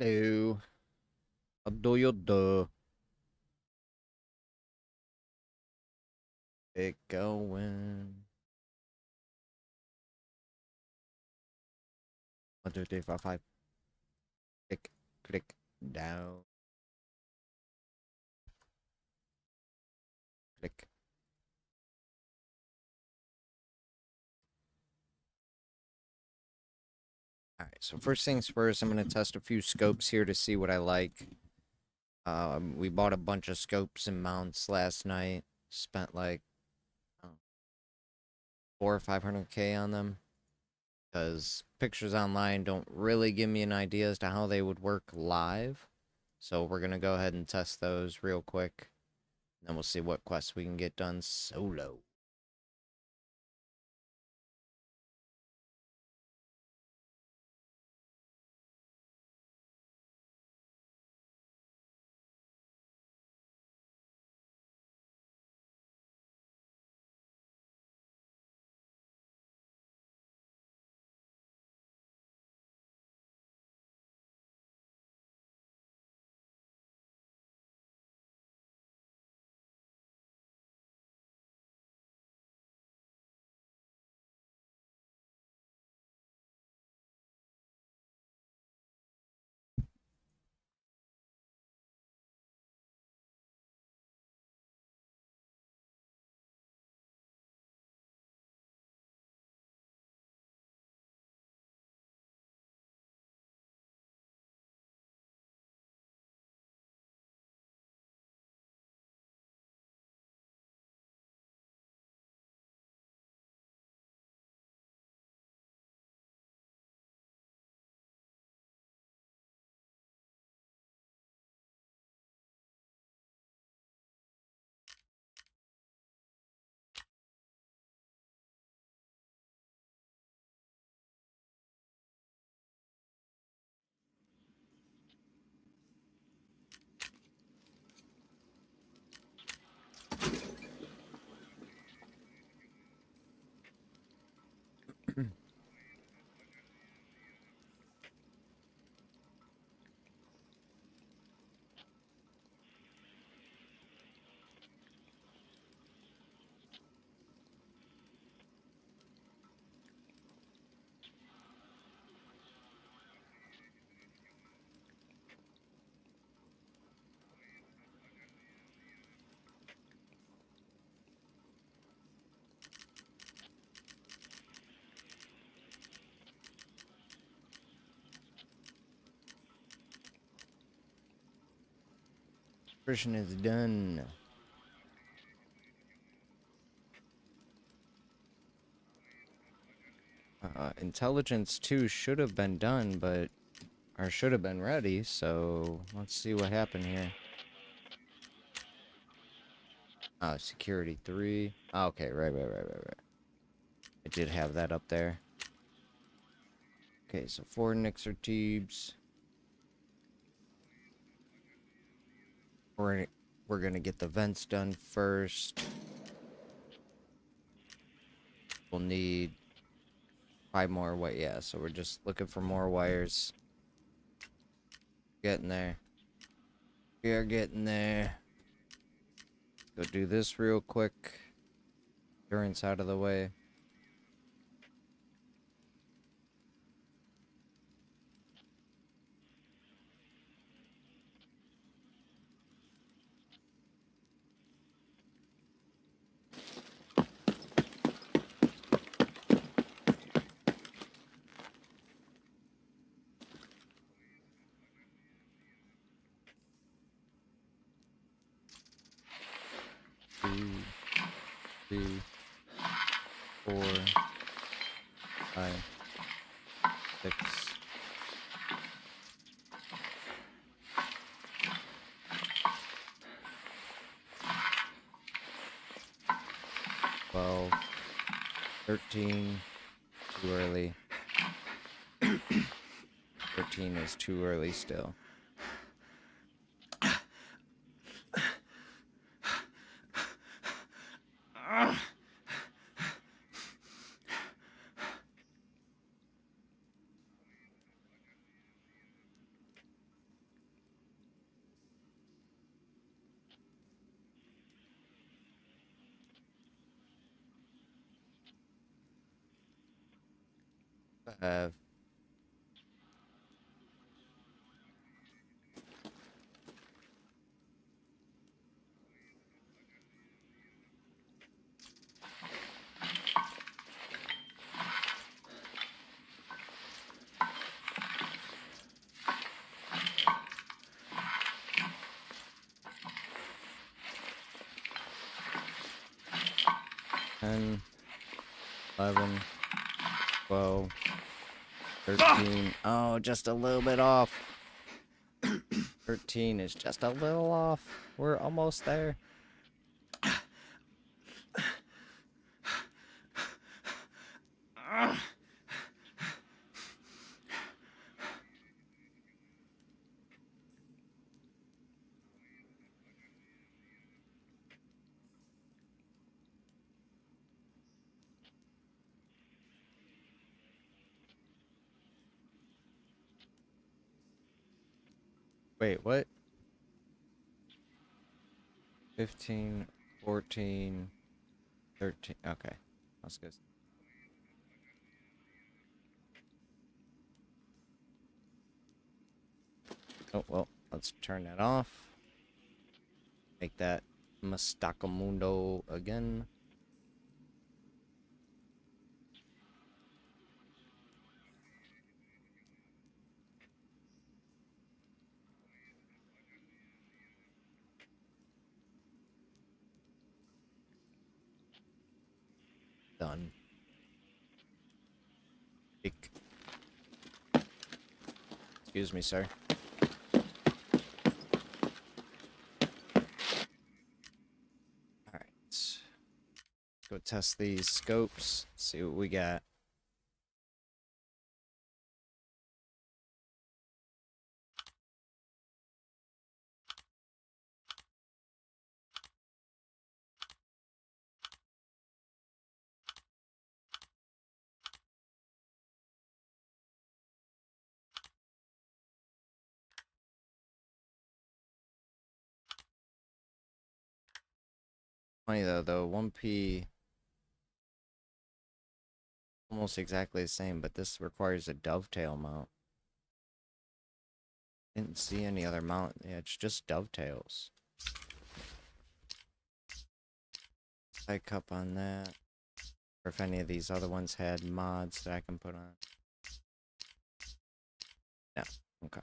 Hello. How do you do? It going? 1, 2, 3, 4, 5. Click, click, down, click. All right. So first things first, I'm gonna test a few scopes here to see what I like. We bought a bunch of scopes and mounts last night. Spent like oh, 400 or 500K on them because pictures online don't really give me an idea as to how they would work live. So we're gonna go ahead and test those real quick. Then we'll see what quests we can get done solo. Version is done. Intelligence 2 should have been done, but or should have been ready. So let's see what happened here. Security 3. Okay, right. I did have that up there. Okay, so 4 Nixer tubes. We're gonna get the vents done first. We'll need 5 more wire. Yeah, so we're just looking for more wires. Getting there. We are getting there. Go do this real quick. Endurance out of the way. Two, 3, 4, 5, 6. 12, 13, too early. 13 is too early still. 5. Ten, 11, 12, 13. Oh, just a little bit off. 13 is just a little off. We're almost there. Wait, what? 15, 14, 13. Okay. That's good. Oh, well, let's turn that off. Make that Mustacamundo again. Done. Excuse me, sir. Alright. Let's go test these scopes. See what we got. Funny though, 1P almost exactly the same, but this requires a dovetail mount. Didn't see any other mount. Yeah, it's just dovetails. High cup on that. Or if any of these other ones had mods that I can put on. No. Okay.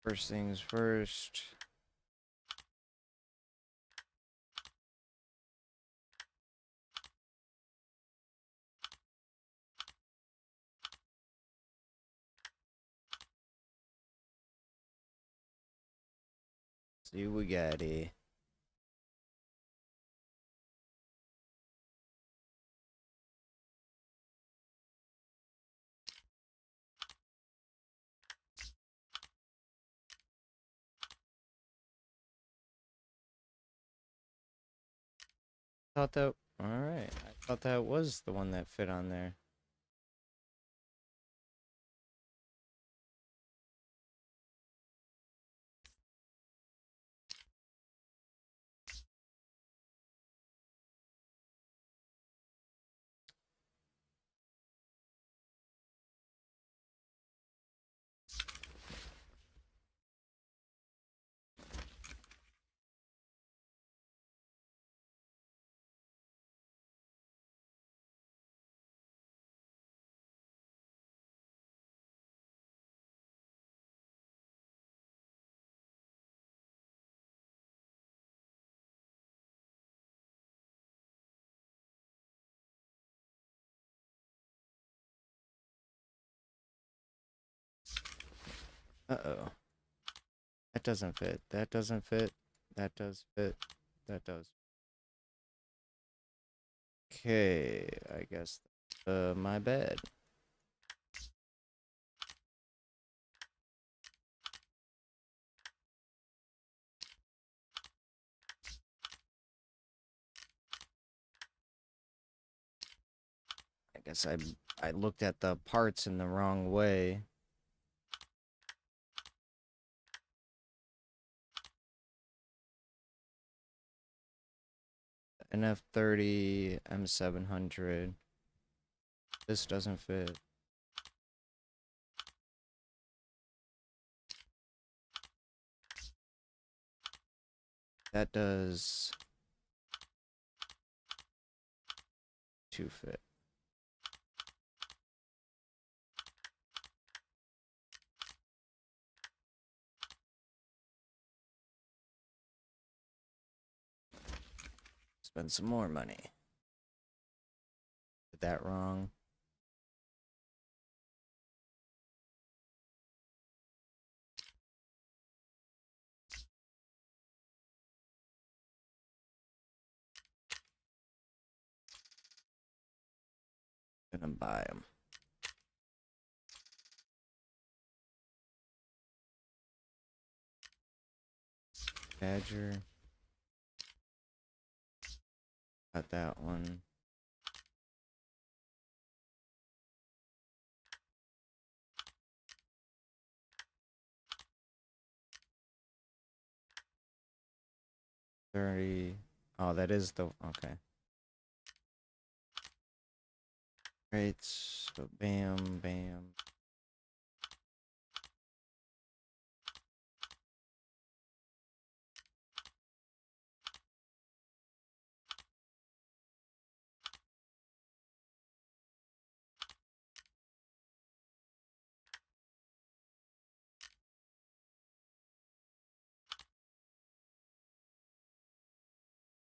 First things first. See what we got here. Thought that. Alright. I thought that was the one that fit on there. Uh-oh. That doesn't fit. That doesn't fit. That does fit. That does. Okay, I guess my bad. I guess I looked at the parts in the wrong way. NF30 M700 This doesn't fit. That does 2 fit. Spend some more money. Did that wrong? Gonna buy them. Badger. Got that one. $30. Oh, that is the okay. Right. So bam, bam.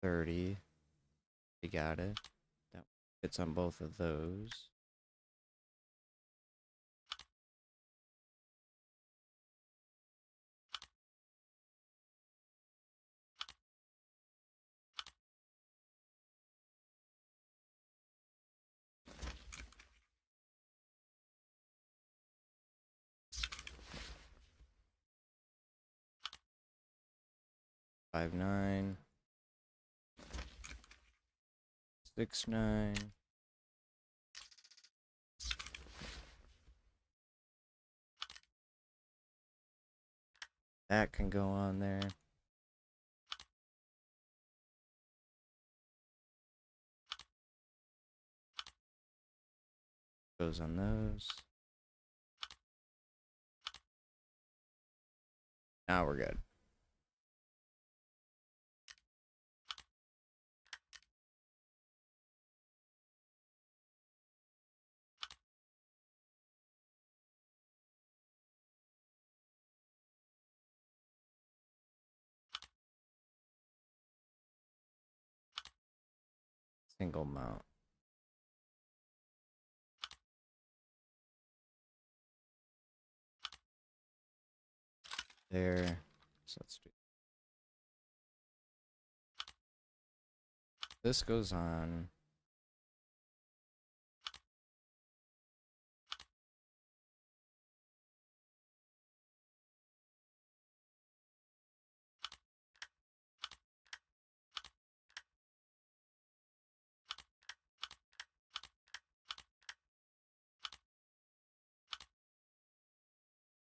$30. We got it. That fits on both of those. $5.9. $6.9. That can go on there. Goes on those. Now we're good. Single mount. There. So let's do this. Goes on.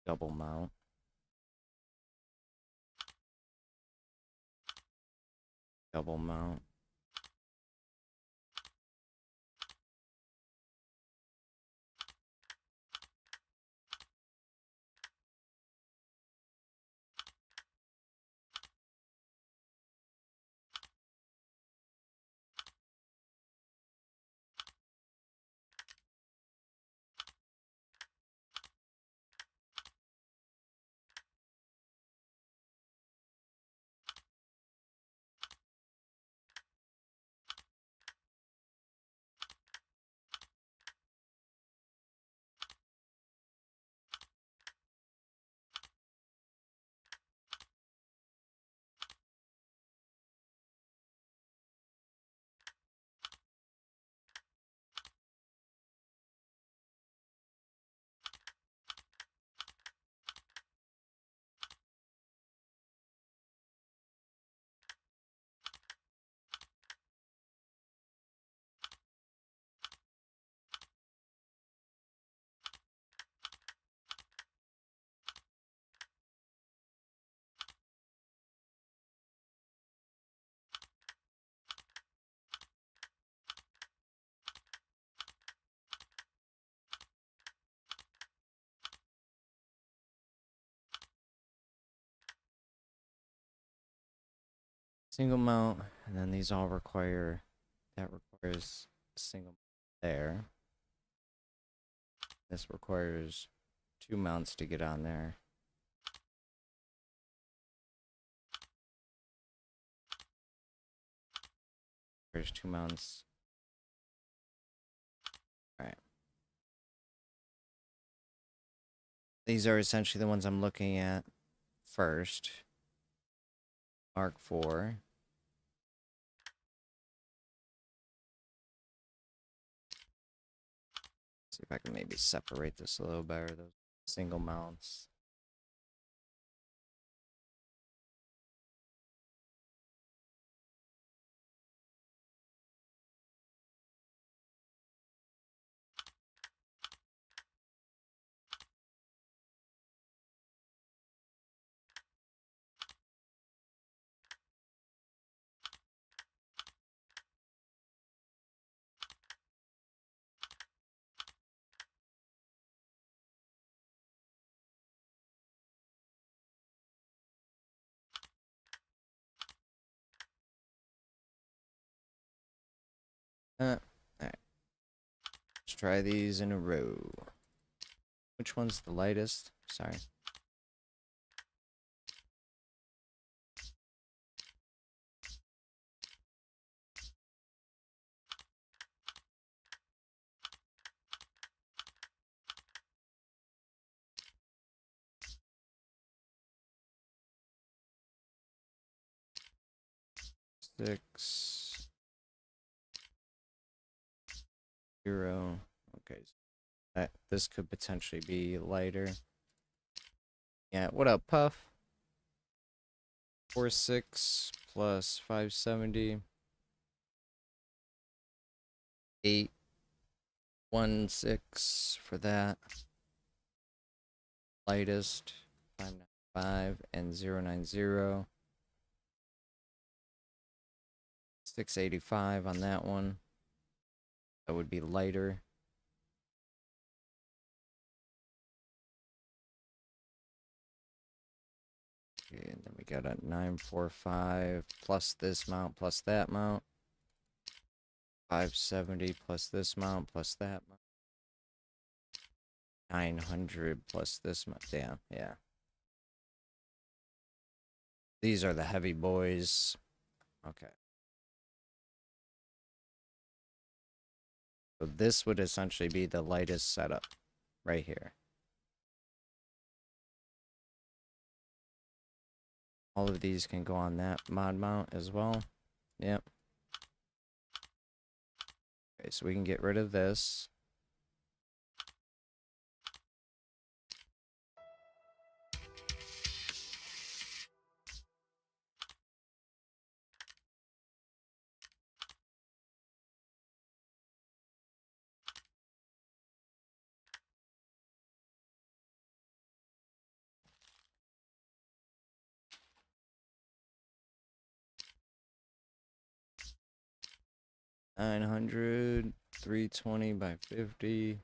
Double mount. Double mount. single mount, and then these all require, that requires a single there. This requires 2 mounts to get on there. There's 2 mounts. Alright. These are essentially the ones I'm looking at first. Mark 4. See if I can maybe separate this a little better, those single mounts. Alright. Let's try these in a row. Which one's the lightest? Sorry. Six. 0. Okay. This could potentially be lighter. Yeah, what up, Puff? 4.6 plus 570. 8.16 for that. Lightest. 595 and 090. 685 on that one. That would be lighter. Okay, and then we got a 945 plus this mount plus that mount. 570 plus this mount plus that mount. 900 plus this mount. Damn, yeah. These are the heavy boys. Okay. So this would essentially be the lightest setup right here. All of these can go on that mod mount as well. Yep. Okay, so we can get rid of this. $900, 320 by 50.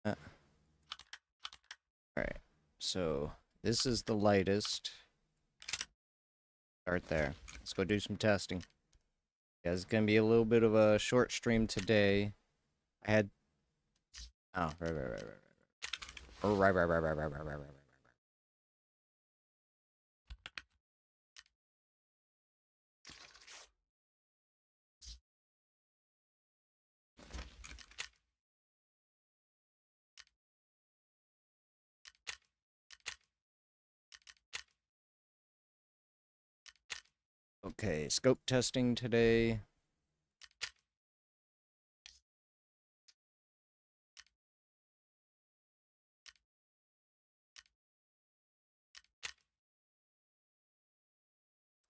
Alright, so this is the lightest. Start there. Let's go do some testing. Yeah, it's gonna be a little bit of a short stream today. I had... Oh, right. Okay, scope testing today.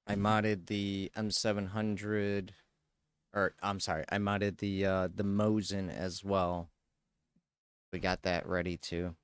I modded the M700, or I'm sorry, I modded the Mosin as well. We got that ready too.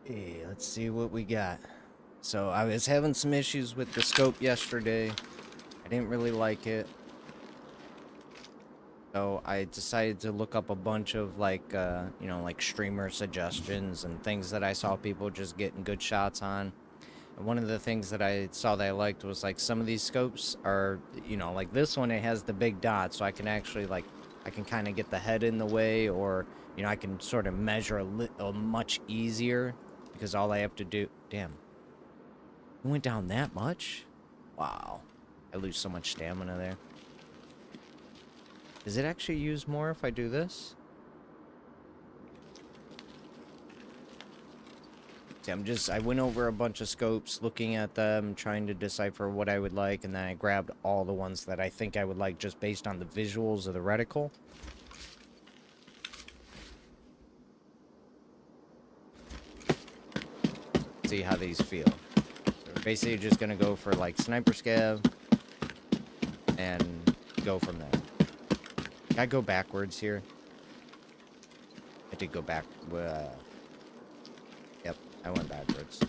Hey, let's see what we got. So I was having some issues with the scope yesterday. I didn't really like it. So I decided to look up a bunch of like, like streamer suggestions and things that I saw people just getting good shots on. And one of the things that I saw that I liked was like some of these scopes are, like this one, it has the big dot, so I can actually like, I can kind of get the head in the way, or, I can sort of measure much easier because all I have to do, damn, it went down that much? Wow. I lose so much stamina there. Does it actually use more if I do this? See, I went over a bunch of scopes, looking at them, trying to decipher what I would like, and then I grabbed all the ones that I think I would like just based on the visuals of the reticle. See how these feel. So we're basically just gonna go for like sniper scav and go from there. Can I go backwards here? I did go back. Yep, I went backwards.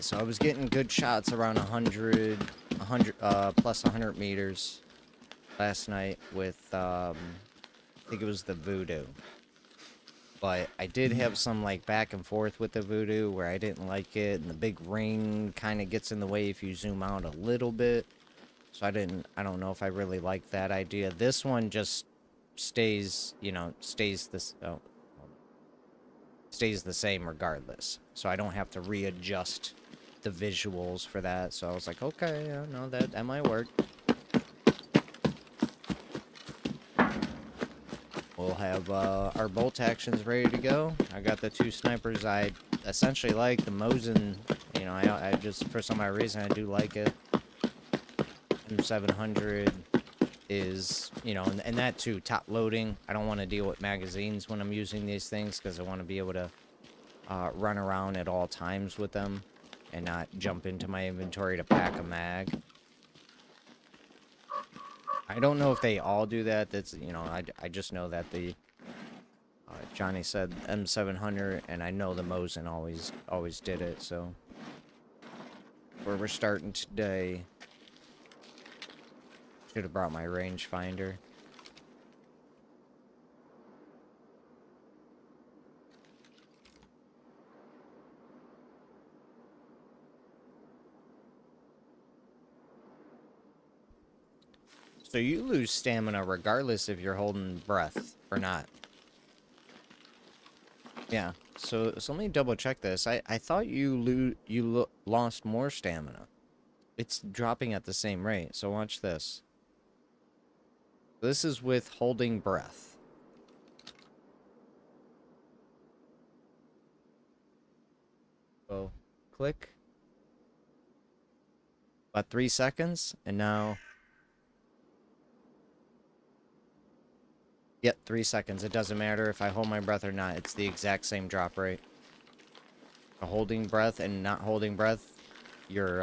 So I was getting good shots around 100 plus 100 meters last night with, I think it was the Voodoo. But I did have some, like, back and forth with the Voodoo where I didn't like it, and the big ring kind of gets in the way if you zoom out a little bit. So I don't know if I really like that idea. This one just stays, stays the same regardless. So I don't have to readjust the visuals for that. So I was like, okay, yeah, no, that might work. We'll have our bolt actions ready to go. I got the two snipers I essentially like. The Mosin, I just, for some odd reason, I do like it. M700 is, and that too, top loading. I don't want to deal with magazines when I'm using these things because I want to be able to run around at all times with them and not jump into my inventory to pack a mag. I don't know if they all do that. That's, I just know that the Johnny said M700, and I know the Mosin always did it. So where we're starting today, should have brought my rangefinder. So you lose stamina regardless if you're holding breath or not. Yeah. So let me double check this. I thought you lost more stamina. It's dropping at the same rate. So watch this. This is with holding breath. So click. About 3 seconds, and now. Yep, 3 seconds. It doesn't matter if I hold my breath or not. It's the exact same drop rate. Holding breath and not holding breath, your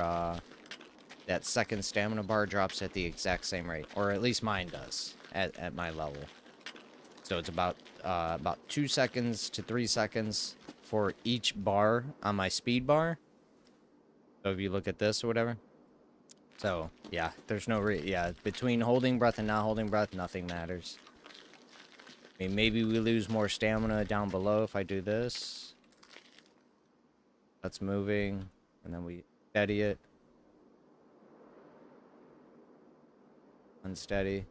that second stamina bar drops at the exact same rate, or at least mine does at my level. So it's about 2 seconds to 3 seconds for each bar on my speed bar. So if you look at this or whatever. So yeah, there's no between holding breath and not holding breath, nothing matters. I mean, maybe we lose more stamina down below if I do this. That's moving, and then we steady it. Unsteady.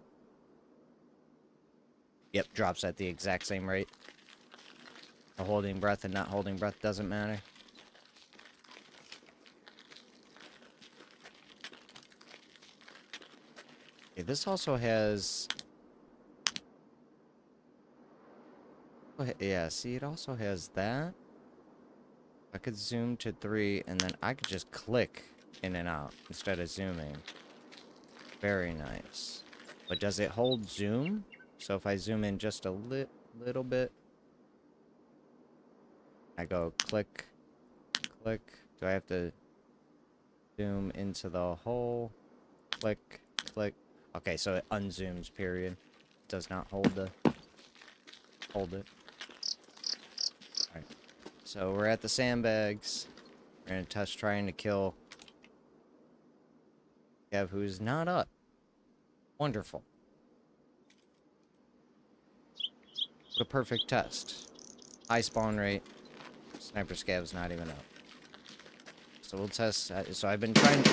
Yep, drops at the exact same rate. The holding breath and not holding breath doesn't matter. Okay, this also has... Yeah, see, it also has that. I could zoom to 3, and then I could just click in and out instead of zooming. Very nice. But does it hold zoom? So if I zoom in just a little bit, I go click, click. Do I have to zoom into the whole click, click. Okay, so it unzooms, period. It does not hold it. Alright. So we're at the sandbags. We're gonna test trying to kill Kev, who's not up. Wonderful. What a perfect test. High spawn rate. Sniper Scav's not even up. So we'll test. So I've been trying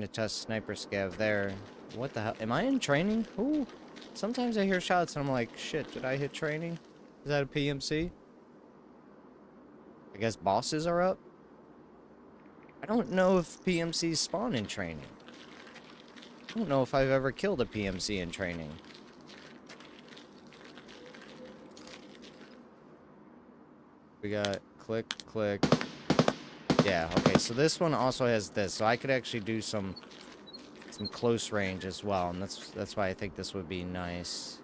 to test Sniper Scav there. What the hell? Am I in training? Ooh. Sometimes I hear shots and I'm like, shit, did I hit training? Is that a PMC? I guess bosses are up? I don't know if PMCs spawn in training. I don't know if I've ever killed a PMC in training. We got click, click. Yeah, okay, so this one also has this, so I could actually do some close range as well, and that's why I think this would be nice.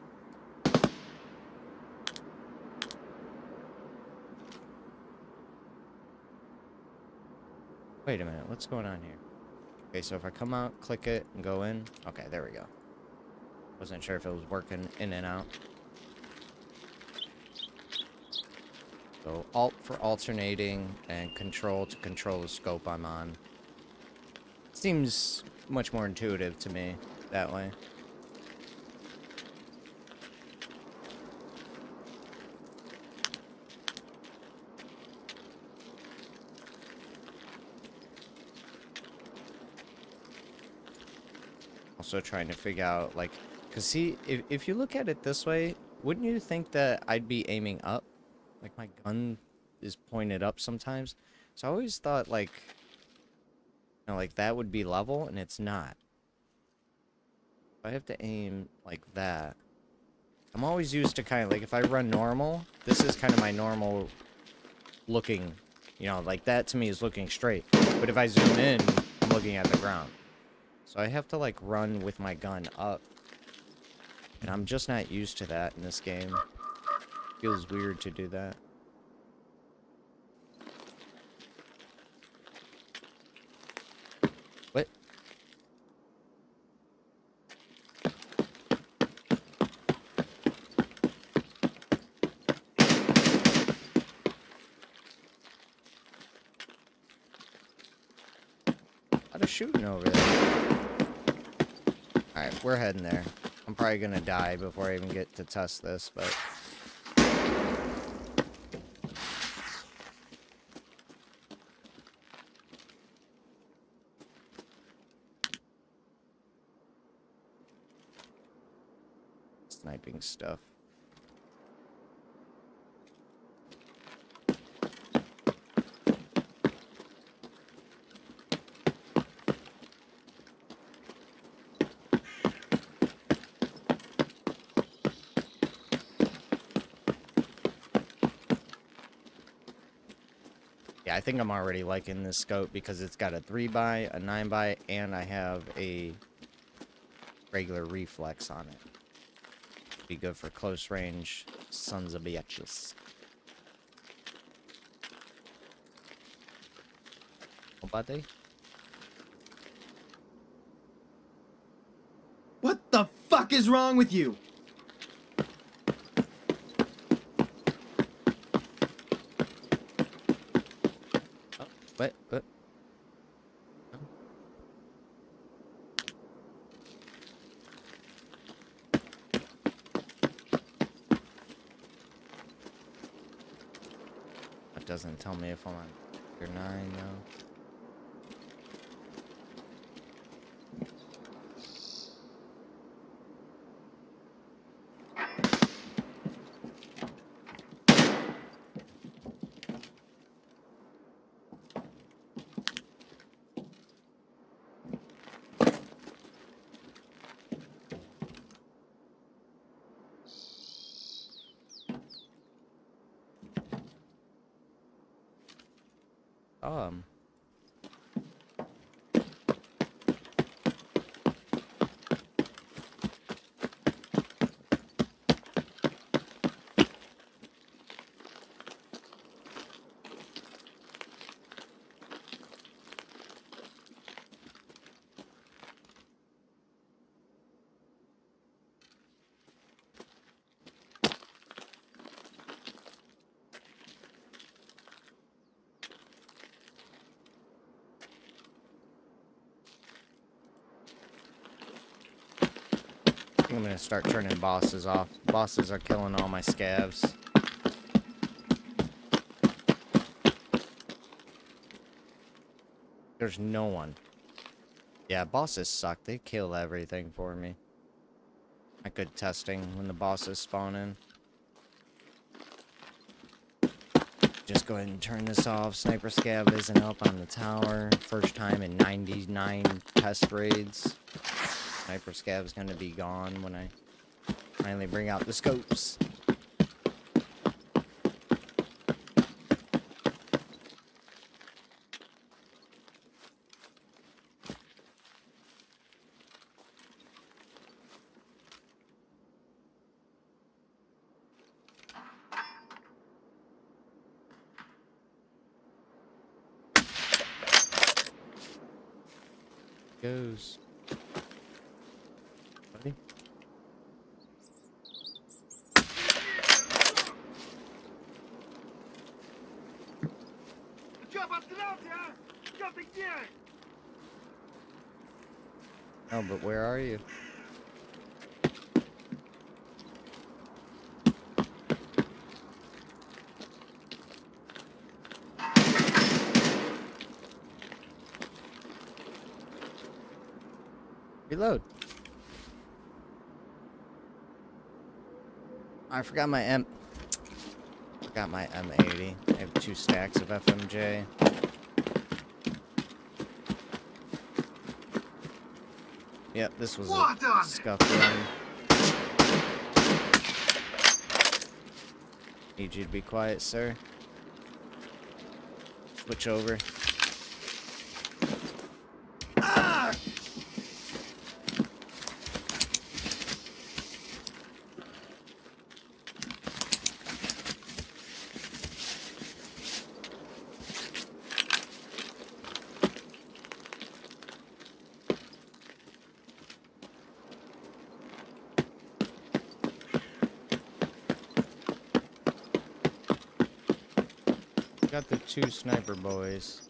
Wait a minute, what's going on here? Okay, so if I come out, click it, and go in. Okay, there we go. Wasn't sure if it was working in and out. So Alt for alternating, and Control to control the scope I'm on. Seems much more intuitive to me that way. Also trying to figure out, like, because see, if you look at it this way, wouldn't you think that I'd be aiming up? Like, my gun is pointed up sometimes. So I always thought, like, you know, like, that would be level, and it's not. I have to aim like that. I'm always used to kind of, like, if I run normal, this is kind of my normal looking, you know, like, that to me is looking straight. But if I zoom in, I'm looking at the ground. So I have to, like, run with my gun up. And I'm just not used to that in this game. Feels weird to do that. What? A lot of shooting over there. Alright, we're heading there. I'm probably gonna die before I even get to test this, but... sniping stuff. Yeah, I think I'm already liking this scope because it's got a 3x, a 9x, and I have a regular reflex on it. Be good for close range sons of bitches. Oh, buddy. What the fuck is wrong with you? Oh, what? What? Oh. That doesn't tell me if I'm on tier 9 though. Um. I'm gonna start turning bosses off. Bosses are killing all my scavs. There's no one. Yeah, bosses suck. They kill everything for me. Not good testing when the bosses spawn in. Just go ahead and turn this off. Sniper Scav isn't up on the tower. First time in 99 test raids. Sniper Scav's gonna be gone when I finally bring out the scopes. Goes. Buddy? Oh, but where are you? Reload. I forgot my M80. I have 2 stacks of FMJ. Yep, this was a scuff run. Need you to be quiet, sir. Switch over. Got the 2 sniper boys.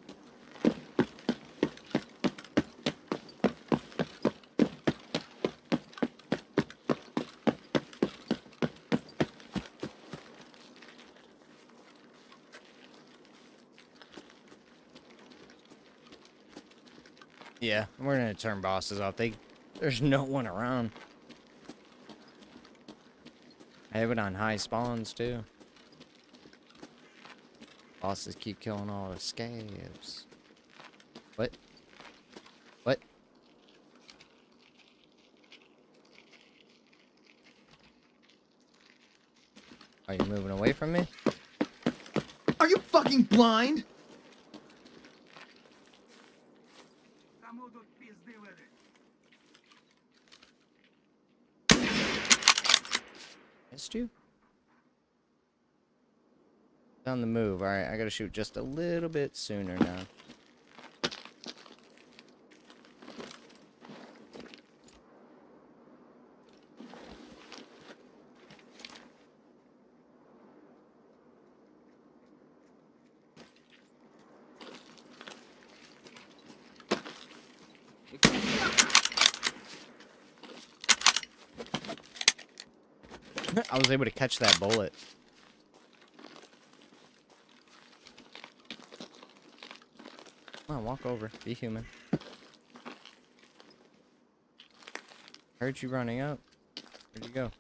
Yeah, we're gonna turn bosses off. There's no one around. I have it on high spawns too. Bosses keep killing all the scavs. What? What? Are you moving away from me? Are you fucking blind? Missed you? On the move. Alright, I gotta shoot just a little bit sooner now. I was able to catch that bullet. Come on, walk over. Be human. Heard you running up. Where'd you go?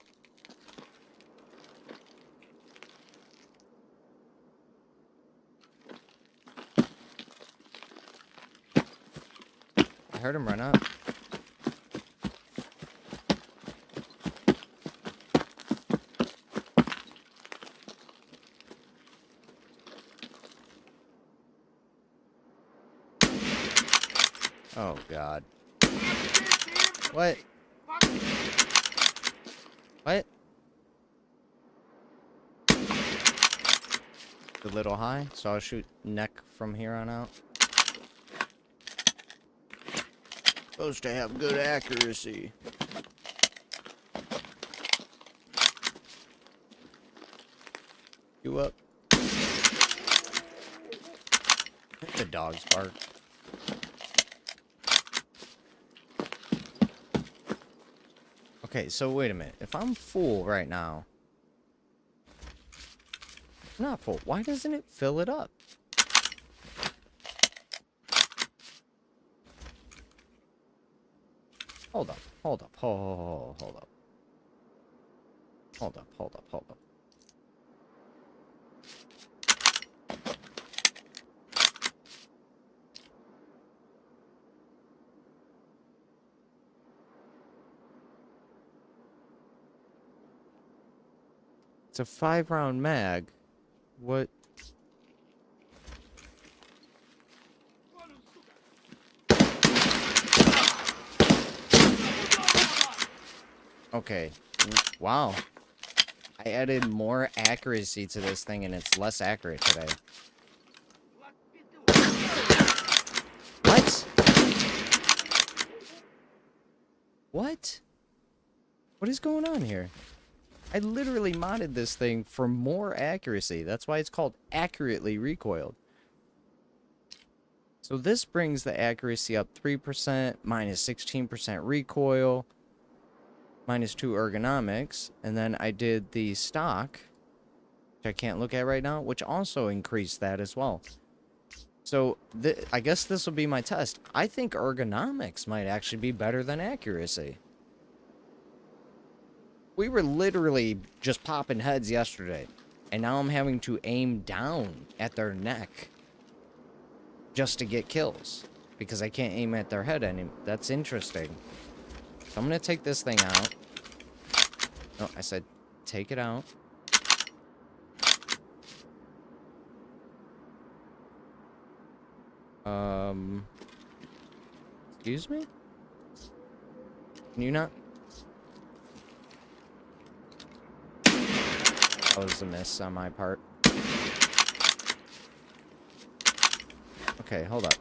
I heard him run up. Oh, God. What? What? A little high, so I'll shoot neck from here on out. Supposed to have good accuracy. You up? The dogs bark. Okay, so wait a minute. If I'm full right now... Not full. Why doesn't it fill it up? Hold up. Hold up. Hold up. Hold up. Hold up. Hold up. It's a 5-round mag. What? Okay. Wow. I added more accuracy to this thing and it's less accurate today. What? What? What is going on here? I literally modded this thing for more accuracy. That's why it's called accurately recoiled. So this brings the accuracy up 3%, minus 16% recoil, minus 2 ergonomics, and then I did the stock, which I can't look at right now, which also increased that as well. So I guess this will be my test. I think ergonomics might actually be better than accuracy. We were literally just popping heads yesterday, and now I'm having to aim down at their neck just to get kills because I can't aim at their head anymore. That's interesting. So I'm gonna take this thing out. No, I said take it out. Excuse me? Can you not? That was a miss on my part. Okay, hold up.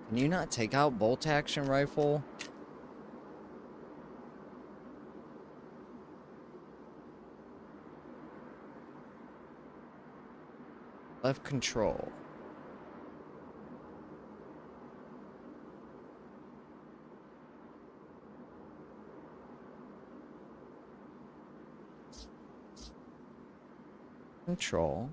Can you not take out bolt action rifle? Left control. Control.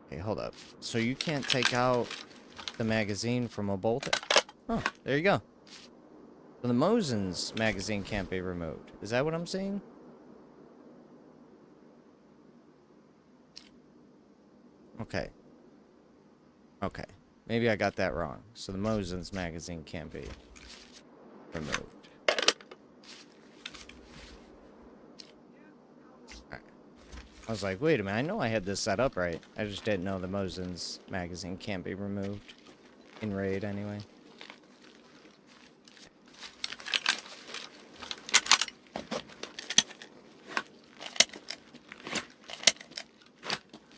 Okay, hold up. So you can't take out the magazine from a bolt? Oh, there you go. So the Mosin's magazine can't be removed. Is that what I'm seeing? Okay. Okay. Maybe I got that wrong. So the Mosin's magazine can't be removed. Alright. I was like, wait a minute, I know I had this set up right. I just didn't know the Mosin's magazine can't be removed. In raid, anyway.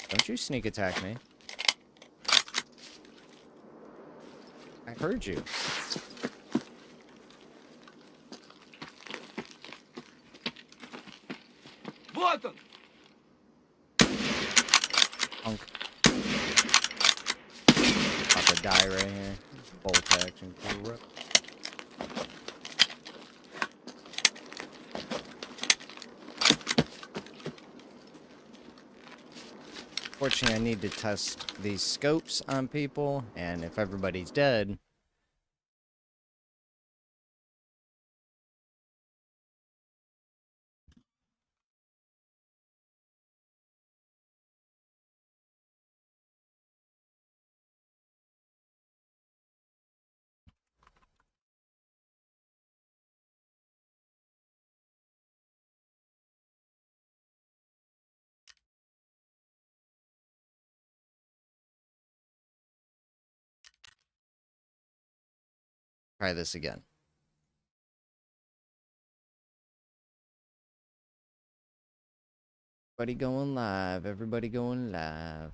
Don't you sneak attack me. I heard you. Вот он! Punk. About to die right here. Bolt action. Fortunately, I need to test these scopes on people, and if everybody's dead... Try this again. Everybody going live. Everybody going live.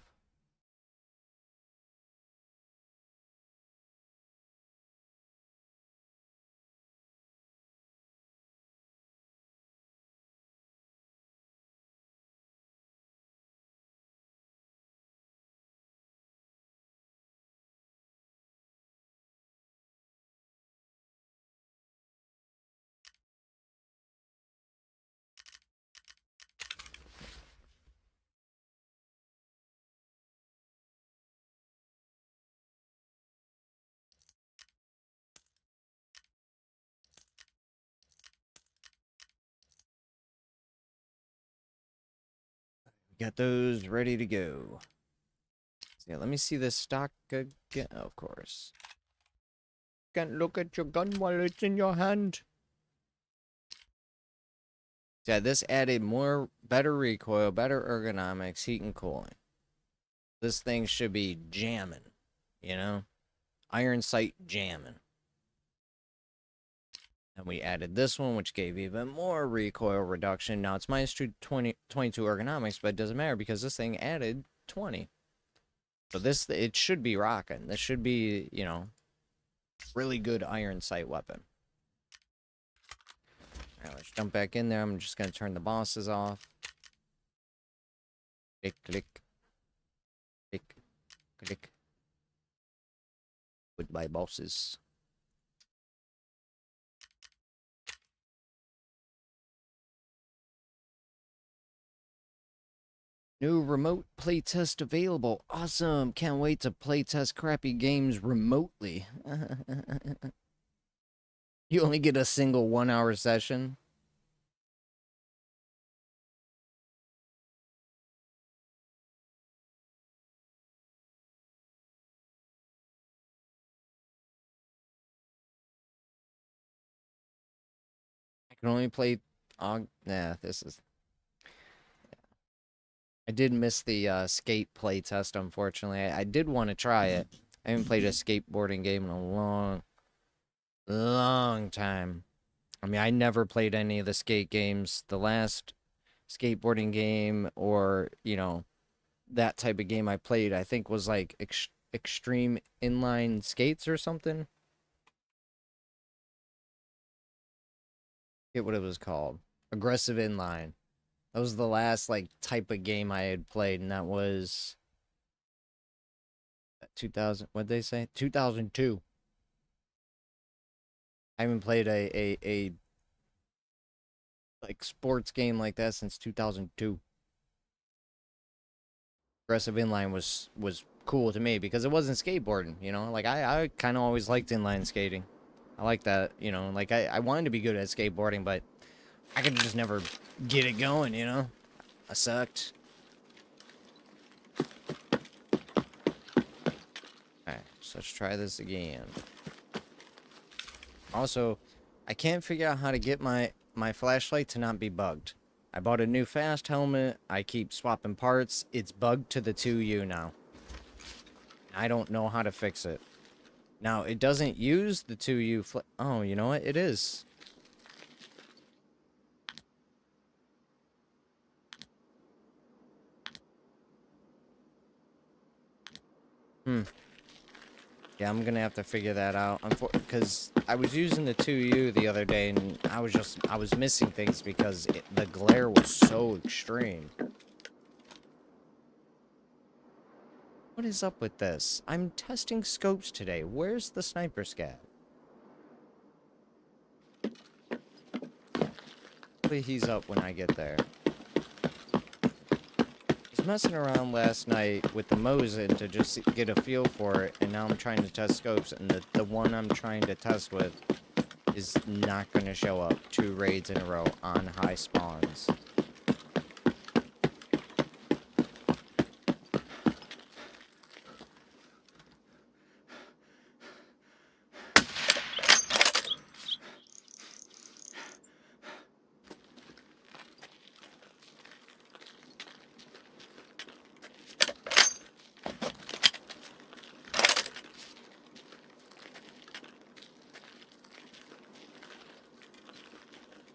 Got those ready to go. So yeah, let me see this stock again. Of course. Can't look at your gun while it's in your hand. Yeah, this added better recoil, better ergonomics, heat and cooling. This thing should be jamming, you know? Iron sight jamming. And we added this one, which gave even more recoil reduction. Now it's minus 22 ergonomics, but it doesn't matter because this thing added 20. So it should be rocking. This should be, you know, really good iron sight weapon. Alright, let's jump back in there. I'm just going to turn the bosses off. Click, click. Click, click. Goodbye, bosses. New remote playtest available. Awesome. Can't wait to playtest crappy games remotely. You only get a single 1-hour session. I can only play... this is... I did miss the skate playtest, unfortunately. I did want to try it. I haven't played a skateboarding game in a long time. I mean, I never played any of the skate games. The last skateboarding game or, you know, that type of game I played, I think was like Extreme Inline Skates or something. Get what it was called. Aggressive Inline. That was the last, like, type of game I had played, and that was 2000, what'd they say? 2002. I haven't played a like, sports game like that since 2002. Aggressive Inline was cool to me because it wasn't skateboarding, you know? Like, I kind of always liked inline skating. I like that, you know? Like, I wanted to be good at skateboarding, but I could just never get it going, you know? I sucked. Alright, so let's try this again. Also, I can't figure out how to get my flashlight to not be bugged. I bought a new fast helmet. I keep swapping parts. It's bugged to the 2U now. I don't know how to fix it. Now, it doesn't use the 2U oh, you know what? It is. Yeah, I'm gonna have to figure that out. Because I was using the 2U the other day, and I was missing things because the glare was so extreme. What is up with this? I'm testing scopes today. Where's the sniper scat? Hopefully he's up when I get there. I was messing around last night with the Mosin to just get a feel for it, and now I'm trying to test scopes, and the one I'm trying to test with is not going to show up 2 raids in a row on high spawns.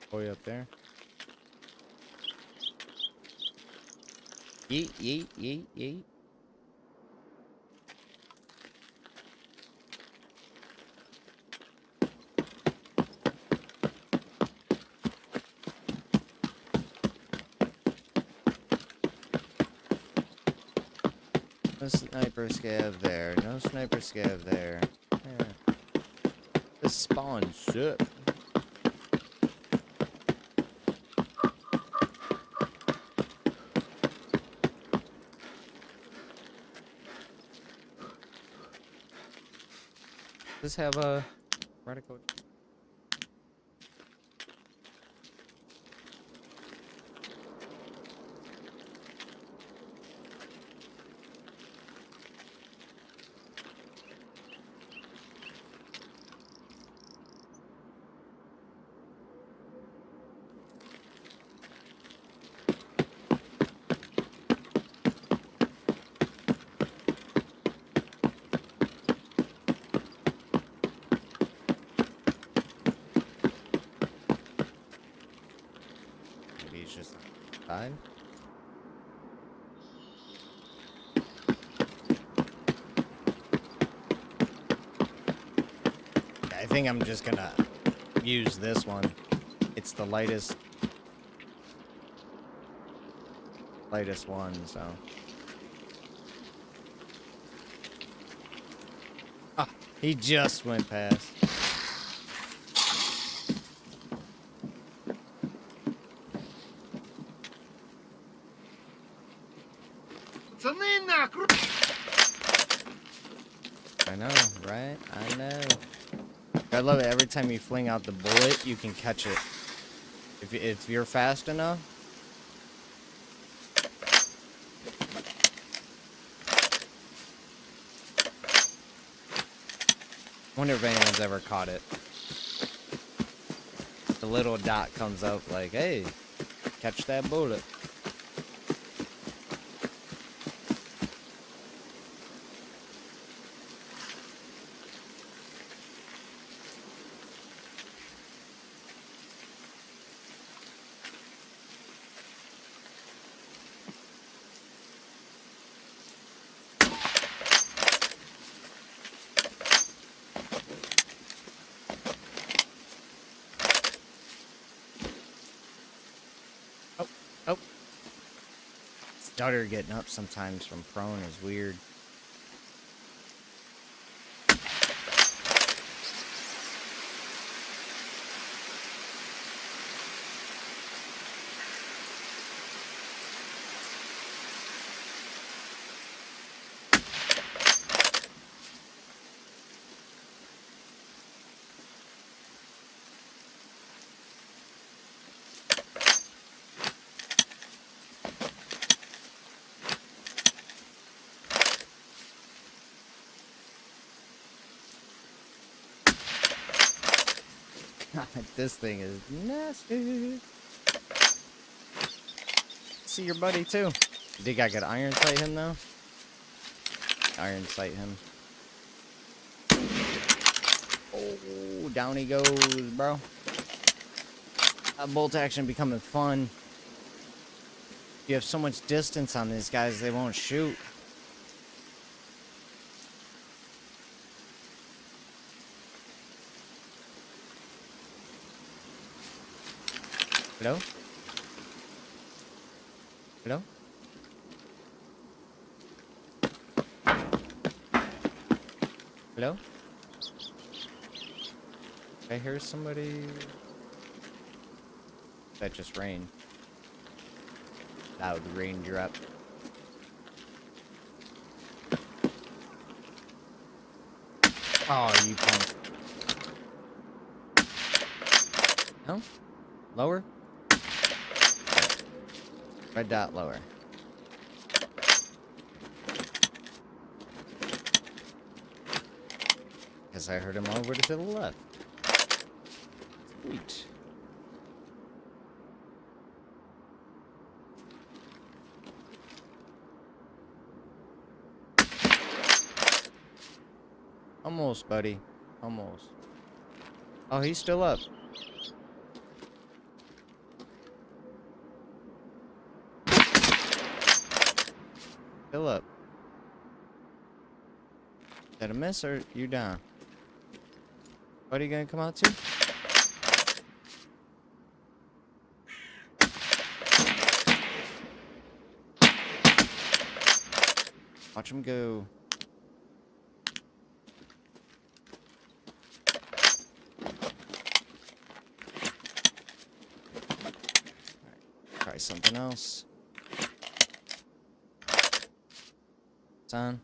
Boy up there. Yeet, yeet, yeet, yeet. No sniper scav there. No sniper scav there. Yeah. This spawn sucks. Does this have a radical? side. I think I'm just gonna use this one. It's the lightest one, so. Ah, he just went past. I know, right? I know. I love it. Every time you fling out the bullet, you can catch it. If you're fast enough. Wonder if anyone's ever caught it. The little dot comes up like, hey, catch that bullet. Oh. Stutter getting up sometimes from prone is weird. God, this thing is nasty. See your buddy too. You think I could iron sight him though? Iron sight him. Oh, down he goes, bro. Bolt action becoming fun. You have so much distance on these guys, they won't shoot. Hello? Hello? Hello? Did I hear somebody? That just rained. Loud rain drop. Oh, you punk. No? Lower? Red dot lower. Guess I heard him over to the left. Sweet. Almost, buddy. Almost. Oh, he's still up. Still up. Is that a miss or you down? What are you gonna come out to? Watch him go. Try something else. Son.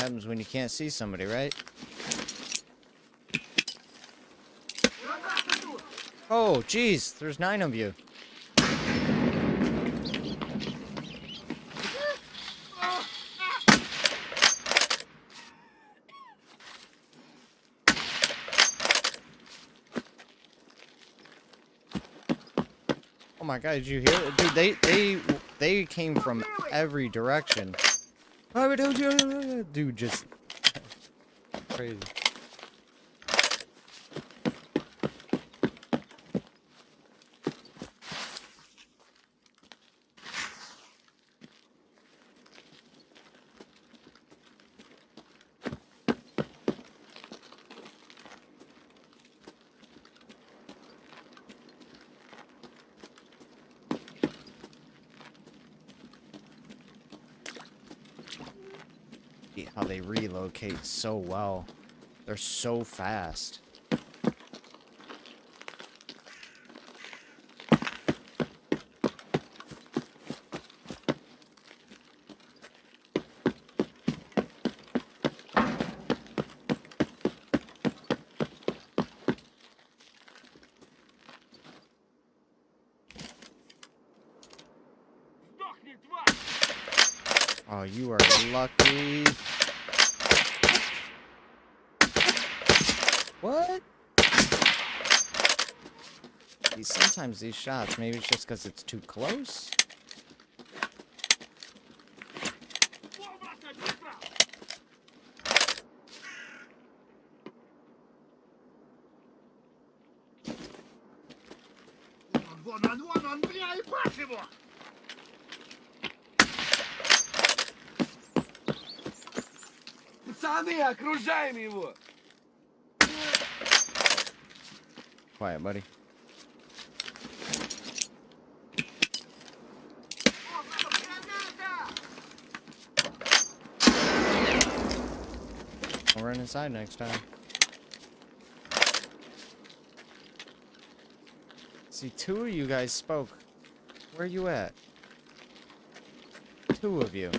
happens when you can't see somebody, right? Oh, jeez, there's 9 of you. Oh my god, did you hear it? Dude, they came from every direction. Dude, just crazy. How they relocate so well. They're so fast. Oh, you are lucky. What? Sometimes these shots, maybe it's just because it's too close. Вон, бля, и пас его! Пацаны, окружаем его! Quiet, buddy. I'll run inside next time. See, 2 of you guys spoke. Where are you at? 2 of you.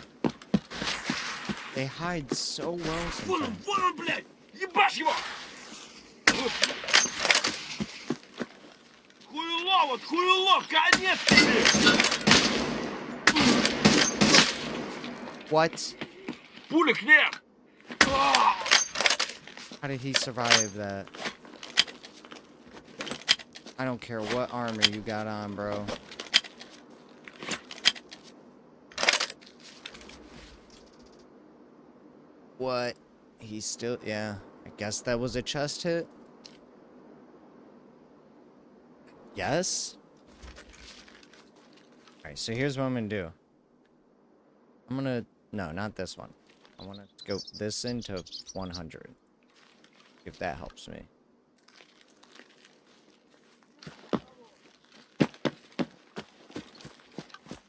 They hide so well sometimes. Вон он, блядь! Ебашь его! Хуйло, конец тебе! What? Пулек нет! How did he survive that? I don't care what armor you got on, bro. What? He's still... Yeah. I guess that was a chest hit? Yes? Alright, so here's what I'm gonna do. I'm gonna... No, not this one. I wanna scope this into 100. If that helps me.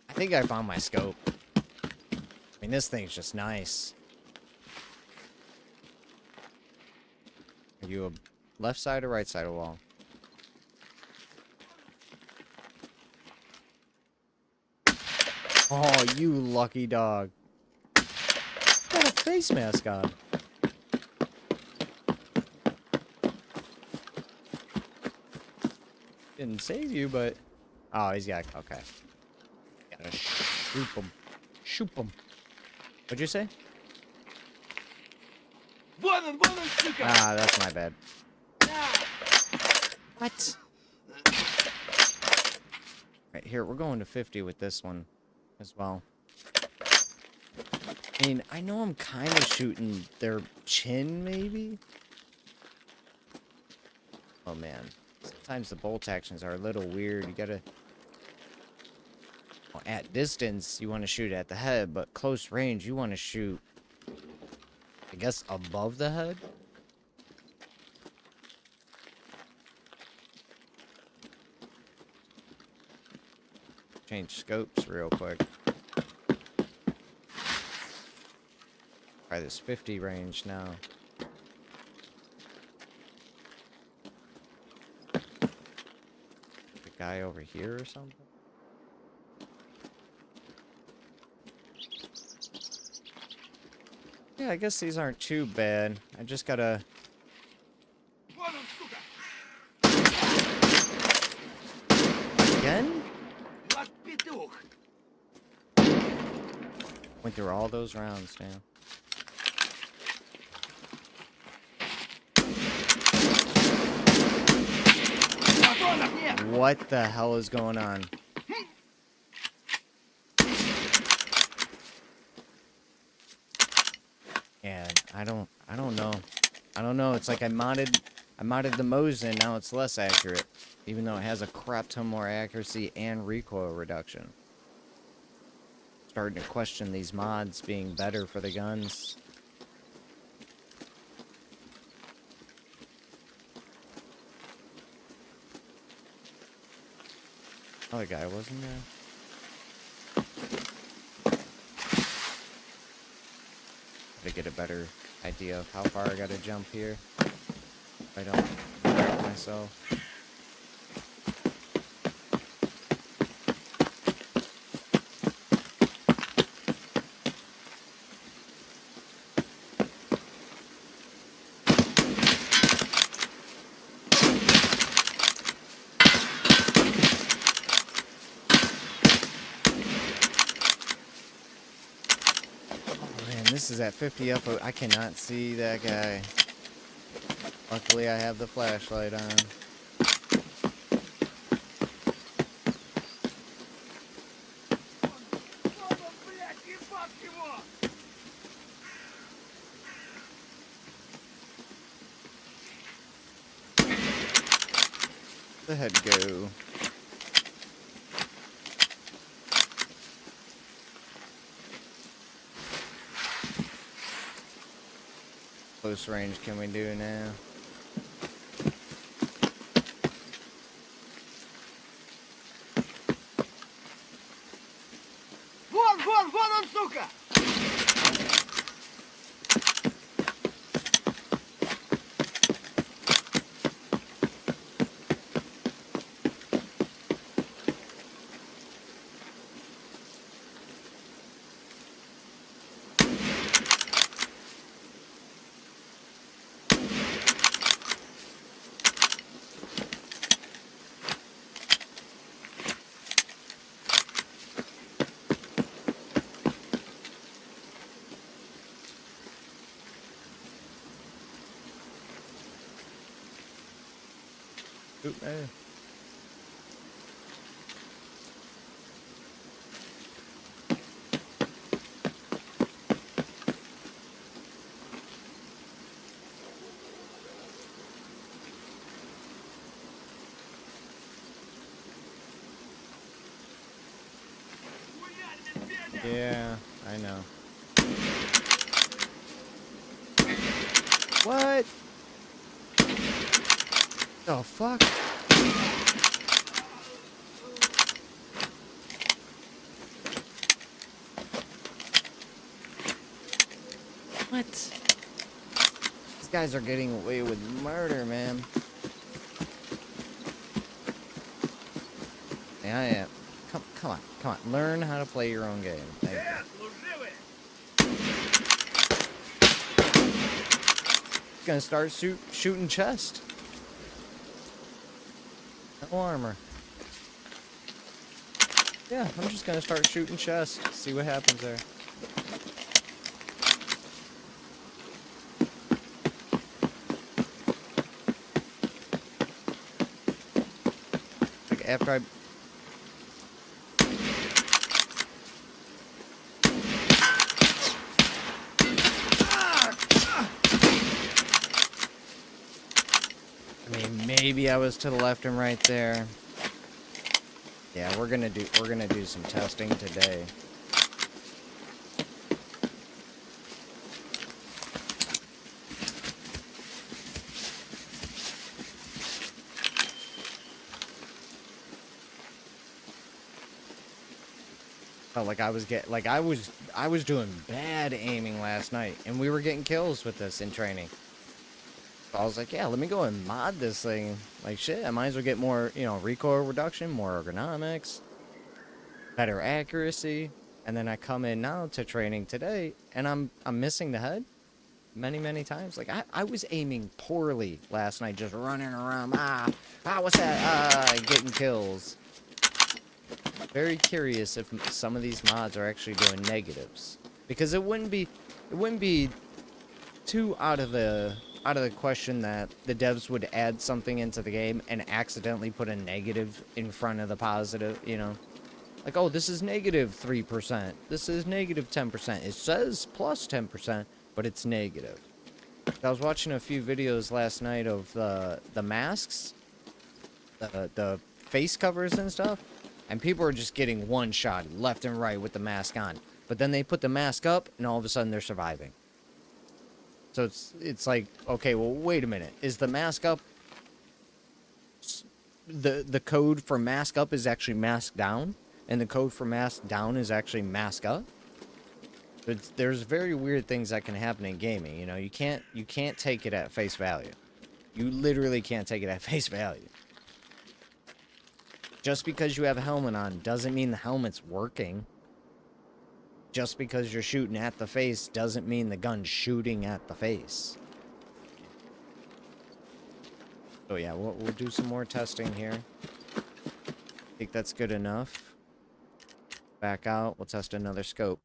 I think I found my scope. I mean, this thing's just nice. Are you a left side or right side of the wall? Oh, you lucky dog. Got a face mask on. Didn't save you, but... Oh, he's got... Okay. Gotta shoot him. Shoot him. What'd you say? Вон он, сука! Ah, that's my bad. What? Right, here, we're going to 50 with this one as well. I mean, I know I'm kind of shooting their chin, maybe? Oh, man. Sometimes the bolt actions are a little weird. You gotta... Well, at distance, you want to shoot at the head, but close range, you want to shoot... I guess above the head? Change scopes real quick. Try this 50 range now. The guy over here or something? Yeah, I guess these aren't too bad. I just gotta... Вон он, сука! Again? Вот петух! Went through all those rounds, damn. Патронов нет! What the hell is going on? Yeah, I don't know. I don't know. It's like I modded the Mosin, now it's less accurate. Even though it has a crap ton more accuracy and recoil reduction. Starting to question these mods being better for the guns. Other guy wasn't there. To get a better idea of how far I gotta jump here. If I don't hurt myself. This is at 50 up. I cannot see that guy. Luckily, I have the flashlight on. Вон он, блядь, ебать его! The head go. Close range can we do now? Вон он, сука! Oop, eh. Хуярь, медведя! Yeah, I know. What? The fuck? What? These guys are getting away with murder, man. Yeah, I am. Come on. Learn how to play your own game. Thank you. Служивые! Gonna start shooting chest. No armor. Yeah, I'm just gonna start shooting chest. See what happens there. Like after I... I mean, maybe I was to the left and right there. Yeah, we're gonna do some testing today. Felt like I was doing bad aiming last night, and we were getting kills with this in training. So I was like, yeah, let me go and mod this thing. Like shit, I might as well get more, recoil reduction, more ergonomics, better accuracy. And then I come in now to training today, and I'm missing the head. many, many times. Like, I was aiming poorly last night, just running around. What's that? Getting kills. Very curious if some of these mods are actually doing negatives. Because it wouldn't be too out of the question that the devs would add something into the game and accidentally put a negative in front of the positive, you know? Like, oh, this is negative 3%. This is negative 10%. It says plus 10%, but it's negative. I was watching a few videos last night of the masks, the face covers and stuff, and people are just getting one-shot left and right with the mask on. But then they put the mask up, and all of a sudden they're surviving. So it's like, okay, well, wait a minute. Is the mask up? The code for mask up is actually mask down, and the code for mask down is actually mask up. But there's very weird things that can happen in gaming. You know, you can't take it at face value. You literally can't take it at face value. Just because you have a helmet on doesn't mean the helmet's working. Just because you're shooting at the face doesn't mean the gun's shooting at the face. So yeah, we'll do some more testing here. I think that's good enough. Back out, we'll test another scope.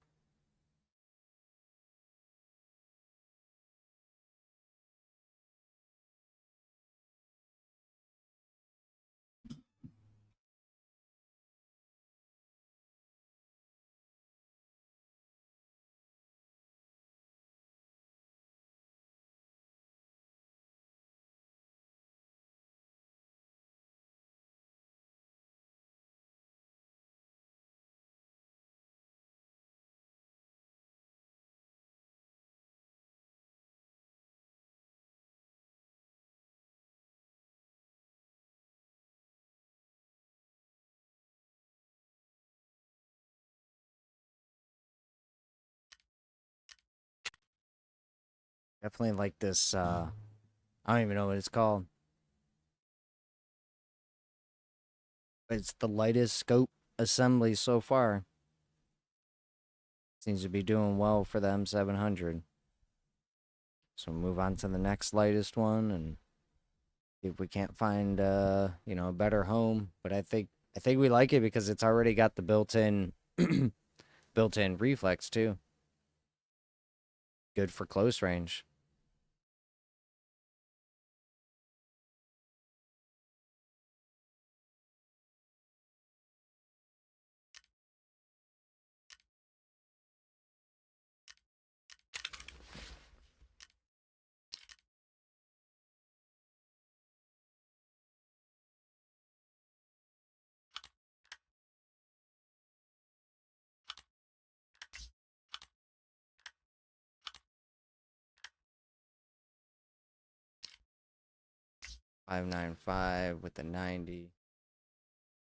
Definitely like this, I don't even know what it's called. It's the lightest scope assembly so far. Seems to be doing well for the M700. So move on to the next lightest one and see if we can't find you know, a better home. But I think we like it because it's already got the built-in built-in reflex too. Good for close range. .595 with the 90.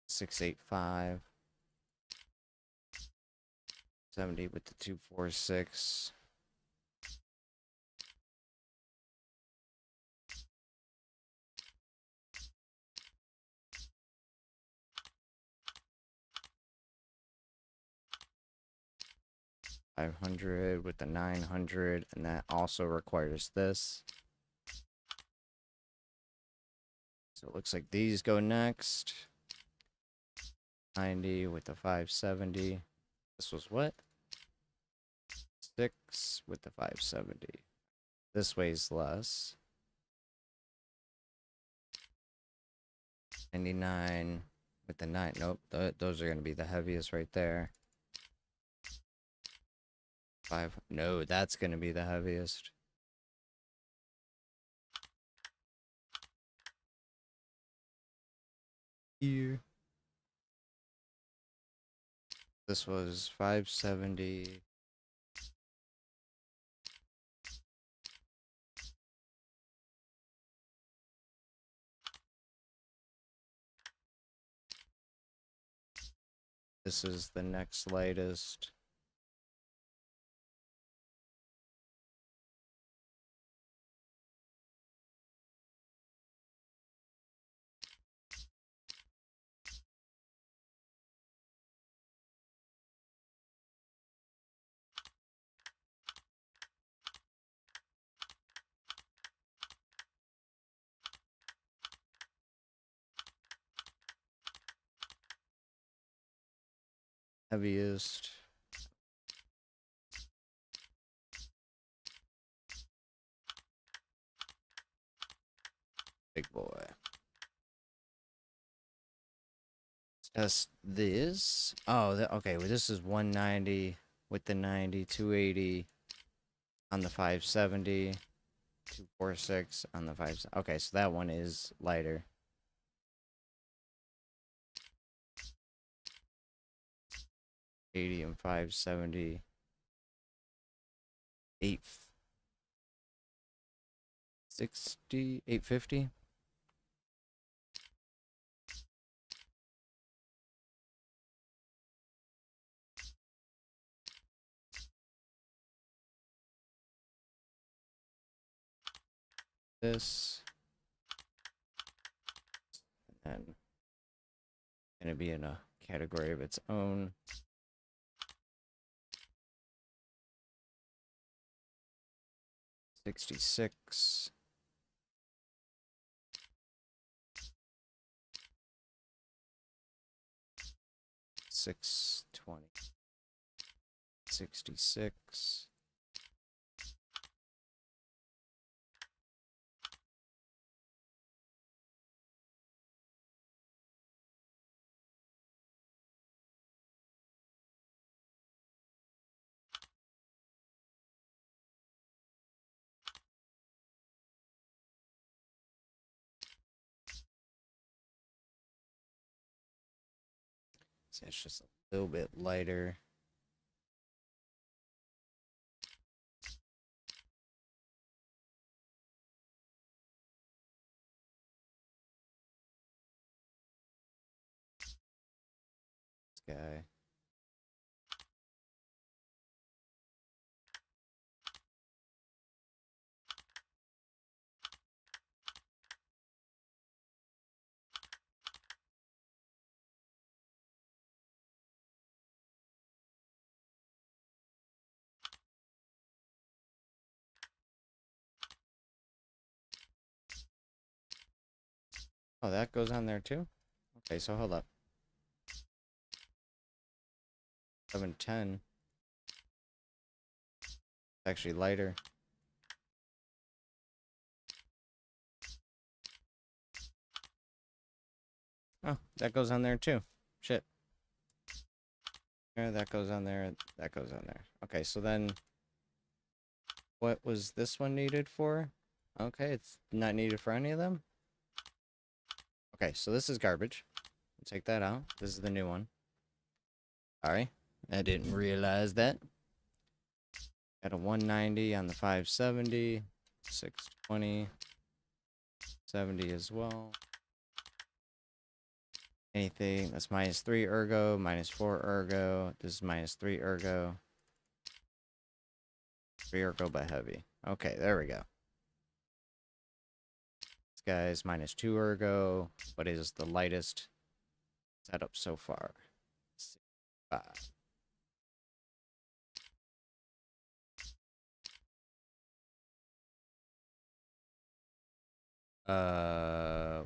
685. 70 with the 246. .500 with the 900, and that also requires this. So it looks like these go next. 90 with the 570. This was what? 6 with the 570. This weighs less. 99 with the 9. Nope, those are going to be the heaviest right there. 5. No, that's going to be the heaviest. Here. This was 570. This is the next lightest. Heaviest. Big boy. Let's test this. Oh, okay. Well, this is 190 with the 90, 280 on the 570, 246 on the 5. Okay, so that one is lighter. $80 and 570. 860, 850. This. And then gonna be in a category of its own. $66. $620. 66. So it's just a little bit lighter. This guy. Oh, that goes on there too? Okay, so hold up. 710. It's actually lighter. Oh, that goes on there too. Shit. There, that goes on there. That goes on there. Okay, so then what was this one needed for? Okay, it's not needed for any of them. Okay, so this is garbage. Take that out. This is the new one. Sorry, I didn't realize that. Got a 190 on the 570, 620, 70 as well. Anything that's -3 ergo, -4 ergo. This is -3 ergo. 3 ergo but heavy. Okay, there we go. This guy's -2 ergo, but is the lightest setup so far. 5.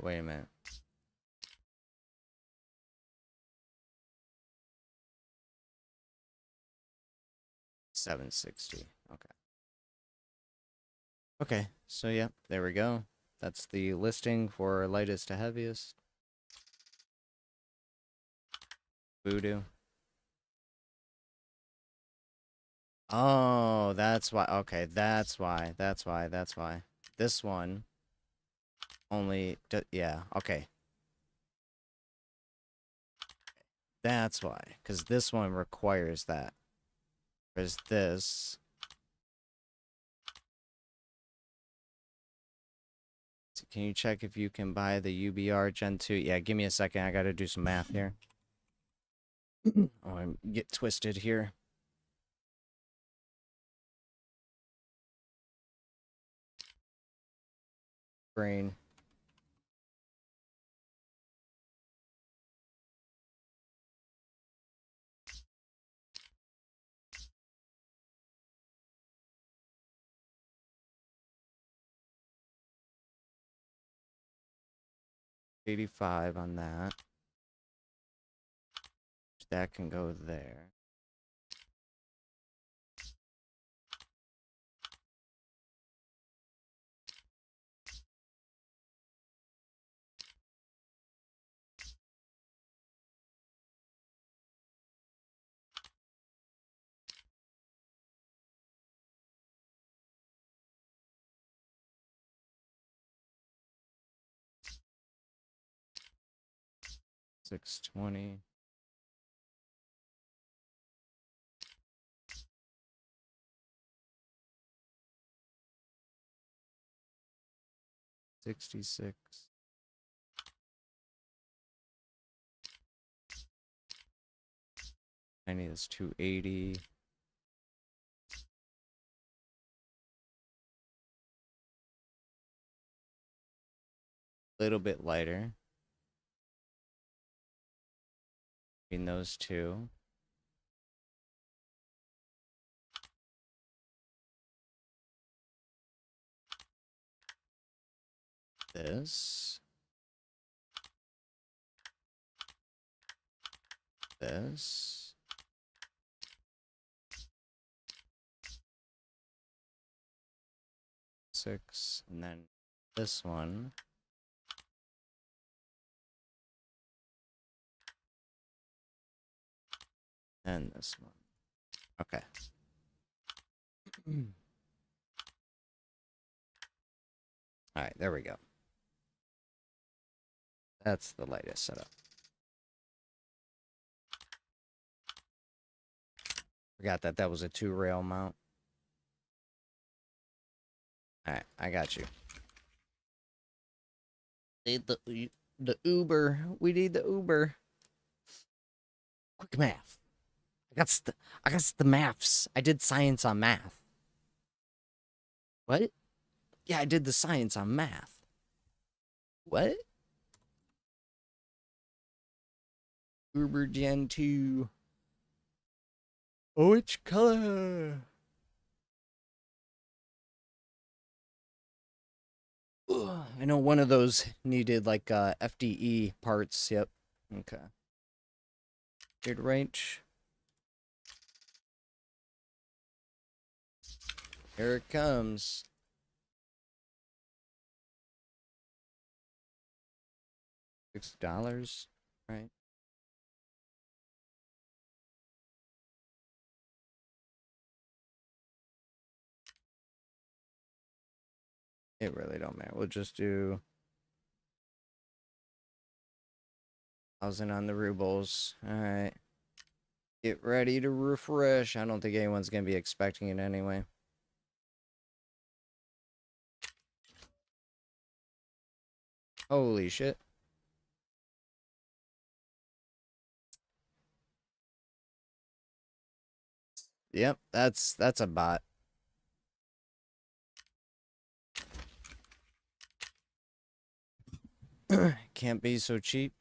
Wait a minute. $760. Okay. Okay, so yeah, there we go. That's the listing for lightest to heaviest. Voodoo. Oh, that's why. Okay, that's why. That's why. That's why. This one only. Yeah, okay. That's why. Because this one requires that. Whereas this. So can you check if you can buy the UBR Gen 2? Yeah, give me a second. I gotta do some math here. Oh, I get twisted here. Brain. $85 on that. That can go there. $620. $66. I need this $280. Little bit lighter. Between those two. This. This. Six. And then this one. And this one. Okay. Alright, there we go. That's the lightest setup. Forgot that was a 2-rail mount. Alright, I got you. Need the Uber. We need the Uber. Quick math. I got the maths. I did science on math. What? Yeah, I did the science on math. What? Uber Gen 2. Oh, which color? Ugh, I know one of those needed like FDE parts. Yep. Okay. Good range. Here it comes. $6, right? It really don't matter. We'll just do 1,000 on the rubles. All right. Get ready to refresh. I don't think anyone's gonna be expecting it anyway. Holy shit. Yep, that's a bot. Can't be so cheap.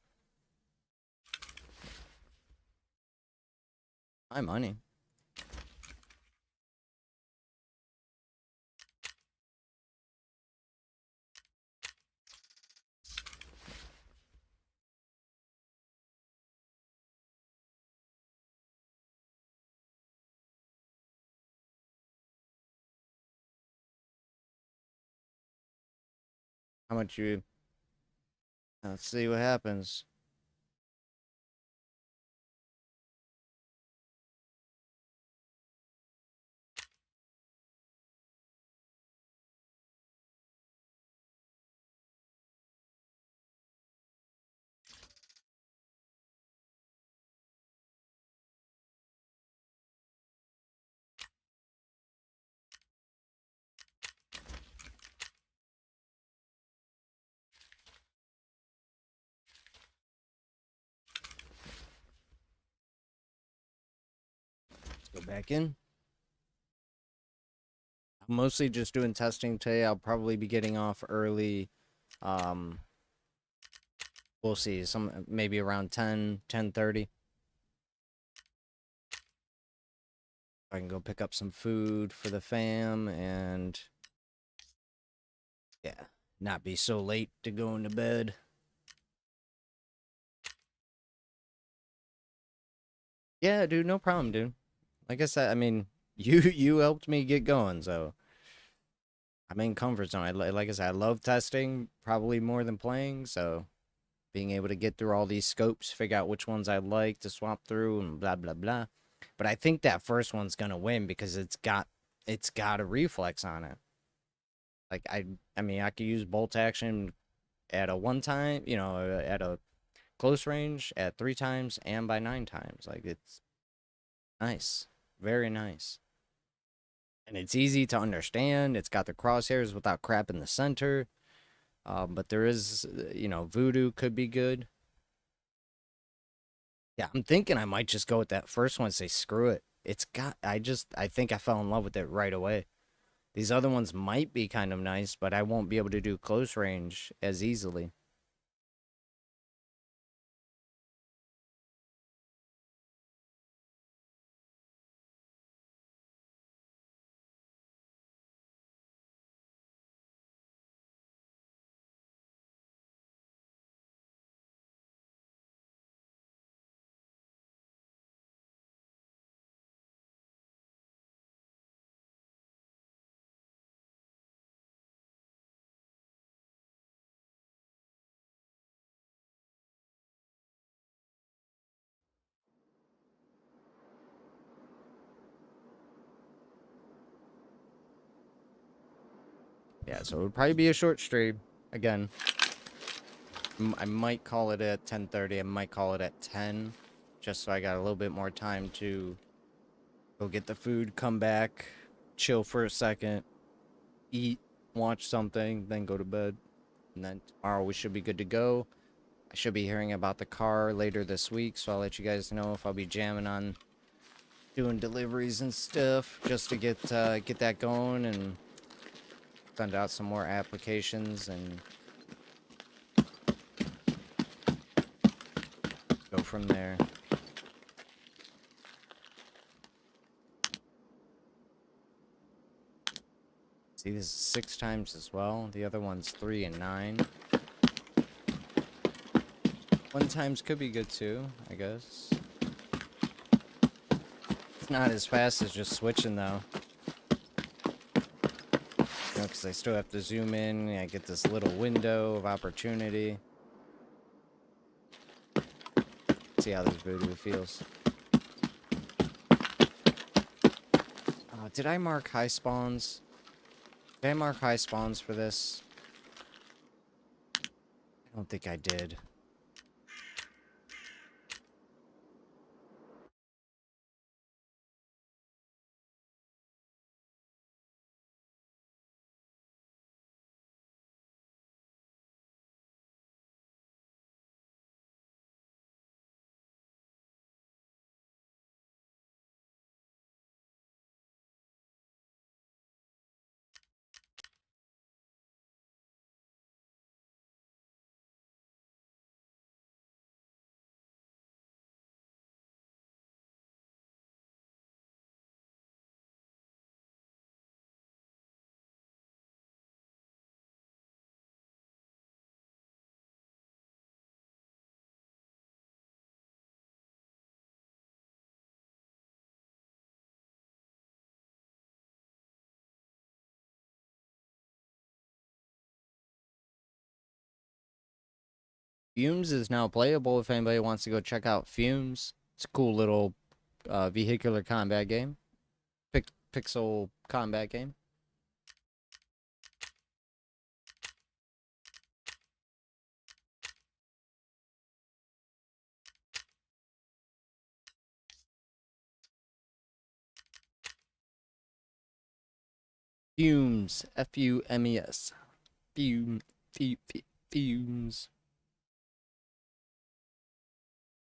My money. How much you... Let's see what happens. Let's go back in. I'm mostly just doing testing today. I'll probably be getting off early. We'll see. Maybe around 10:30. I can go pick up some food for the fam and yeah, not be so late to go into bed. Yeah, dude, no problem, dude. Like I said, I mean, you helped me get going, so I'm in comfort zone. Like I said, I love testing probably more than playing, so being able to get through all these scopes, figure out which ones I like to swap through and blah blah blah. But I think that first one's gonna win because it's got a reflex on it. Like I mean I could use bolt action at a one time, at a close range, at 3 times, and by 9 times. Like it's nice. Very nice. And it's easy to understand. It's got the crosshairs without crap in the center. But there is, voodoo could be good. Yeah, I'm thinking I might just go with that first one and say screw it. I think I fell in love with it right away. These other ones might be kind of nice, but I won't be able to do close range as easily. Yeah, so it would probably be a short stream. Again, I might call it at 10:30. I might call it at 10, just so I got a little bit more time to go get the food, come back, chill for a second, eat, watch something, then go to bed. And then tomorrow we should be good to go. I should be hearing about the car later this week, so I'll let you guys know if I'll be jamming on doing deliveries and stuff just to get that going and send out some more applications and go from there. See, this is 6 times as well. The other one's 3 and 9. 1 times could be good too, I guess. It's not as fast as just switching though. Because I still have to zoom in. I get this little window of opportunity. See how this voodoo feels. Did I mark high spawns? Did I mark high spawns for this? I don't think I did. Fumes is now playable if anybody wants to go check out Fumes. It's a cool little vehicular combat game. Pixel combat game. Fumes. Fumes. Fume. Fumes.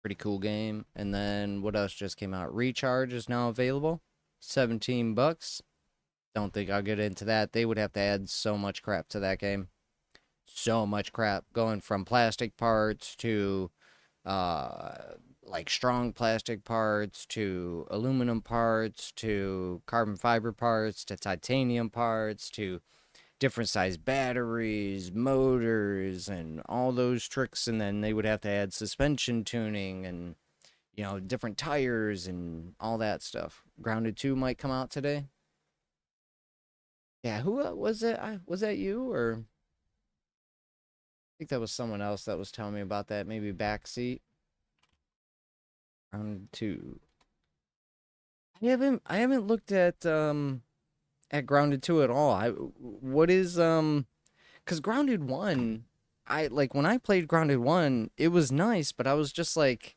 Pretty cool game. And then what else just came out? Recharge is now available. $17. Don't think I'll get into that. They would have to add so much crap to that game. So much crap. Going from plastic parts to like strong plastic parts to aluminum parts to carbon fiber parts to titanium parts to different size batteries, motors, and all those tricks. And then they would have to add suspension tuning and you know, different tires and all that stuff. Grounded 2 might come out today. Yeah, who was it? Was that you, or I think that was someone else that was telling me about that. Maybe Backseat. Grounded 2. I haven't looked at Grounded 2 at all. What is cuz Grounded 1, I like when I played Grounded 1, it was nice, but I was just like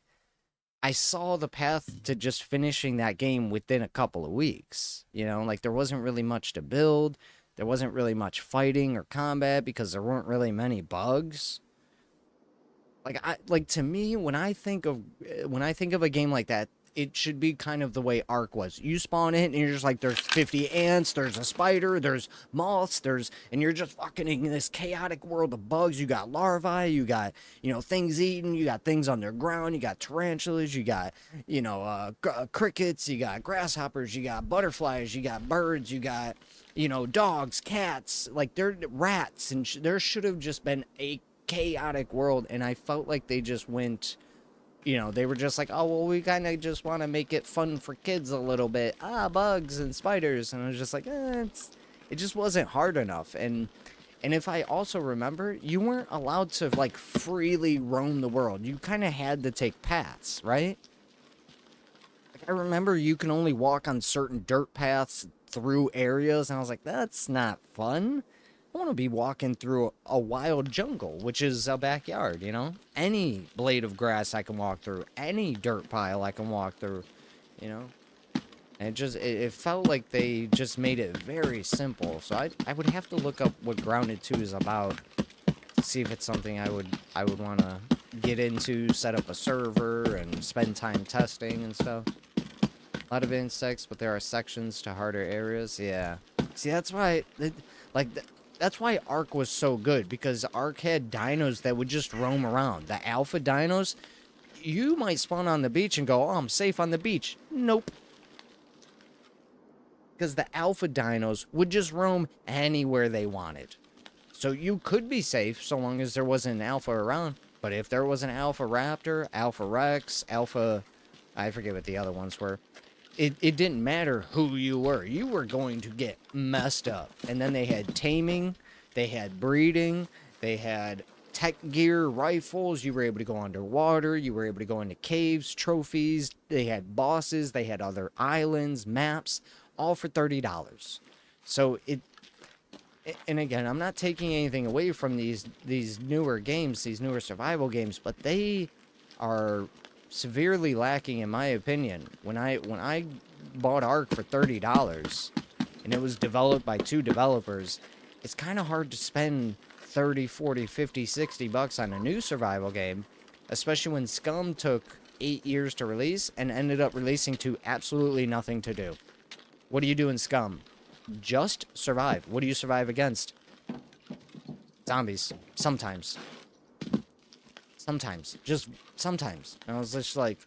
I saw the path to just finishing that game within a couple of weeks. You know, like there wasn't really much to build. There wasn't really much fighting or combat because there weren't really many bugs. Like to me, when I think of a game like that, it should be kind of the way Ark was. You spawn in and you're just like, there's 50 ants, there's a spider, there's moths, and you're just fucking in this chaotic world of bugs. You got larvae, you got, you know, things eating, you got things underground, you got tarantulas, you got, you know, crickets, you got grasshoppers, you got butterflies, you got birds, you got, you know, dogs, cats, like they're rats, and there should have just been a chaotic world, and I felt like they just went, you know, they were just like, oh, well, we kind of just want to make it fun for kids a little bit. Bugs and spiders. And I was just like, it just wasn't hard enough. And if I also remember, you weren't allowed to, like, freely roam the world. You kind of had to take paths, right? Like, I remember you can only walk on certain dirt paths through areas. And I was like, that's not fun. I want to be walking through a wild jungle, which is a backyard, you know? Any blade of grass I can walk through, any dirt pile I can walk through, you know? And it felt like they just made it very simple. So I would have to look up what Grounded 2 is about to see if it's something I would want to get into, set up a server, and spend time testing and stuff. A lot of insects, but there are sections to harder areas. Yeah. See, that's why, that's why Ark was so good, because Ark had dinos that would just roam around. The alpha dinos, you might spawn on the beach and go, oh, I'm safe on the beach. Nope. Because the alpha dinos would just roam anywhere they wanted. So you could be safe so long as there wasn't an alpha around. But if there was an alpha raptor, alpha rex, alpha, I forget what the other ones were. It didn't matter who you were going to get messed up. And then they had taming, they had breeding, they had tech gear, rifles, you were able to go underwater, you were able to go into caves, trophies, they had bosses, they had other islands, maps, all for $30. So and again, I'm not taking anything away from these newer games, these newer survival games, but they are severely lacking in my opinion. When I bought Ark for $30 and it was developed by 2 developers, it's kind of hard to spend 30, 40, 50, 60 bucks on a new survival game, especially when Scum took 8 years to release and ended up releasing to absolutely nothing to do. What do you do in Scum? Just survive. What do you survive against? Zombies. Sometimes. Just sometimes. And I was just like,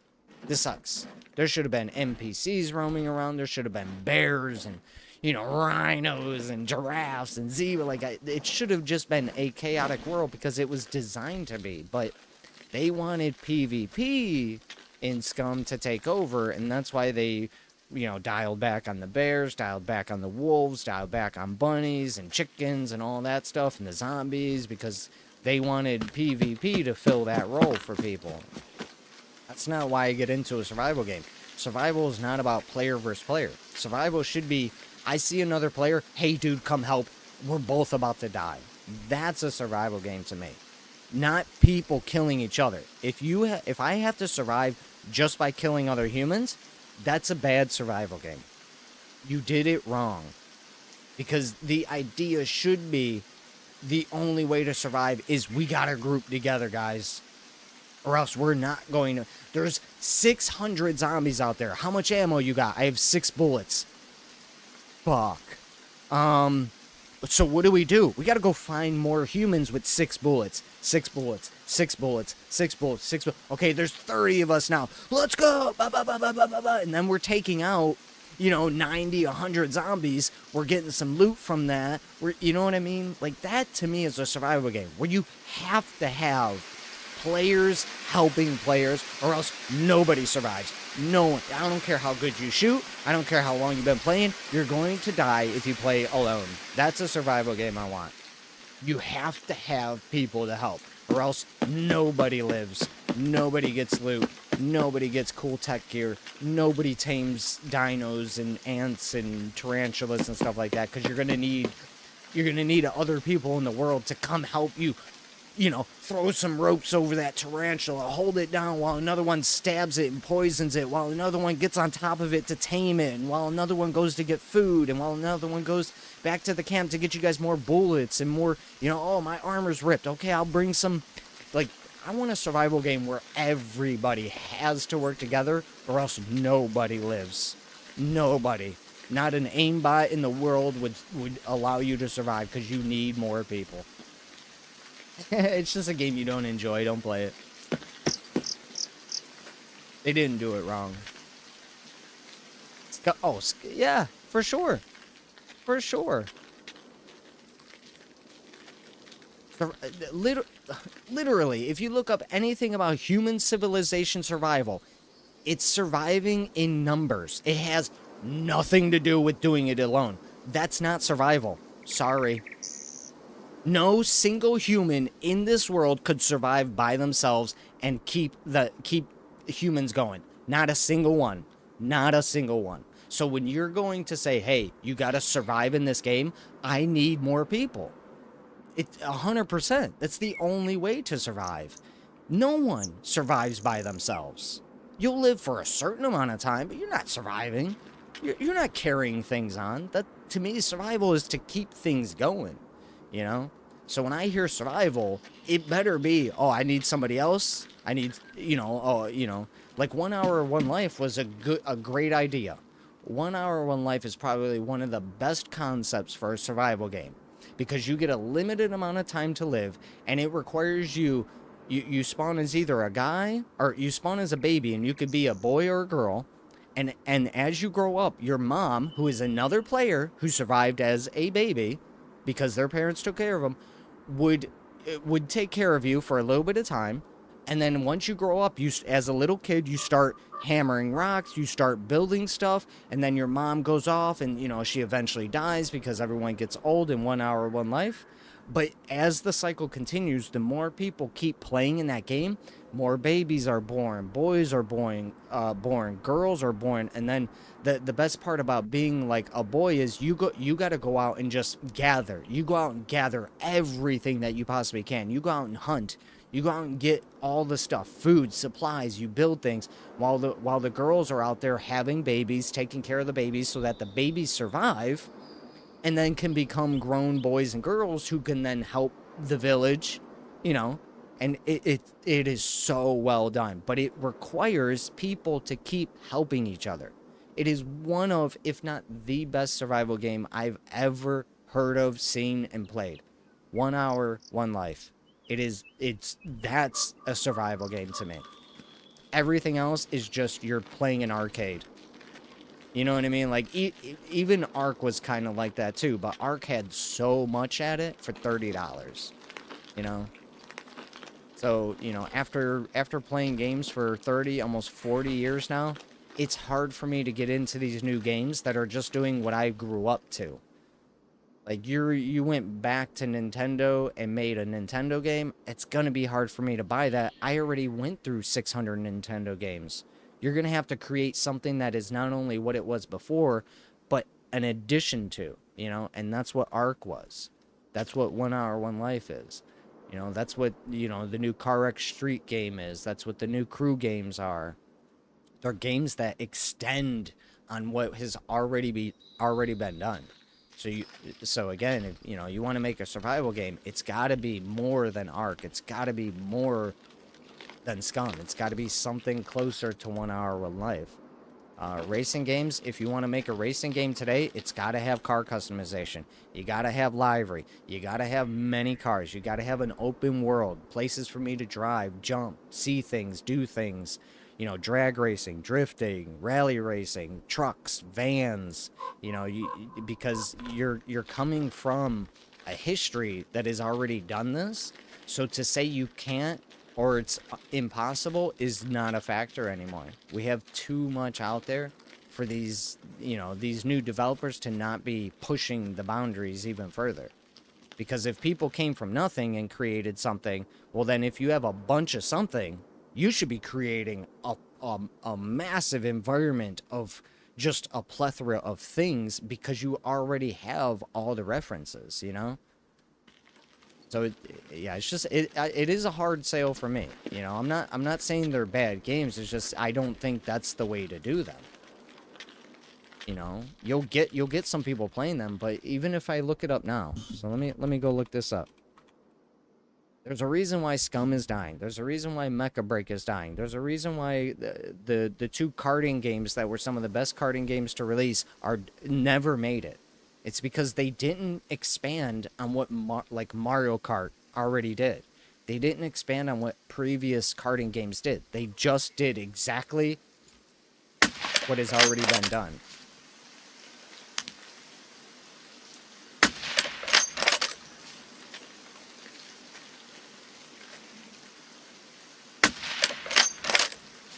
this sucks. There should have been NPCs roaming around. There should have been bears and, you know, rhinos and giraffes and zebra. Like, it should have just been a chaotic world because it was designed to be. But they wanted PvP in Scum to take over, and that's why they, you know, dialed back on the bears, dialed back on the wolves, dialed back on bunnies and chickens and all that stuff, and the zombies, because they wanted PvP to fill that role for people. That's not why I get into a survival game. Survival is not about player versus player. Survival should be, I see another player, hey dude, come help, we're both about to die. That's a survival game to me. Not people killing each other. If I have to survive just by killing other humans, that's a bad survival game. You did it wrong. Because the idea should be, the only way to survive is we gotta group together, guys. Or else we're not going to... There's 600 zombies out there. How much ammo you got? I have 6 bullets. Fuck. So what do? We gotta go find more humans with 6 bullets. 6 bullets. 6 bullets. 6 bullets. 6 bullets. Okay, there's 30 of us now. Let's go! Ba, ba, ba, ba, ba, ba, ba. And then we're taking out, you know, 90, 100 zombies. We're getting some loot from that. You know what I mean? Like, that to me is a survival game where you have to have players helping players, or else nobody survives. No one. I don't care how good you shoot. I don't care how long you've been playing. You're going to die if you play alone. That's a survival game I want. You have to have people to help, or else nobody lives. Nobody gets loot. Nobody gets cool tech gear. Nobody tames dinos and ants and tarantulas and stuff like that, because you're gonna need other people in the world to come help you. You know, throw some ropes over that tarantula, hold it down while another one stabs it and poisons it, while another one gets on top of it to tame it, and while another one goes to get food, and while another one goes back to the camp to get you guys more bullets and more, you know, oh, my armor's ripped. Okay, I'll bring some, like, I want a survival game where everybody has to work together or else nobody lives. Nobody. Not an aimbot in the world would allow you to survive because you need more people. It's just a game you don't enjoy. Don't play it. They didn't do it wrong. Yeah, for sure. For sure. Literally, if you look up anything about human civilization survival, it's surviving in numbers. It has nothing to do with doing it alone. That's not survival. Sorry. No single human in this world could survive by themselves and keep humans going. Not a single one. Not a single one. So when you're going to say, hey, you got to survive in this game, I need more people. It's 100%. That's the only way to survive. No one survives by themselves. You'll live for a certain amount of time, but you're not surviving. You're not carrying things on. That, to me, survival is to keep things going. You know? So when I hear survival, it better be, oh, I need somebody else. I need, like 1 Hour, One Life was a great idea. 1 Hour, One Life is probably one of the best concepts for a survival game. Because you get a limited amount of time to live, and it requires you spawn as either a guy, or you spawn as a baby, and you could be a boy or a girl. And as you grow up, your mom, who is another player who survived as a baby, because their parents took care of them, would take care of you for a little bit of time. And then once you grow up, as a little kid, you start hammering rocks, you start building stuff, and then your mom goes off and, you know, she eventually dies because everyone gets old in 1 Hour, One Life. But as the cycle continues, the more people keep playing in that game, more babies are born, boys are born, girls are born, and then the best part about being like a boy is you got to go out and just gather. You go out and gather everything that you possibly can. You go out and hunt. You go out and get all the stuff, food, supplies, you build things, while the girls are out there having babies, taking care of the babies so that the babies survive, and then can become grown boys and girls who can then help the village, you know. And it is so well done, but it requires people to keep helping each other. It is one of, if not the best survival game I've ever heard of, seen, and played. 1 Hour, One Life. That's a survival game to me. Everything else is just you're playing an arcade. You know what I mean? Like, even Ark was kind of like that too, but Ark had so much at it for $30, you know? So, you know, after playing games for 30, almost 40 years now, it's hard for me to get into these new games that are just doing what I grew up to. Like, you went back to Nintendo and made a Nintendo game, it's gonna be hard for me to buy that. I already went through 600 Nintendo games. You're gonna have to create something that is not only what it was before, but an addition to, you know? And that's what Ark was. That's what 1 Hour, One Life is. You know, that's what, you know, the new Car Wreck Street game is. That's what the new Crew games are. They're games that extend on what has already been done. So again, if, you know, you want to make a survival game, it's got to be more than Ark. It's got to be more than Scum. It's got to be something closer to 1 Hour, One Life. Racing games, if you want to make a racing game today, it's got to have car customization. You got to have livery. You got to have many cars. You got to have an open world, places for me to drive, jump, see things, do things. You know, drag racing, drifting, rally racing, trucks, vans. You know, because you're coming from a history that has already done this. So to say you can't or it's impossible is not a factor anymore. We have too much out there for these, you know, these new developers to not be pushing the boundaries even further. Because if people came from nothing and created something, well, then if you have a bunch of something, you should be creating a massive environment of just a plethora of things because you already have all the references, you know? So yeah, it's just it is a hard sale for me. You know, I'm not saying they're bad games. It's just I don't think that's the way to do them. You know, you'll get some people playing them, but even if I look it up now, so let me go look this up. There's a reason why Scum is dying. There's a reason why Mecha Break is dying. There's a reason why the two karting games that were some of the best karting games to release are never made it. It's because they didn't expand on what like Mario Kart already did. They didn't expand on what previous karting games did. They just did exactly what has already been done.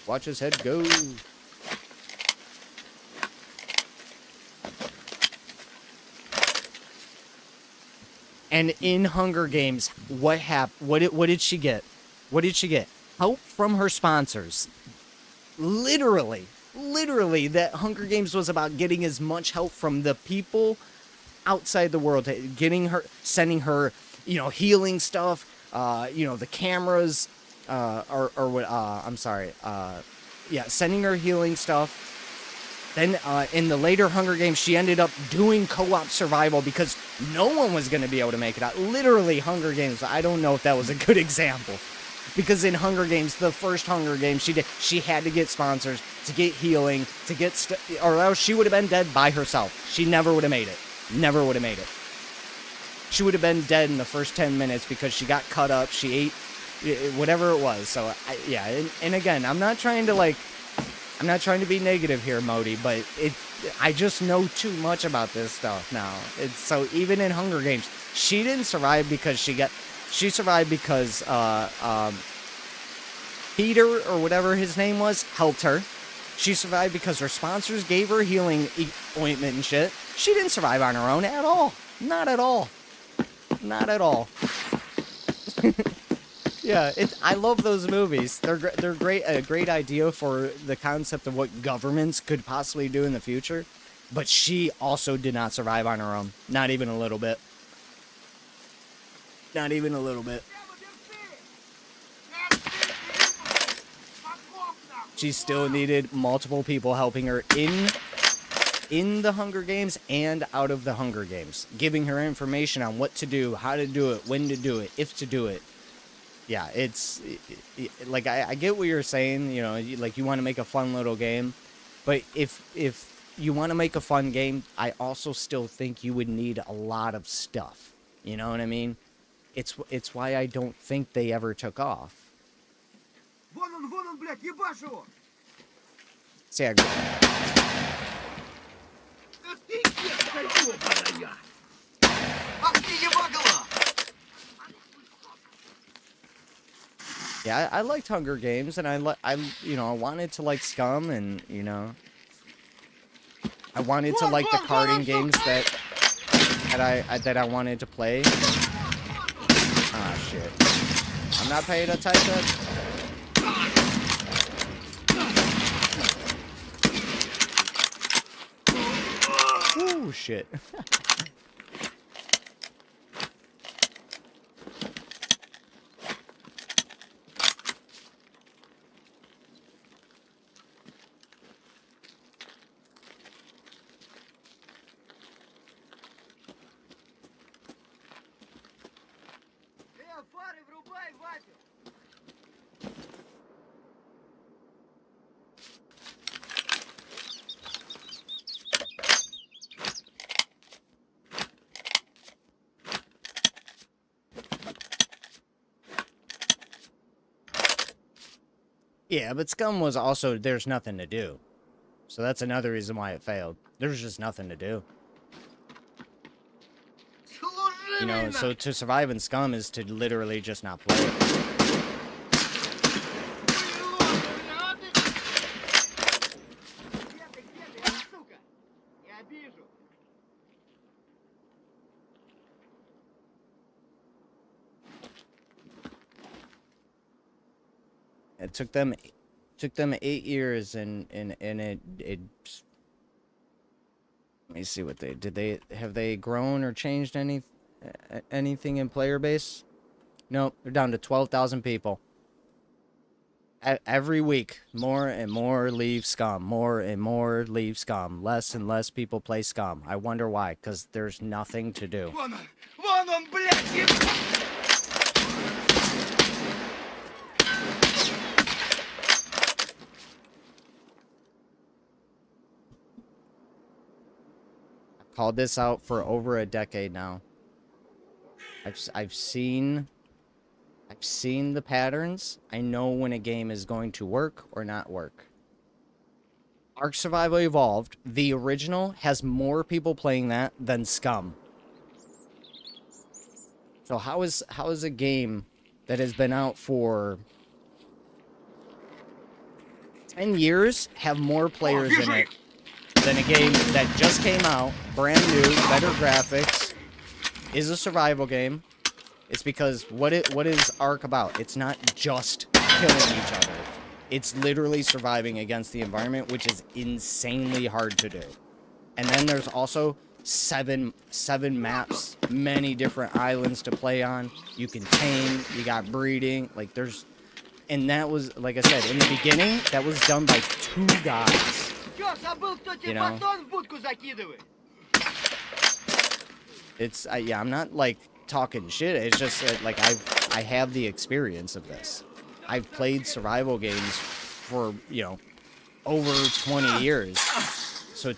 Watch his head go. And in Hunger Games, what happened? What did she get? What did she get? Help from her sponsors. Literally, that Hunger Games was about getting as much help from the people outside the world, getting her, sending her, you know, healing stuff, you know, the cameras, or what, I'm sorry, yeah, sending her healing stuff. Then, in the later Hunger Games, she ended up doing co-op survival because no one was going to be able to make it out. Literally, Hunger Games, I don't know if that was a good example. Because in Hunger Games, the first Hunger Games, she had to get sponsors, to get healing, to get or else she would have been dead by herself. She never would have made it. Never would have made it. She would have been dead in the first 10 minutes because she got cut up, she ate whatever it was. So, yeah, and again, I'm not trying to be negative here, Modi, but I just know too much about this stuff now. So even in Hunger Games, she didn't survive because she survived because Peter, or whatever his name was, helped her. She survived because her sponsors gave her healing ointment and shit. She didn't survive on her own at all. Not at all. Not at all. Yeah, I love those movies. They're great, a great idea for the concept of what governments could possibly do in the future. But she also did not survive on her own. Not even a little bit. Not even a little bit. She still needed multiple people helping her in the Hunger Games and out of the Hunger Games, giving her information on what to do, how to do it, when to do it, if to do it. Yeah, it's like I get what you're saying, you know, like you want to make a fun little game, but if you want to make a fun game, I also still think you would need a lot of stuff. You know what I mean? It's why I don't think they ever took off. Вон он, блядь, ебашь его! See, I Ах ты ебагала! Yeah, I liked Hunger Games, and I you know, I wanted to like Scum, and you know, I wanted to like the karting games that I wanted to play. Ah, shit! I'm not paying attention. Ooh, shit. Фары врубай, Ватю! Yeah, but Scum was also, there's nothing to do. So that's another reason why it failed. There's just nothing to do. You know, so to survive in Scum is to literally just not play it. It took them 8 years, and it. Let me see what have they grown or changed anything in player base? Nope, they're down to 12,000 people. Every week, more and more leave Scum. More and more leave Scum. Less and less people play Scum. I wonder why, because there's nothing to do. Вон он, блядь, ебать! I've called this out for over a decade now. I've seen the patterns. I know when a game is going to work or not work. Ark Survival Evolved, the original, has more people playing that than Scum. So how is a game that has been out for 10 years have more players in it than a game that just came out, brand new, better graphics, is a survival game? It's because what is Ark about? It's not just killing each other. It's literally surviving against the environment, which is insanely hard to do. And then there's also seven maps, many different islands to play on. You can tame, you got breeding, like and that was, like I said, in the beginning, that was done by 2 guys. Чё, забыл, кто тебе батон в будку закидывает? It's, yeah, I'm not, like, talking shit. It's just that, like, I have the experience of this. I've played survival games for, you know, over 20 years. So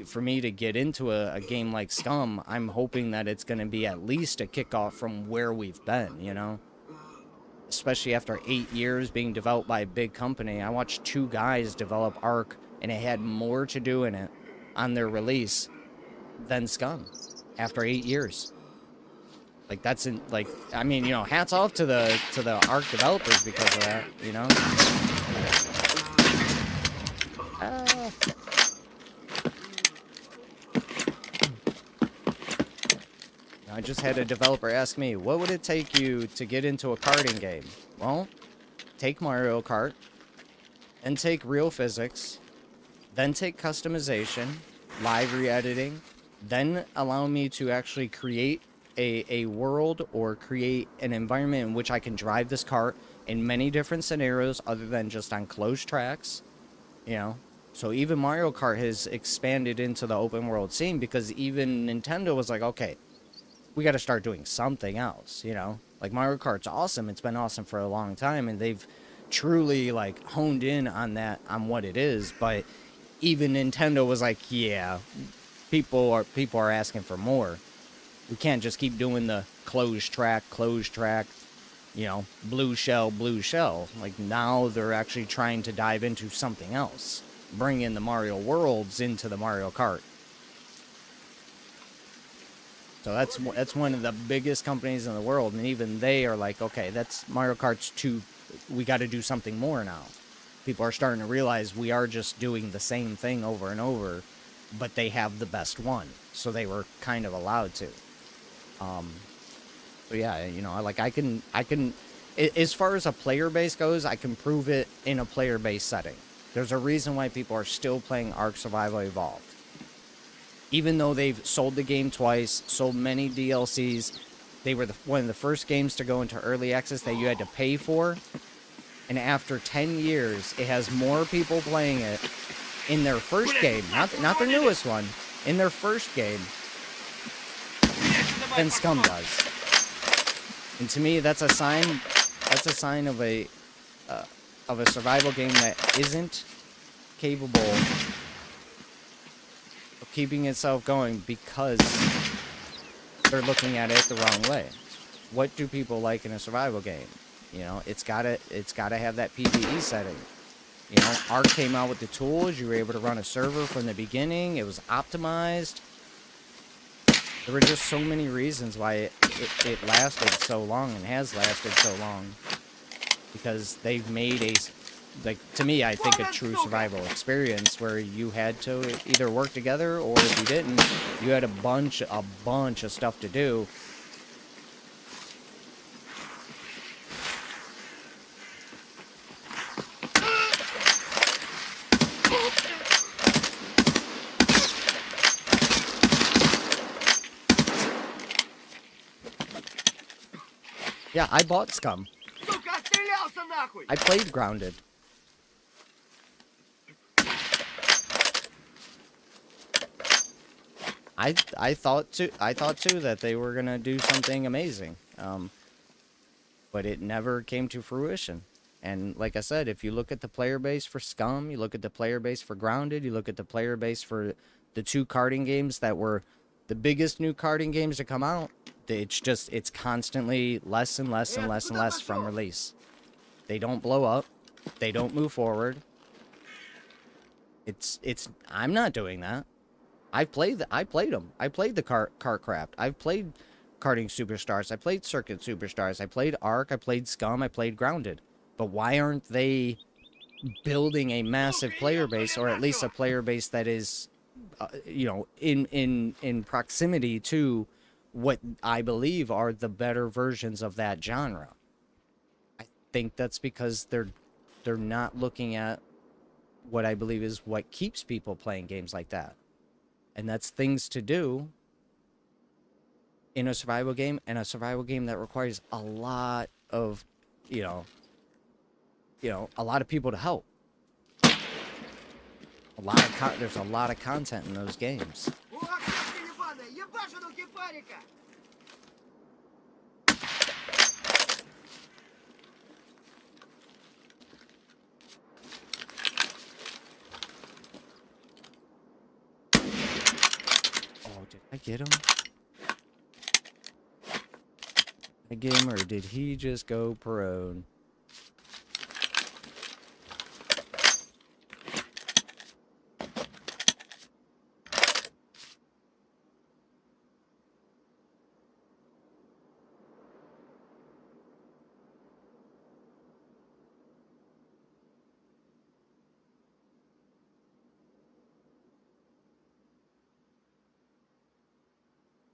for me to get into a game like Scum, I'm hoping that it's going to be at least a kickoff from where we've been, you know? Especially after 8 years being developed by a big company. I watched 2 guys develop Ark, and it had more to do in it on their release than Scum after 8 years. Like, that's like, I mean, you know, hats off to the Ark developers because of that, you know? I just had a developer ask me, what would it take you to get into a karting game? Well, take Mario Kart, and take real physics, then take customization, live re-editing, then allow me to actually create a world or create an environment in which I can drive this kart in many different scenarios other than just on closed tracks, you know? So even Mario Kart has expanded into the open world scene because even Nintendo was like, okay, we got to start doing something else, you know? Like, Mario Kart's awesome. It's been awesome for a long time, and they've truly, like, honed in on that, on what it is. But even Nintendo was like, yeah, people are asking for more. We can't just keep doing the closed track, you know, blue shell. Like, now they're actually trying to dive into something else. Bring in the Mario worlds into the Mario Kart. So that's one of the biggest companies in the world, and even they are like, okay, that's Mario Kart's too, we got to do something more now. People are starting to realize we are just doing the same thing over and over, but they have the best one, so they were kind of allowed to. So yeah, you know, like I can, as far as a player base goes, I can prove it in a player base setting. There's a reason why people are still playing Ark Survival Evolved. Even though they've sold the game twice, sold many DLCs, they were one of the first games to go into early access that you had to pay for. And after 10 years, it has more people playing it in their first game, not their newest one, in their first game, than Scum does. And to me, that's a sign of a survival game that isn't capable of keeping itself going because they're looking at it the wrong way. What do people like in a survival game? You know, it's gotta have that PvE setting. You know, Ark came out with the tools. You were able to run a server from the beginning. It was optimized. There were just so many reasons why it lasted so long and has lasted so long. Because they've made to me, I think, a true survival experience where you had to either work together, or if you didn't, you had a bunch of stuff to do. Yeah, I bought Scum. Сука, отстрелялся нахуй! I played Grounded. I thought too that they were gonna do something amazing. But it never came to fruition. And like I said, if you look at the player base for Scum, you look at the player base for Grounded, you look at the player base for the two karting games that were the biggest new karting games to come out, it's constantly less and less and less and less from release. They don't blow up. They don't move forward. I'm not doing that. I played them. I played the Kartcraft. I've played Karting Superstars. I played Circuit Superstars. I played Ark. I played Scum. I played Grounded. But why aren't they building a massive player base, or at least a player base that is, you know, in proximity to what I believe are the better versions of that genre? I think that's because they're not looking at what I believe is what keeps people playing games like that. And that's things to do in a survival game, and a survival game that requires a lot of, you know, a lot of people to help. There's a lot of content in those games. Oh, did I get him? Did I get him, or did he just go prone?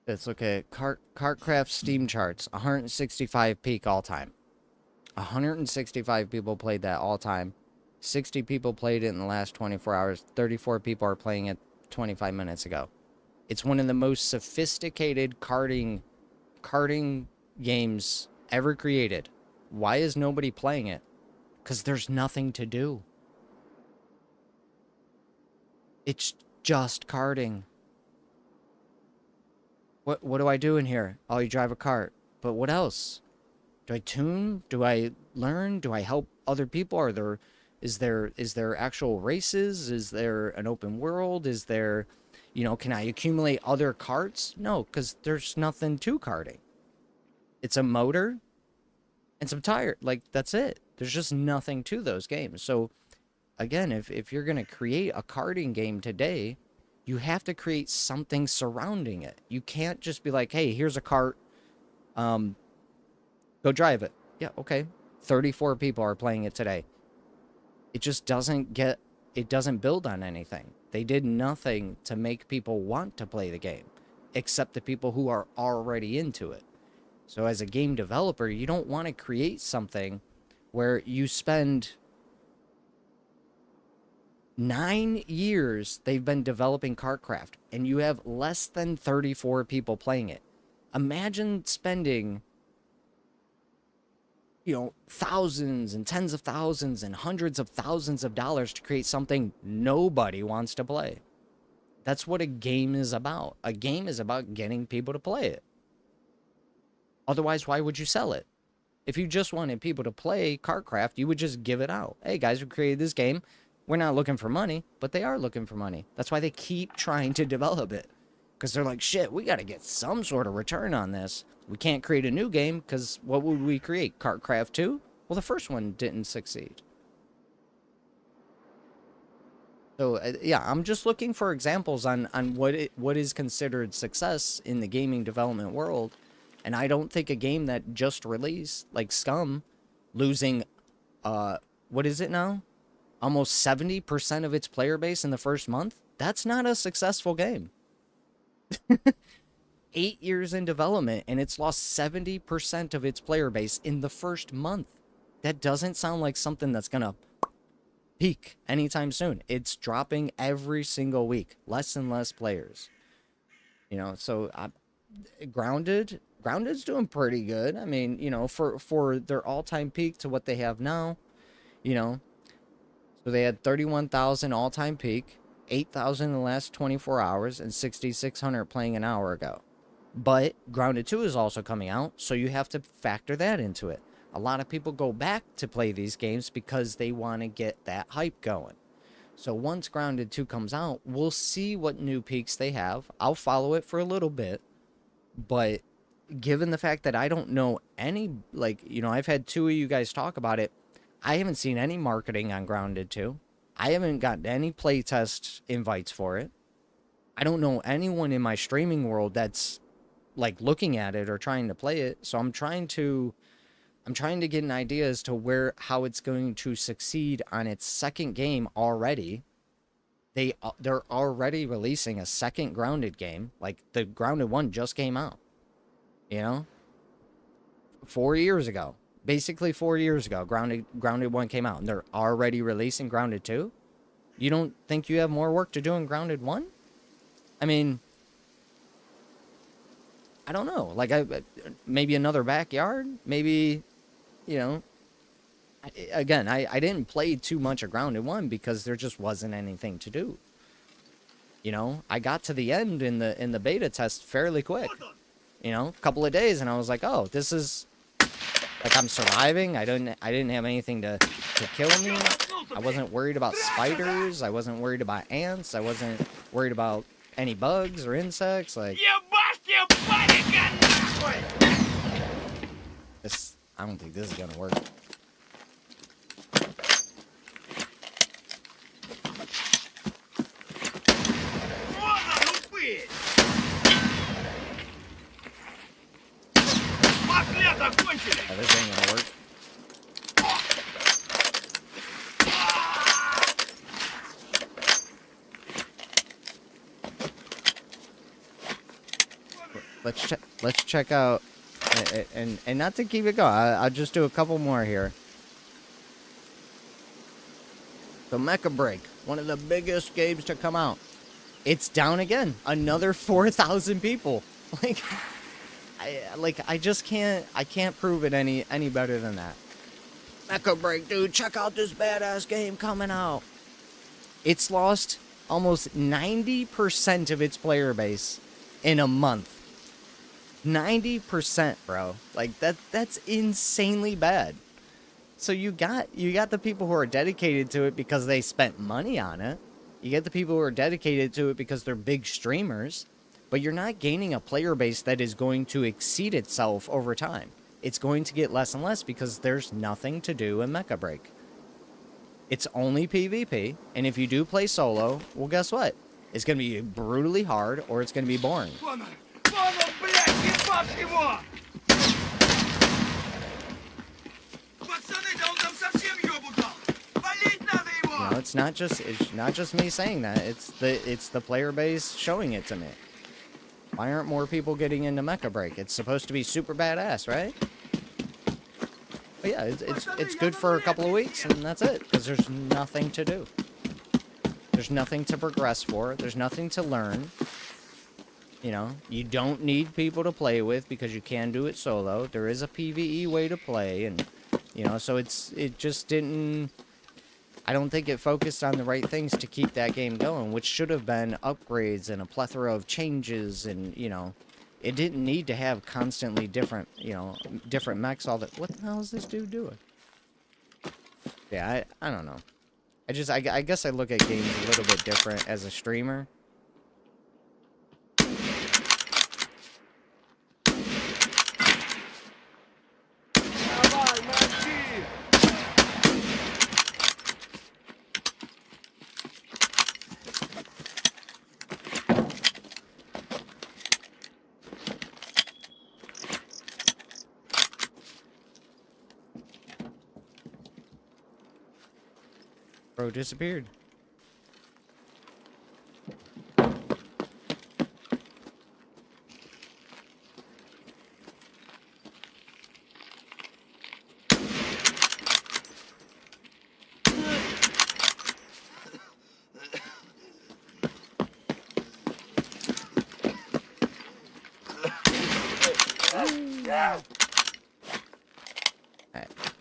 It's okay. Kartcraft Steam charts, 165 peak all time. 165 people played that all time. 60 people played it in the last 24 hours. 34 people are playing it 25 minutes ago. It's one of the most sophisticated karting games ever created. Why is nobody playing it? Because there's nothing to do. It's just karting. What do I do in here? Oh, you drive a cart. But what else? Do I tune? Do I learn? Do I help other people? Is there actual races? Is there an open world? Is there, you know, can I accumulate other carts? No, because there's nothing to karting. It's a motor and some tire. Like, that's it. There's just nothing to those games. So, again, if you're going to create a karting game today, you have to create something surrounding it. You can't just be like, hey, here's a cart. Go drive it. Yeah, okay. 34 people are playing it today. It just doesn't build on anything. They did nothing to make people want to play the game, except the people who are already into it. So as a game developer, you don't want to create something where you spend 9 years they've been developing Kartcraft, and you have less than 34 people playing it. Imagine spending, you know, thousands and tens of thousands and hundreds of thousands of dollars to create something nobody wants to play. That's what a game is about. A game is about getting people to play it. Otherwise, why would you sell it? If you just wanted people to play Kartcraft, you would just give it out. Hey, guys, we created this game. We're not looking for money, but they are looking for money. That's why they keep trying to develop it. Because they're like, shit, we got to get some sort of return on this. We can't create a new game, because what would we create? Kartcraft 2? Well, the first one didn't succeed. So, yeah, I'm just looking for examples on what is considered success in the gaming development world. And I don't think a game that just released, like Scum, losing, what is it now? Almost 70% of its player base in the first month? That's not a successful game. 8 years in development, and it's lost 70% of its player base in the first month. That doesn't sound like something that's gonna peak anytime soon. It's dropping every single week. Less and less players. You know, so Grounded Grounded's doing pretty good. I mean, you know, for their all-time peak to what they have now, you know, so they had 31,000 all-time peak, 8,000 in the last 24 hours, and 6,600 playing an hour ago. But Grounded 2 is also coming out, so you have to factor that into it. A lot of people go back to play these games because they want to get that hype going. So once Grounded 2 comes out, we'll see what new peaks they have. I'll follow it for a little bit, but given the fact that I don't know any, like, you know, I've had two of you guys talk about it. I haven't seen any marketing on Grounded 2. I haven't gotten any playtest invites for it. I don't know anyone in my streaming world that's like looking at it or trying to play it. So I'm trying to get an idea as to how it's going to succeed on its second game already. They're already releasing a second Grounded game. Like the Grounded 1 just came out. You know? 4 years ago. Basically 4 years ago, Grounded 1 came out, and they're already releasing Grounded 2? You don't think you have more work to do in Grounded 1? I mean, I don't know. Like, maybe another backyard? Maybe, you know. Again, I didn't play too much of Grounded 1 because there just wasn't anything to do. You know, I got to the end in the beta test fairly quick. You know, a couple of days, and I was like, oh, this is... Like, I'm surviving. I didn't have anything to kill me. I wasn't worried about spiders. I wasn't worried about ants. I wasn't worried about any bugs or insects. Like, this, I don't think this is gonna work. Oh, this ain't gonna work. Let's check out, and not to keep it going. I'll just do a couple more here. So Mecha Break, one of the biggest games to come out. It's down again. Another 4,000 people. I just can't prove it any better than that. Mecha Break, dude, check out this badass game coming out. It's lost almost 90% of its player base in a month. 90%, bro. Like that's insanely bad. So you got the people who are dedicated to it because they spent money on it. You get the people who are dedicated to it because they're big streamers. But you're not gaining a player base that is going to exceed itself over time. It's going to get less and less because there's nothing to do in Mecha Break. It's only PvP, and if you do play solo, well, guess what? It's going to be brutally hard, or it's going to be boring. You know, it's not just me saying that. It's the player base showing it to me. Why aren't more people getting into Mecha Break? It's supposed to be super badass, right? But yeah, it's good for a couple of weeks, and that's it. Because there's nothing to do. There's nothing to progress for. There's nothing to learn. You know, you don't need people to play with because you can do it solo. There is a PvE way to play, and, you know, so it just didn't... I don't think it focused on the right things to keep that game going, which should have been upgrades and a plethora of changes, and, you know, it didn't need to have constantly different, you know, different mechs, all that. What the hell is this dude doing? Yeah, I don't know. I guess I look at games a little bit different as a streamer. Bro disappeared.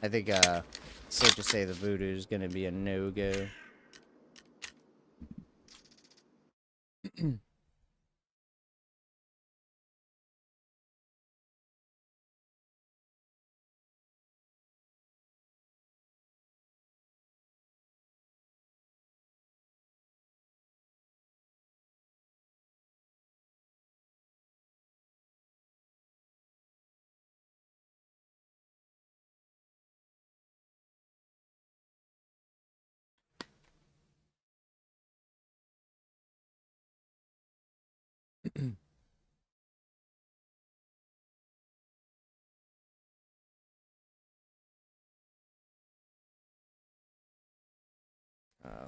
I think safe to say the voodoo is gonna be a no-go.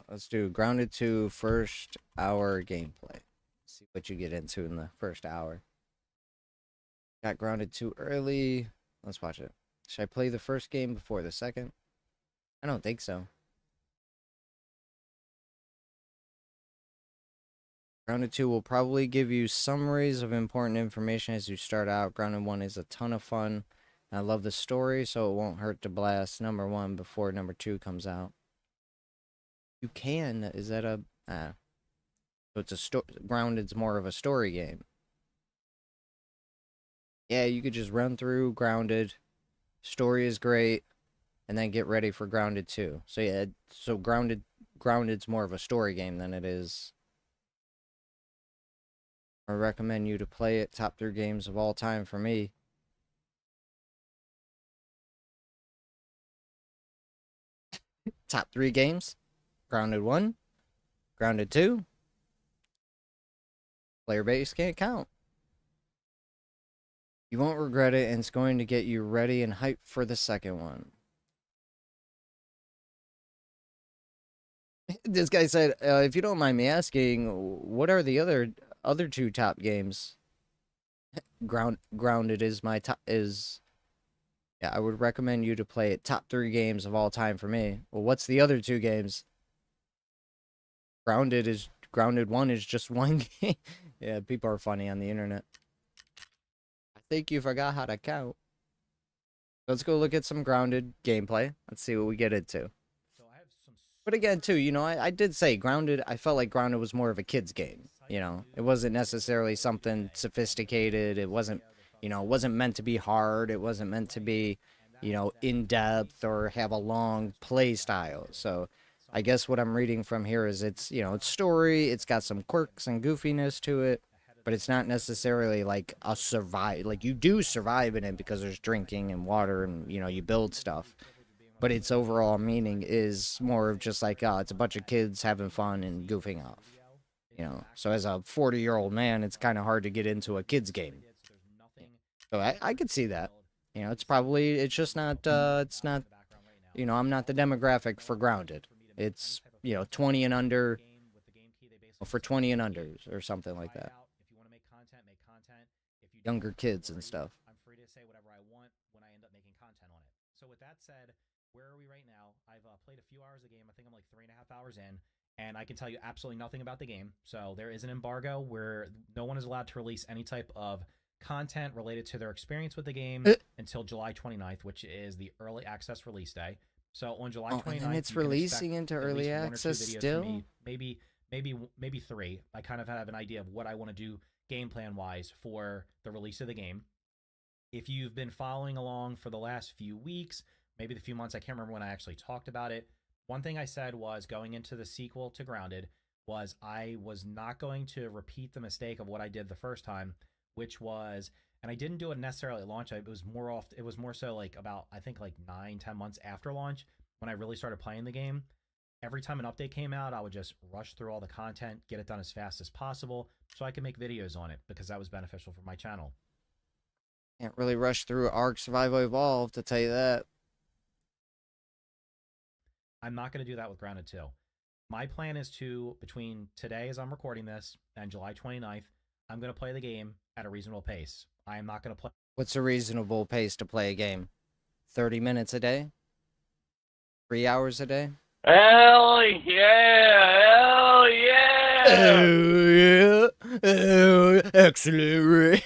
Let's do Grounded 2 first hour gameplay. See what you get into in the first hour. Got Grounded 2 early. Let's watch it. Should I play the first game before the second? I don't think so. Grounded 2 will probably give you summaries of important information as you start out. Grounded 1 is a ton of fun. I love the story, so it won't hurt to blast number 1 before number 2 comes out. You can. Is that a... So it's a Grounded's more of a story game. Yeah, you could just run through Grounded. Story is great. And then get ready for Grounded 2. So yeah, so Grounded's more of a story game than it is... I recommend you to play it. Top 3 games of all time for me. Top 3 games. Grounded 1. Grounded 2. Player base can't count. You won't regret it, and it's going to get you ready and hyped for the second one. This guy said, if you don't mind me asking, what are the other 2 top games? Grounded is my top, yeah, I would recommend you to play it. Top 3 games of all time for me. Well, what's the other 2 games? Grounded 1 is just one game. Yeah, people are funny on the internet. I think you forgot how to count. Let's go look at some Grounded gameplay. Let's see what we get into. But again, too, you know, I did say Grounded, I felt like Grounded was more of a kid's game, you know? It wasn't necessarily something sophisticated. It wasn't, you know, it wasn't meant to be hard. It wasn't meant to be, you know, in-depth or have a long play style. So I guess what I'm reading from here is it's, you know, it's story, it's got some quirks and goofiness to it, but it's not necessarily like a survive, like you do survive in it because there's drinking and water and, you know, you build stuff. But its overall meaning is more of just like, it's a bunch of kids having fun and goofing off. You know, so as a 40-year-old man, it's kind of hard to get into a kid's game. So I could see that. You know, it's just not, it's not, you know, I'm not the demographic for Grounded. It's, you know, 20 and under, for 20 and unders or something like that. Younger kids and stuff. I'm free to say whatever I want when I end up making content on it. So with that said, where are we right now? I've played a few hours of the game. I think I'm like 3.5 hours in, and I can tell you absolutely nothing about the game. So there is an embargo where no one is allowed to release any type of content related to their experience with the game until July 29th, which is the early access release day. So on July 29th, and it's releasing into early access still? Maybe 3. I kind of have an idea of what I want to do game plan wise for the release of the game. If you've been following along for the last few weeks, maybe the few months, I can't remember when I actually talked about it. One thing I said was going into the sequel to Grounded was I was not going to repeat the mistake of what I did the first time, which was, and I didn't do it necessarily at launch. It was more so like about, I think like 9-10 months after launch when I really started playing the game. Every time an update came out, I would just rush through all the content, get it done as fast as possible so I could make videos on it because that was beneficial for my channel. Can't really rush through Ark Survival Evolved, to tell you that. I'm not going to do that with Grounded 2. My plan is to, between today as I'm recording this and July 29th, I'm going to play the game at a reasonable pace. I am not going to play... What's a reasonable pace to play a game? 30 minutes a day? 3 hours a day? Hell yeah! Hell yeah! Oh, yeah. Oh, excellent.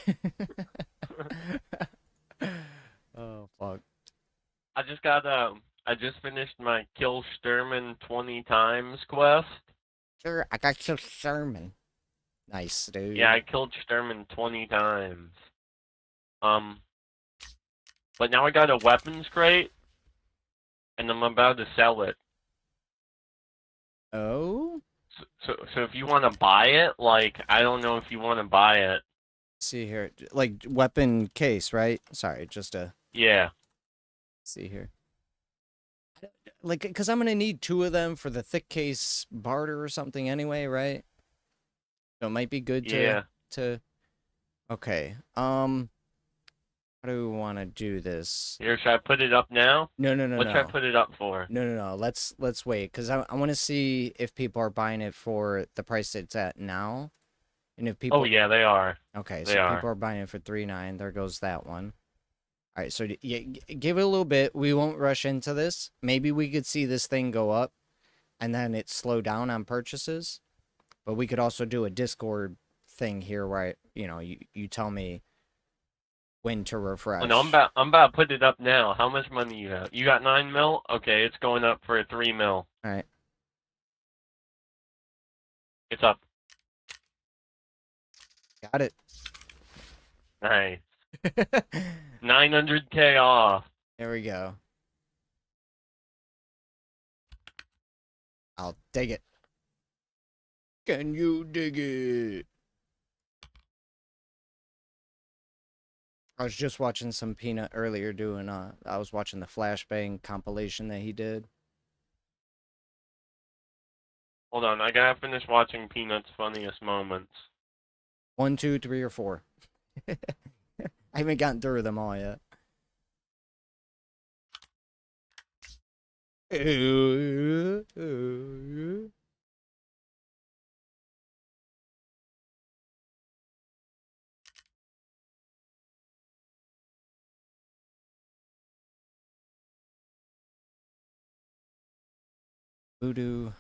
Oh, fuck. I just got I just finished my kill Sturman 20 times quest. Sure, I got your sermon. Nice, dude. Yeah, I killed Sturman 20 times. But now I got a weapons crate, and I'm about to sell it. Oh? So if you want to buy it, like, I don't know if you want to buy it. See here. Like, weapon case, right? Sorry, just to Yeah. see here. Like, because I'm going to need 2 of them for the thick case barter or something anyway, right? So it might be good Yeah. to... Okay. How do we want to do this? Here, should I put it up now? No, no, no, What no. should I put it up for? No, no, no. Let's wait, because I want to see if people are buying it for the price it's at now. And if people... Oh, yeah, they are. Okay, They so are. people are buying it for 3.9. There goes that one. All right, so yeah, give it a little bit. We won't rush into this. Maybe we could see this thing go up, and then it slow down on purchases. But we could also do a Discord thing here where you tell me when to refresh. Oh, no, I'm about to put it up now. How much money you have? You got 9 mil? Okay, it's going up for 3 mil. All right. It's up. Got it. Nice. 900K off. There we go. I'll dig it. Can you dig it? I was just watching some Peanut earlier doing, I was watching the flashbang compilation that he did. Hold on, I gotta finish watching Peanut's funniest moments. 1, 2, 3, or 4. I haven't gotten through them all yet. Voodoo.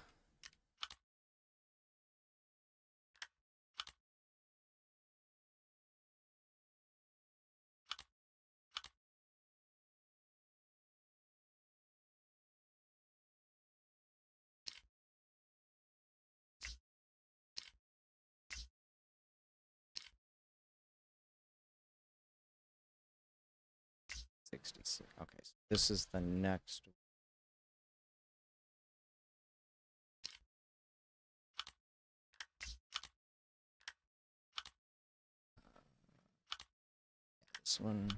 Okay, so this is the next. This one.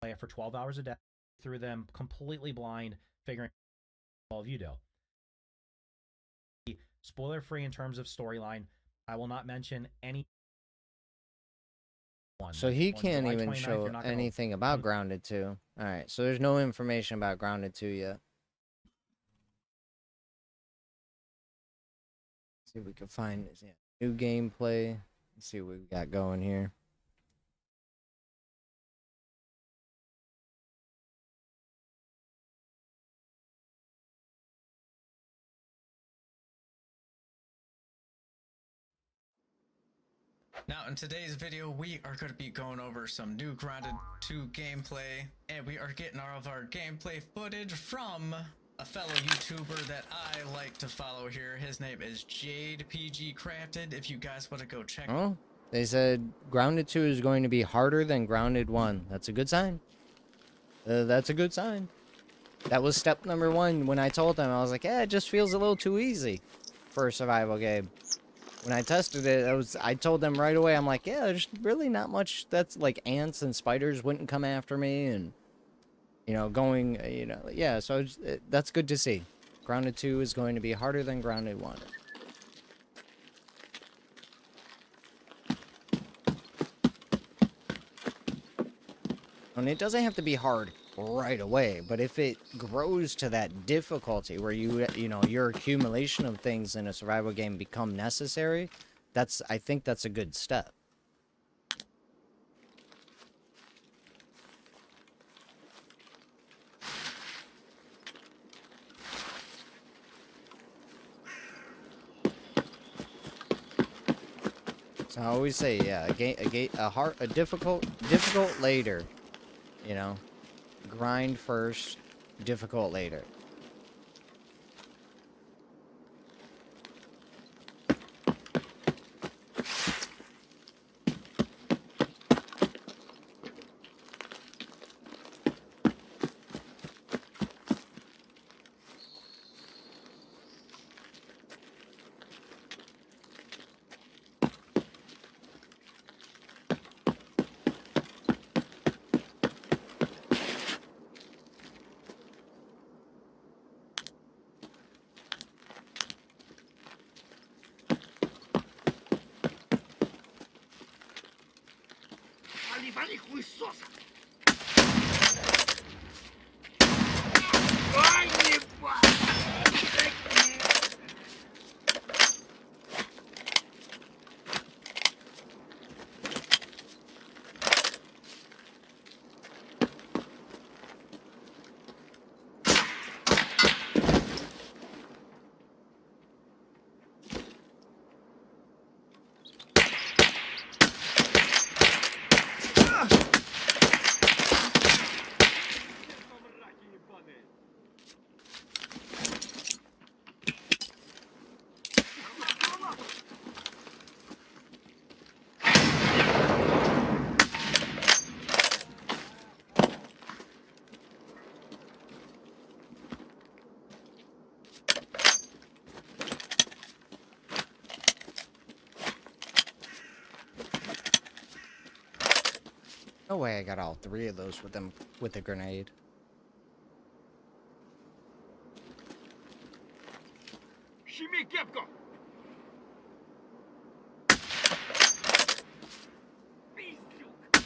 Play it for 12 hours a day through them completely blind, figuring all of you do. Spoiler free in terms of storyline. I will not mention any. So he can't even show anything about Grounded 2. Alright, so there's no information about Grounded 2 yet. See if we can find this. Yeah. New gameplay. Let's see what we got going here. Now, in today's video, we are going to be going over some new Grounded 2 gameplay, and we are getting all of our gameplay footage from a fellow YouTuber that I like to follow here. His name is Jade PG Crafted. If you guys want to go check. Oh, they said Grounded 2 is going to be harder than Grounded 1. That's a good sign. That's a good sign. That was step number 1 when I told them. I was like, yeah, it just feels a little too easy for a survival game. When I tested it, I told them right away, I'm like, yeah, there's really not much. That's like ants and spiders wouldn't come after me, and yeah, so that's good to see. Grounded 2 is going to be harder than Grounded 1. And it doesn't have to be hard right away, but if it grows to that difficulty where your accumulation of things in a survival game become necessary, I think that's a good step. So I always say, yeah, a difficult later, grind first, difficult later. Вали, вали, хуесоса! Ай, ебать! No way I got all 3 of those with a grenade. Щеми кепку! Пиздюк!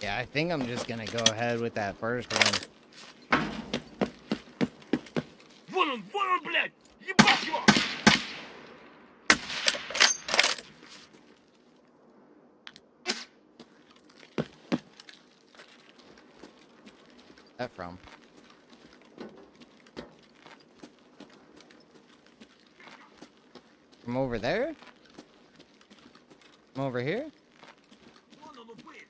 Yeah, I think I'm just gonna go ahead with that first one. Вон он, блядь! Ебать его! That from? From over there? From over here? Вон он, упырь!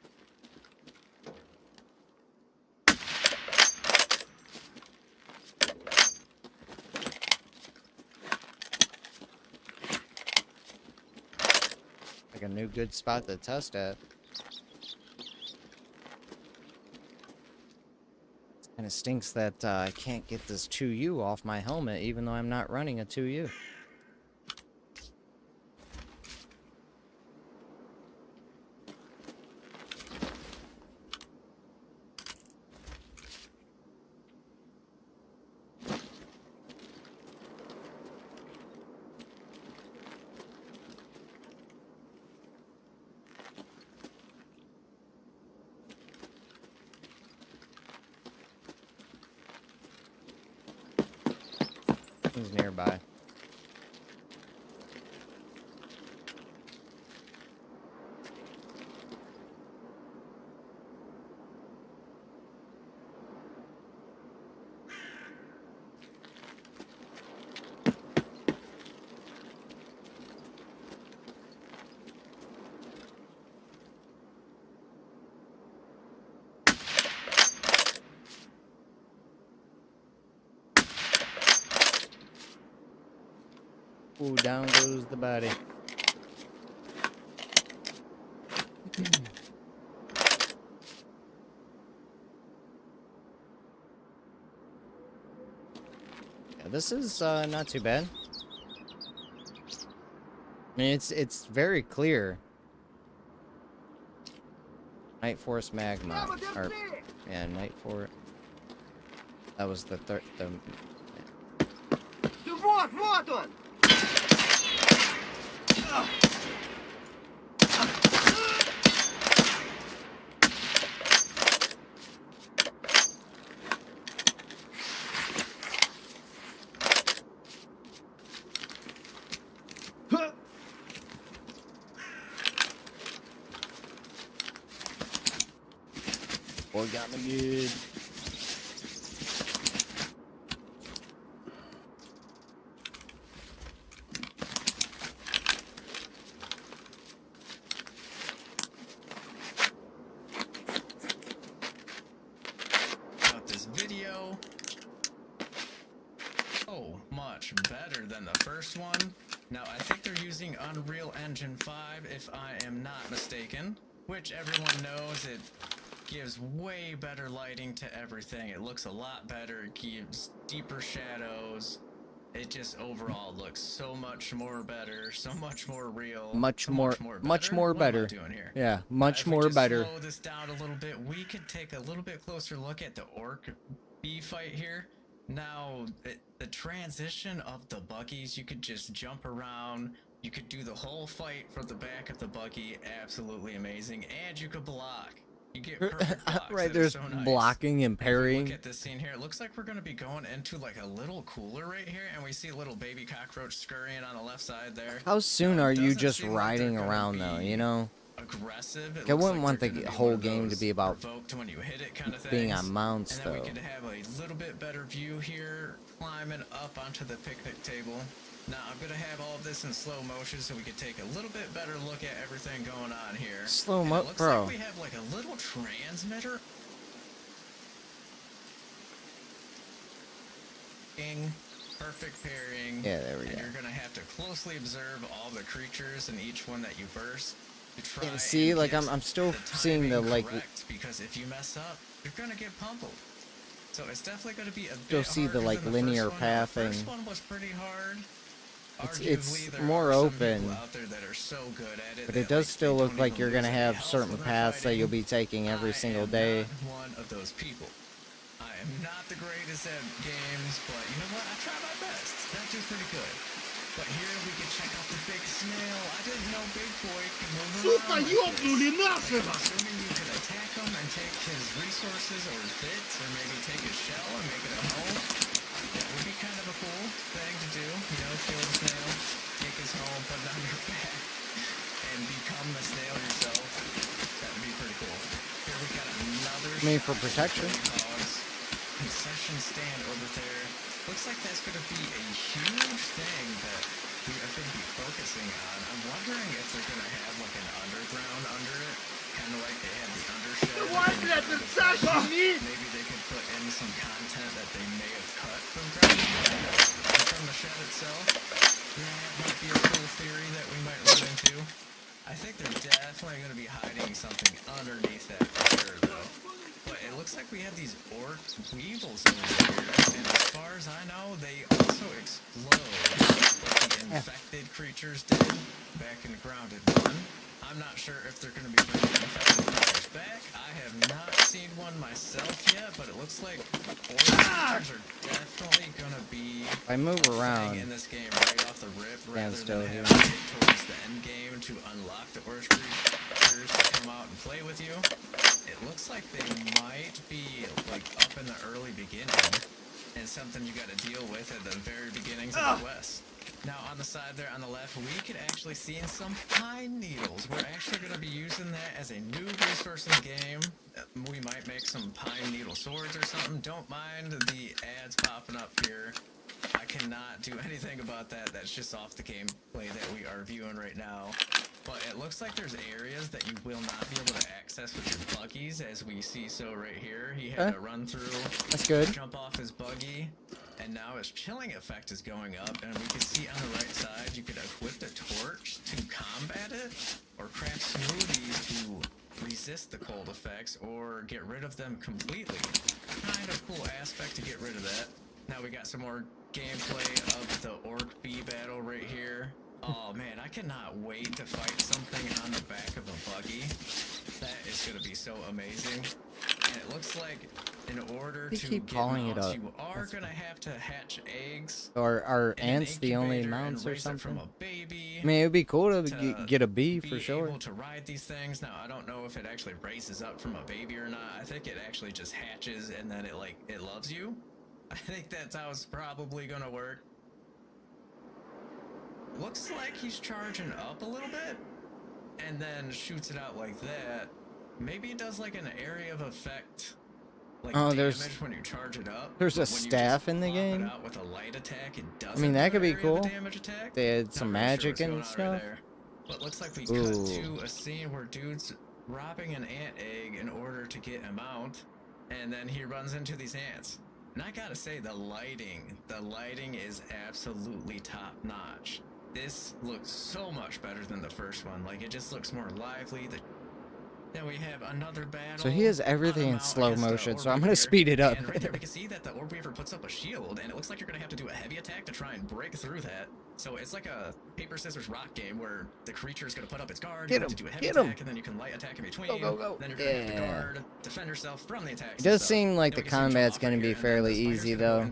Like a new good spot to test at. Kind of stinks that I can't get this 2U off my helmet, even though I'm not running a 2U. Nothing's nearby. Ooh, down goes the body. Yeah, this is not too bad. I mean, it's very clear. Night Force Magma, or yeah, Night Force. That was the third. Вот он! Boy got me good. About this video. Oh, much better than the first one. Now, I think they're using Unreal Engine 5, if I am not mistaken, which everyone knows it gives way better lighting to everything. It looks a lot better. It gives deeper shadows. It just overall looks so much more better, so much more real. Much so more What am I better. doing here? Yeah, much If we more just better. Slow this down a little bit. We could take a little bit closer look at the orc bee fight here. Now, the transition of the buggies, you could just jump around. You could do the whole fight from the back of the buggy. Absolutely amazing. And you could block. You get perfect blocks. Right, that are there's so nice. blocking and If we parrying. look at this scene here, it looks like we're going to be going into like a little cooler right here, and we see a little baby cockroach scurrying on the left side there. How soon Now, are it you doesn't just seem like they're riding gonna around though, be you know? aggressive. I Looks wouldn't want they're the gonna be whole one of game to those be about provoked when you hit it kind of being things. on mounts, And then we though. could have a little bit better view here, climbing up onto the picnic table. Now I'm gonna have all of this in slow motion so we could take a little bit better look at everything going on here. Slow And mo, it looks bro. like we have like a little transmitter. Perfect pairing. Yeah, there we and go. you're gonna have to closely observe all the creatures and each one that you verse to try And see, like get I'm still the seeing the timing like correct, because if you mess up, you're gonna get pummeled. So it's definitely gonna be a Still bit see the, harder like, than linear the first one. Now, the pathing. first one was pretty hard. It's Arguably, there more are some open, people out there that are so good at it but that, it does like, still they look don't like even you're gonna lose any have health certain when they're paths that you'll be fighting. taking every single I day. am not one of those people. I am not the greatest at games, but you know what? I try my best. That is pretty good. But here we can check out the big snail. I didn't know Big Boy could move Сука, around like ёбнули this. нашего! I'm assuming you could attack him and take his resources or his bits, or maybe take his shell and make it a home. That would be kind of a cool thing to do. You know, kill the snail, take his home, put it on your back, and become the snail yourself. That would be pretty cool. Here we got another I mean, for shot of protection. the hogs. Concession stand over there. Looks like that's going to be a huge thing that we are going to be focusing on. I'm wondering if they're going to have like an underground under it, kind of like they had the undershed. Давай, блядь, сожми! Maybe they could put in some content that they may have cut from ground and from the shed itself. Yeah, that might be a cool theory that we might run into. I think they're definitely going to be hiding something underneath that for sure, though. But it looks like we have these orc weevils over here, and as far as I know, they also explode like the infected creatures did back in Grounded 1. I'm not sure if they're going to be bringing infected creatures back. I have not seen one myself yet, but it looks like orc creatures are definitely going to be I move a thing around. in this game right off the rip, rather still than here. having to get towards the end game to unlock the orc creatures to come out and play with you. It looks like they might be like up in the early beginning. and something you got to deal with at the very beginnings of the West. Now, on the side there on the left, we could actually see some pine needles. We're actually going to be using that as a new resource in the game. We might make some pine needle swords or something. Don't mind the ads popping up here. I cannot do anything about that. That's just off the gameplay that we are viewing right now. But it looks like there's areas that you will not be able to access with your buggies, as we see so right here. He had to run through, That's good. jump off his buggy, and now his chilling effect is going up. And we can see on the right side, you could equip the torch to combat it, or craft smoothies to resist the cold effects, or get rid of them completely. Kind of cool aspect to get rid of that. Now we got some more gameplay of the Orc Bee battle right here. Oh man, I cannot wait to fight something on the back of a buggy. That is going to be so amazing. And it looks like in order They to keep get calling it mounts, up. you are That's going to have to hatch eggs. Or are in an ants the only incubator and mounts or raise it from something? a baby I mean, it'd be cool to to get a bee be for sure. able to ride these things. Now, I don't know if it actually raises up from a baby or not. I think it actually just hatches and then it loves you. I think that's how it's probably going to work. Looks like he's charging up a little bit and then shoots it out like that. Maybe it does like an area of effect, like there's- damage when you charge it up. there's a but when you staff just in the plop it game? out with a light attack, it I doesn't mean, that do could an be area of a cool. damage attack. They had Not some really sure magic what's going and on right stuff. there. But looks like we cut Ooh. to a scene where dude's robbing an ant egg in order to get a mount, and then he runs into these ants. And I gotta say, the lighting is absolutely top notch. This looks so much better than the first one. Like, it just looks more lively. Then we have another battle. So he has on a everything in mount slow against a motion, Orb so I'm Weaver gonna here. speed it up. And right there we can see that the Orb Weaver puts up a shield, and it looks like you're gonna have to do a heavy attack to try and break through that. So it's like a paper, scissors, rock game where the creature's gonna put up its guard, Get you have him, to do a heavy get him. attack, and then you can light attack in between. Go, go. Then you're gonna have to Yeah. guard, defend yourself from the attacks. It does seem like the combat's gonna be fairly easy, though.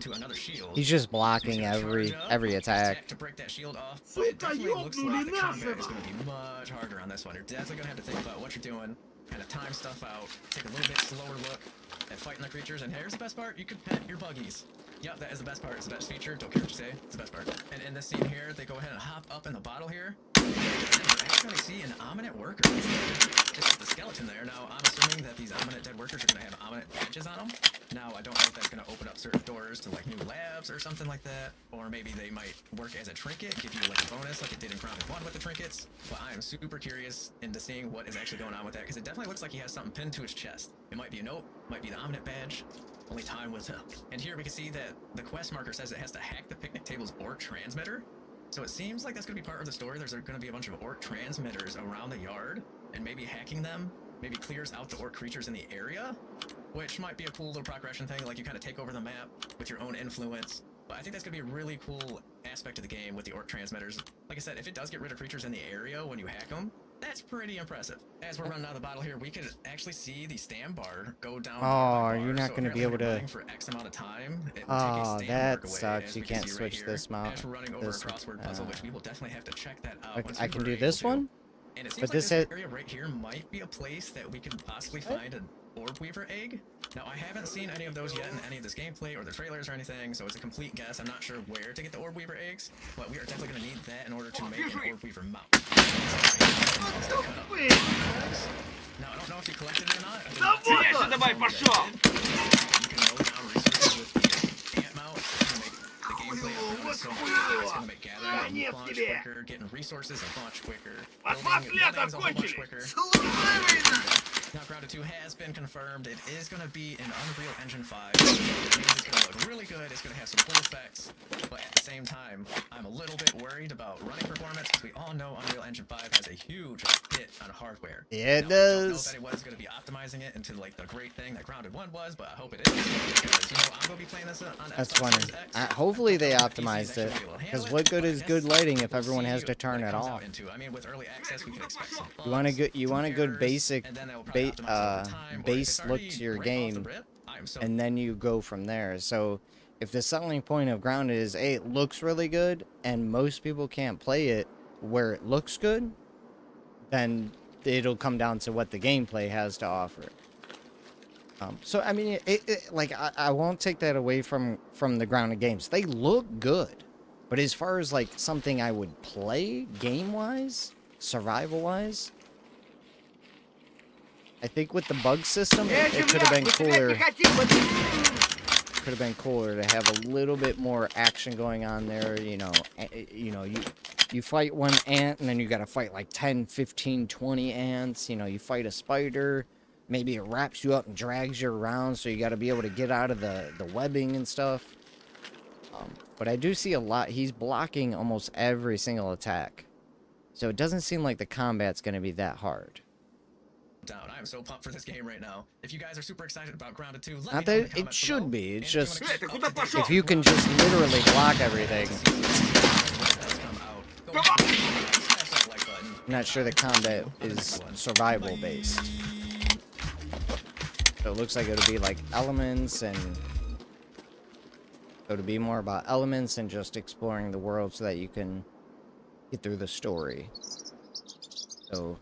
He's just blocking every attack. To break that shield off. But it Сука, definitely looks like the ёбнули combat is нахер! going to be much harder on this one. You're definitely going to have to think about what you're doing, kind of time stuff out, take a little bit slower look at fighting the creatures. And here's the best part: you can pet your buggies. Yep, that is the best part. It's the best feature. Don't care what you say. It's the best part. And in this scene here, they go ahead and hop up in the bottle here. And you actually see an Ominate worker. Just the skeleton there. Now, I'm assuming that these Ominate dead workers are going to have Ominate badges on them. Now, I don't know if that's going to open up certain doors to like new labs or something like that. Or maybe they might work as a trinket, give you like a bonus like it did in Grounded 1 with the trinkets. But I am super curious into seeing what is actually going on with that, because it definitely looks like he has something pinned to his chest. It might be a note, might be the Ominate badge. Only time will tell. And here we can see that the quest marker says it has to hack the picnic table's orc transmitter. So it seems like that's going to be part of the story. There's going to be a bunch of orc transmitters around the yard, and maybe hacking them maybe clears out the orc creatures in the area, which might be a cool little progression thing. Like, you kind of take over the map with your own influence. But I think that's going to be a really cool aspect of the game with the orc transmitters. Like I said, if it does get rid of creatures in the area when you hack them, that's pretty impressive. As we're running out of the bottle here, we could actually see the stand bar go down. bar by Oh, you're bar. not So gonna be apparently able when to- you're running for X amount of time, it will Oh, take a stand that mark away, sucks. as You we can can't see right switch here. this mount. As we're running over this- a crossword puzzle, which we will definitely have to check that out. once I we can were do able this to. one? And it seems But like this this hit- area right here might be a place that we could possibly What? find an Orb Weaver egg. Now, I haven't seen any of those yet in any of this gameplay or the trailers or anything, so it's a complete guess. I'm not sure where to get the Orb Weaver eggs, but we are definitely going to need that in order to make an Orb Weaver mount. Now, I don't know if you collected it or not. I did not see вот it. он! Давай, пошел! You can mow down resources with the ant mount. It's going to make the gameplay of вот so much хуёво! quicker. It's going to make А, gathering нет a bunch тебе! quicker, getting resources a bunch quicker, Отмаз building лето buildings a whole bunch кончили! quicker. Служивый! Now, Grounded 2 has been confirmed. It is going to be in Unreal Engine 5. It means it's going to look really good. It's going to have some cool effects. But at the same time, I'm a little bit worried about running performance, because we all know Unreal Engine 5 has a huge hit on hardware. Yeah, it Now, I don't know does. if anyone's going to be optimizing it into like the great thing that Grounded 1 was, but I hope it is. Because, you know, I'm going to be playing this on That's Xbox funny. Series X. Hopefully they I don't know if the PC is optimized it, actually able to handle because it, what good but I is guess good lighting if we'll everyone has see to turn what it comes off? out into. I mean, with early access, we can expect some You want a bugs, good, you some want a good errors, basic, and then that will probably optimize over time, or if base it's look already to your great off the game, rip, I am so and then you go from there. So if the selling point of Grounded is, hey, it looks really good, and most people can't play it where it looks good, then it'll come down to what the gameplay has to offer. So I mean, like I won't take that away from the grounded games. They look good, but as far as like something I would play game wise, survival wise, I think with the bug system, it could have been cooler. Could have been cooler to have a little bit more action going on there. You know, you fight one ant and then you got to fight like 10, 15, 20 ants. You know, you fight a spider. Maybe it wraps you up and drags you around, so you got to be able to get out of the webbing and stuff. But I do see a lot. He's blocking almost every single attack. So it doesn't seem like the combat's going to be that hard. Down. I'm so pumped for this game right now. If you guys are super excited about Grounded 2, let Not me know in that the it comments should below. be. It's And if just you wanna keep up to date if you can just literally block everything. I'm not sure the combat is survival based. So it looks like it'll be like elements, and so it'll be more about elements and just exploring the world so that you can get through the story. So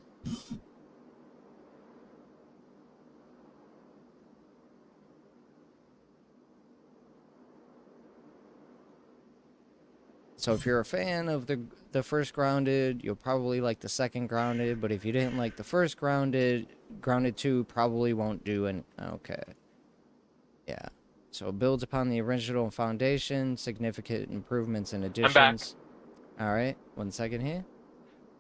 if you're a fan of the first Grounded, you'll probably like the second Grounded, but if you didn't like the first Grounded, Grounded 2 probably won't do an... Okay. Yeah. So it builds upon the original foundation, significant improvements and additions. Alright, 1 second here.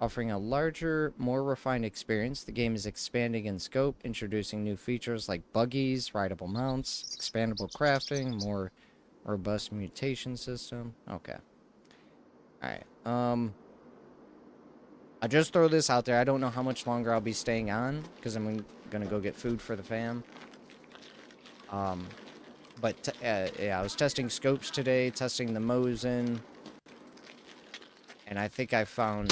Offering a larger, more refined experience, the game is expanding in scope, introducing new features like buggies, rideable mounts, expandable crafting, more robust mutation system. Okay. Alright, I just throw this out there. I don't know how much longer I'll be staying on, because I'm gonna go get food for the fam. But yeah, I was testing scopes today, testing the Mosin, and I think I found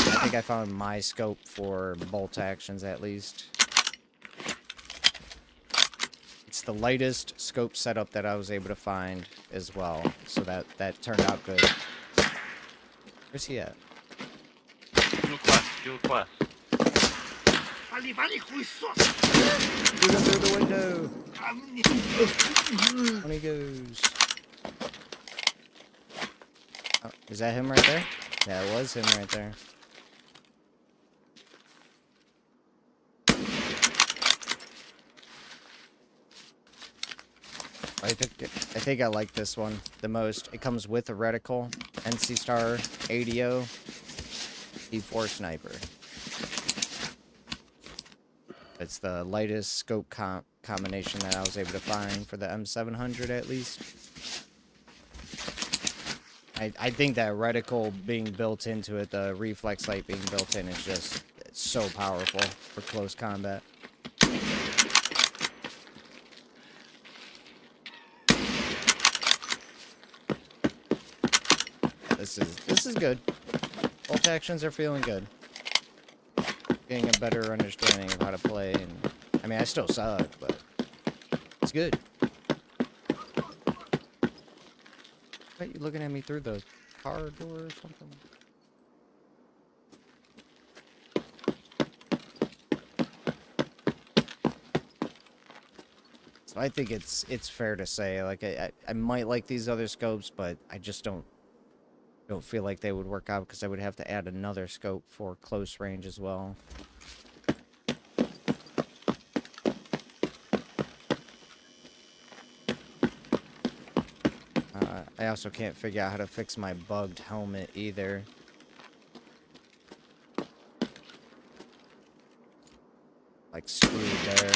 my scope for bolt actions at least. It's the lightest scope setup that I was able to find as well, so that turned out good. Where's he at? Do a quest. Вали, вали, хуесос! Shoot him through the window! Ко мне! On he goes. Oh, is that him right there? Yeah, it was him right there. I think I like this one the most. It comes with a reticle, NC Star, ADO, D4 sniper. It's the lightest scope combination that I was able to find for the M700 at least. I think that reticle being built into it, the reflex light being built in, is just it's so powerful for close combat. This is good. Bolt actions are feeling good. Getting a better understanding of how to play, and I mean I still suck, but it's good. Wait, you looking at me through the car door or something? So I think it's fair to say, like I might like these other scopes, but I just don't feel like they would work out because I would have to add another scope for close range as well. I also can't figure out how to fix my bugged helmet either. Like screwed there.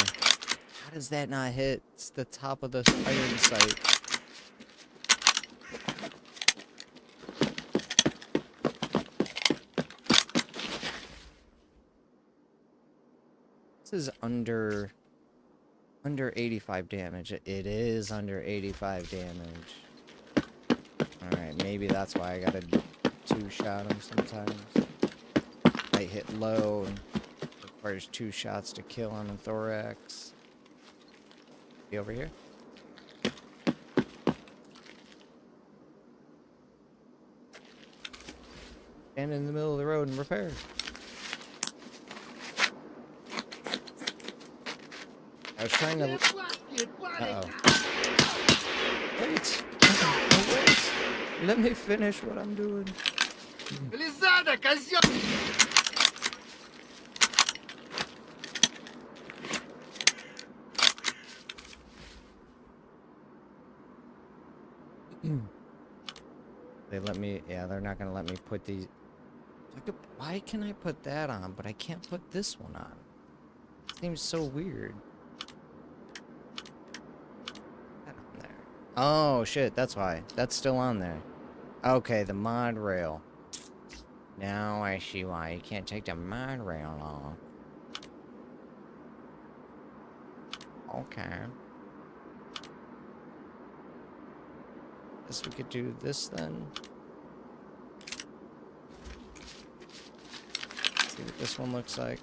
How does that not hit? It's the top of the iron sight. This is under 85 damage. It is under 85 damage. Alright, maybe that's why I gotta two-shot him sometimes. I hit low and requires 2 shots to kill on the thorax. Be over here. Stand in the middle of the road and repair. I was trying to Uh-oh. Wait. Wait. Let me finish what I'm doing. Лизада, козел! They let me, yeah, they're not gonna let me put these. Why can I put that on, but I can't put this one on? Seems so weird. That on there. Oh shit, that's why. That's still on there. Okay, the mod rail. Now I see why you can't take the mod rail off. Okay. Guess we could do this then. See what this one looks like.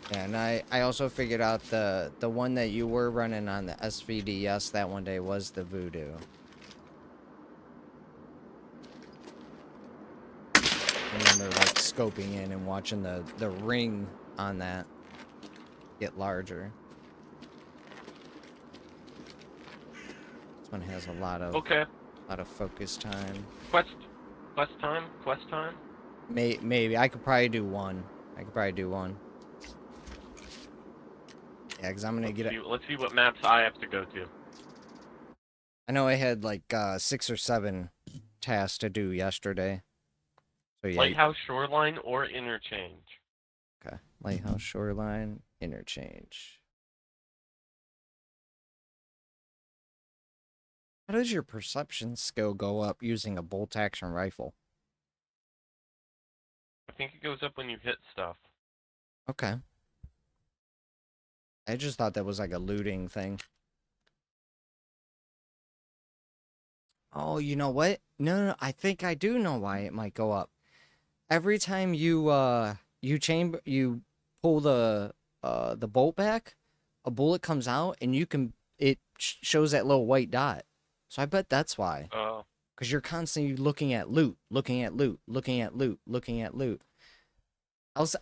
Yeah, and I also figured out the one that you were running on the SVDS that one day was the Voodoo. I remember like scoping in and watching the ring on that get larger. This one has a lot of focus time. Quest time. Maybe I could probably do one. Yeah, because I'm gonna get it. Let's see what maps I have to go to. I know I had like 6 or 7 tasks to do yesterday. So yeah. Lighthouse, shoreline, or interchange. Okay. Lighthouse, shoreline, interchange. How does your perception skill go up using a bolt action rifle? I think it goes up when you hit stuff. Okay. I just thought that was like a looting thing. Oh, you know what? No, I think I do know why it might go up. Every time you pull the bolt back, a bullet comes out and it shows that little white dot. So I bet that's why. Oh. Because you're constantly looking at loot.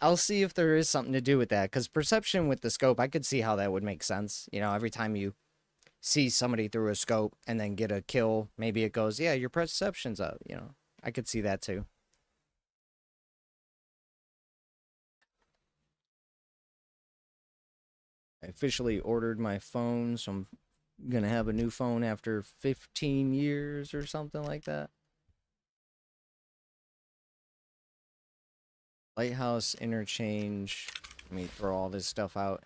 I'll see if there is something to do with that. Because perception with the scope, I could see how that would make sense. You know, every time you see somebody through a scope and then get a kill, maybe it goes, yeah, your perception's up. You know, I could see that too. I officially ordered my phone, so I'm gonna have a new phone after 15 years or something like that. Lighthouse, interchange. Let me throw all this stuff out.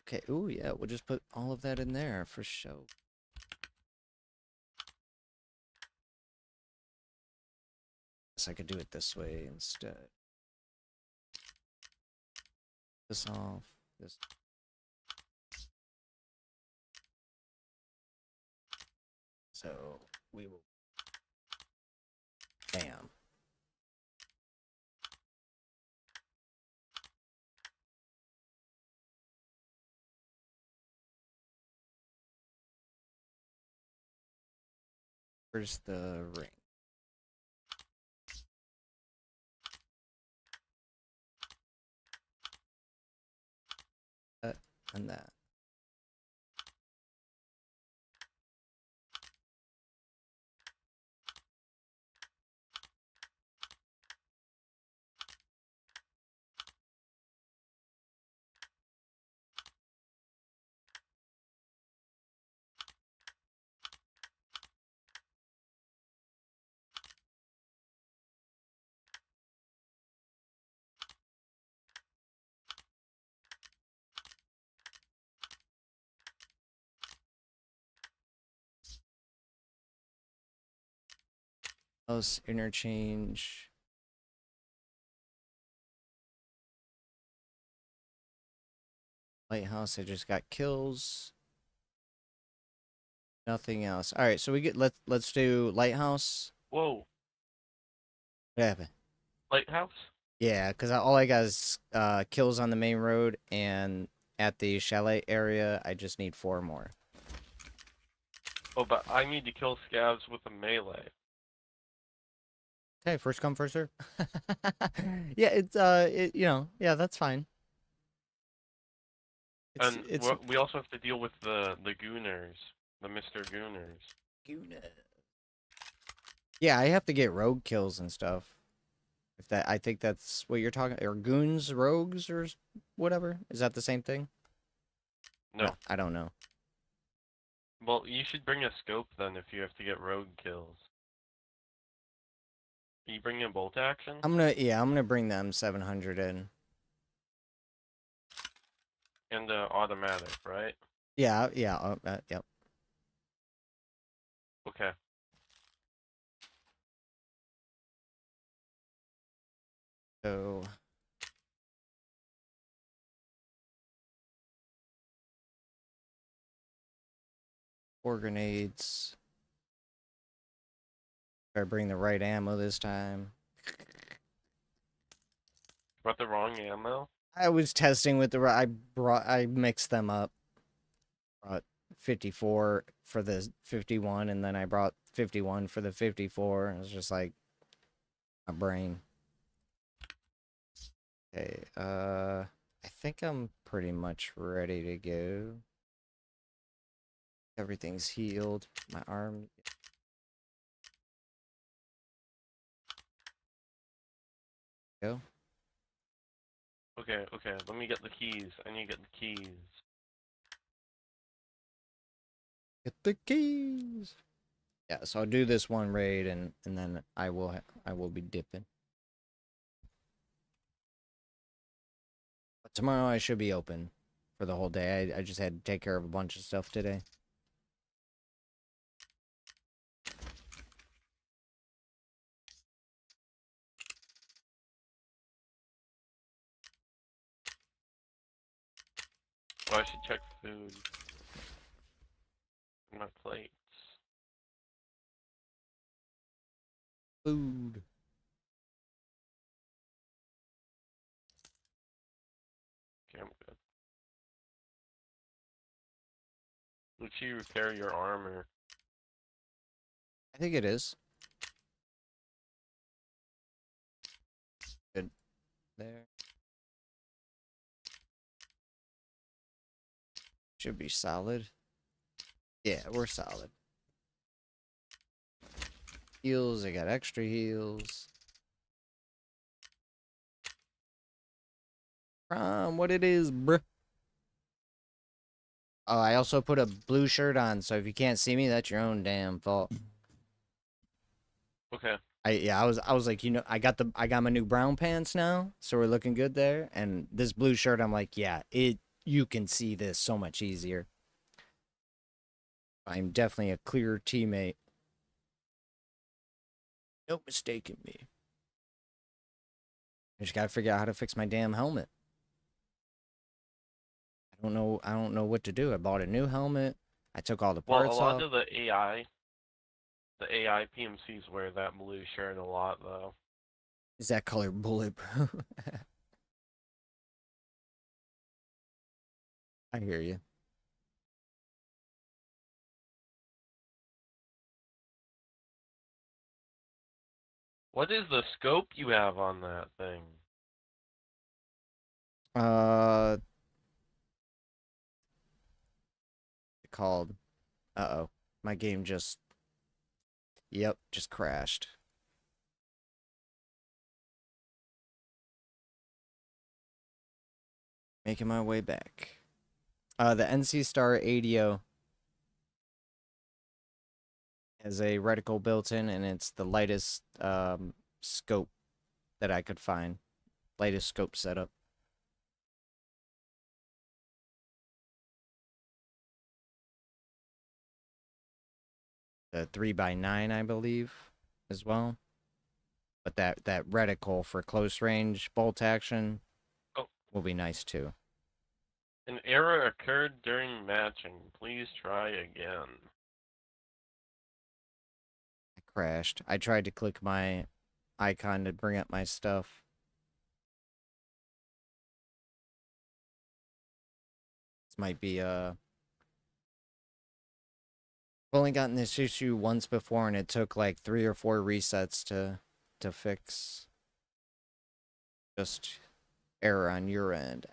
Okay, ooh, yeah, we'll just put all of that in there for show. Guess I could do it this way instead. This off, this. So, we will. Bam. Where's the ring? That and that. House, interchange. Lighthouse, I just got kills. Nothing else. All right, so let's do Lighthouse. Whoa. What happened? Lighthouse? Yeah, because all I got is kills on the main road, and at the chalet area, I just need 4 more. Oh, but I need to kill scavs with a melee. Okay, first come, first serve. Yeah, yeah, that's fine. And It's we also have to deal with the gooners, the Mr. Gooners. yeah, I have to get rogue kills and stuff. If that, I think that's what you're talking, or goons, rogues, or whatever. Is that the same thing? No. I don't know. Well, you should bring a scope then if you have to get rogue kills. Can you bring in bolt action? I'm gonna bring them 700 in. And automatic, right? Yeah, yep. Okay. So 4 grenades. Better bring the right ammo this time. Brought the wrong ammo? I was testing with I mixed them up. Brought 54 for the 51, and then I brought 51 for the 54. It was just like my brain. Okay, I think I'm pretty much ready to go. Everything's healed. My arm. Go. Okay, let me get the keys. I need to get the keys. Get the keys. Yeah, so I'll do this one raid, and then I will be dipping. But tomorrow I should be open for the whole day. I just had to take care of a bunch of stuff today. Oh, I should check food. My plates. Food. Okay, I'm good. Would you repair your armor? I think it is. Good. There. Should be solid. Yeah, we're solid. Heals, I got extra heals. What it is, bruh. Oh, I also put a blue shirt on, so if you can't see me, that's your own damn fault. Okay. I was like, I got my new brown pants now, so we're looking good there. And this blue shirt, I'm like, yeah, you can see this so much easier. I'm definitely a clear teammate. No mistaking me. I just gotta figure out how to fix my damn helmet. I don't know what to do. I bought a new helmet. I took all the Well, parts a lot off. of the AI PMCs wear that blue shirt a lot, though. Is that color bulletproof? I hear you. What is the scope you have on that thing? Called. Uh-oh. My game just. Yep, just crashed. Making my way back. The NC Star ADO has a reticle built in, and it's the lightest scope that I could find. Lightest scope setup. The 3x9, I believe, as well. But that reticle for close range bolt action will be nice too. An error occurred during matching. Please try again. I crashed. I tried to click my icon to bring up my stuff. This might be I've only gotten this issue once before, and it took like 3 or 4 resets to fix. Just error on your end.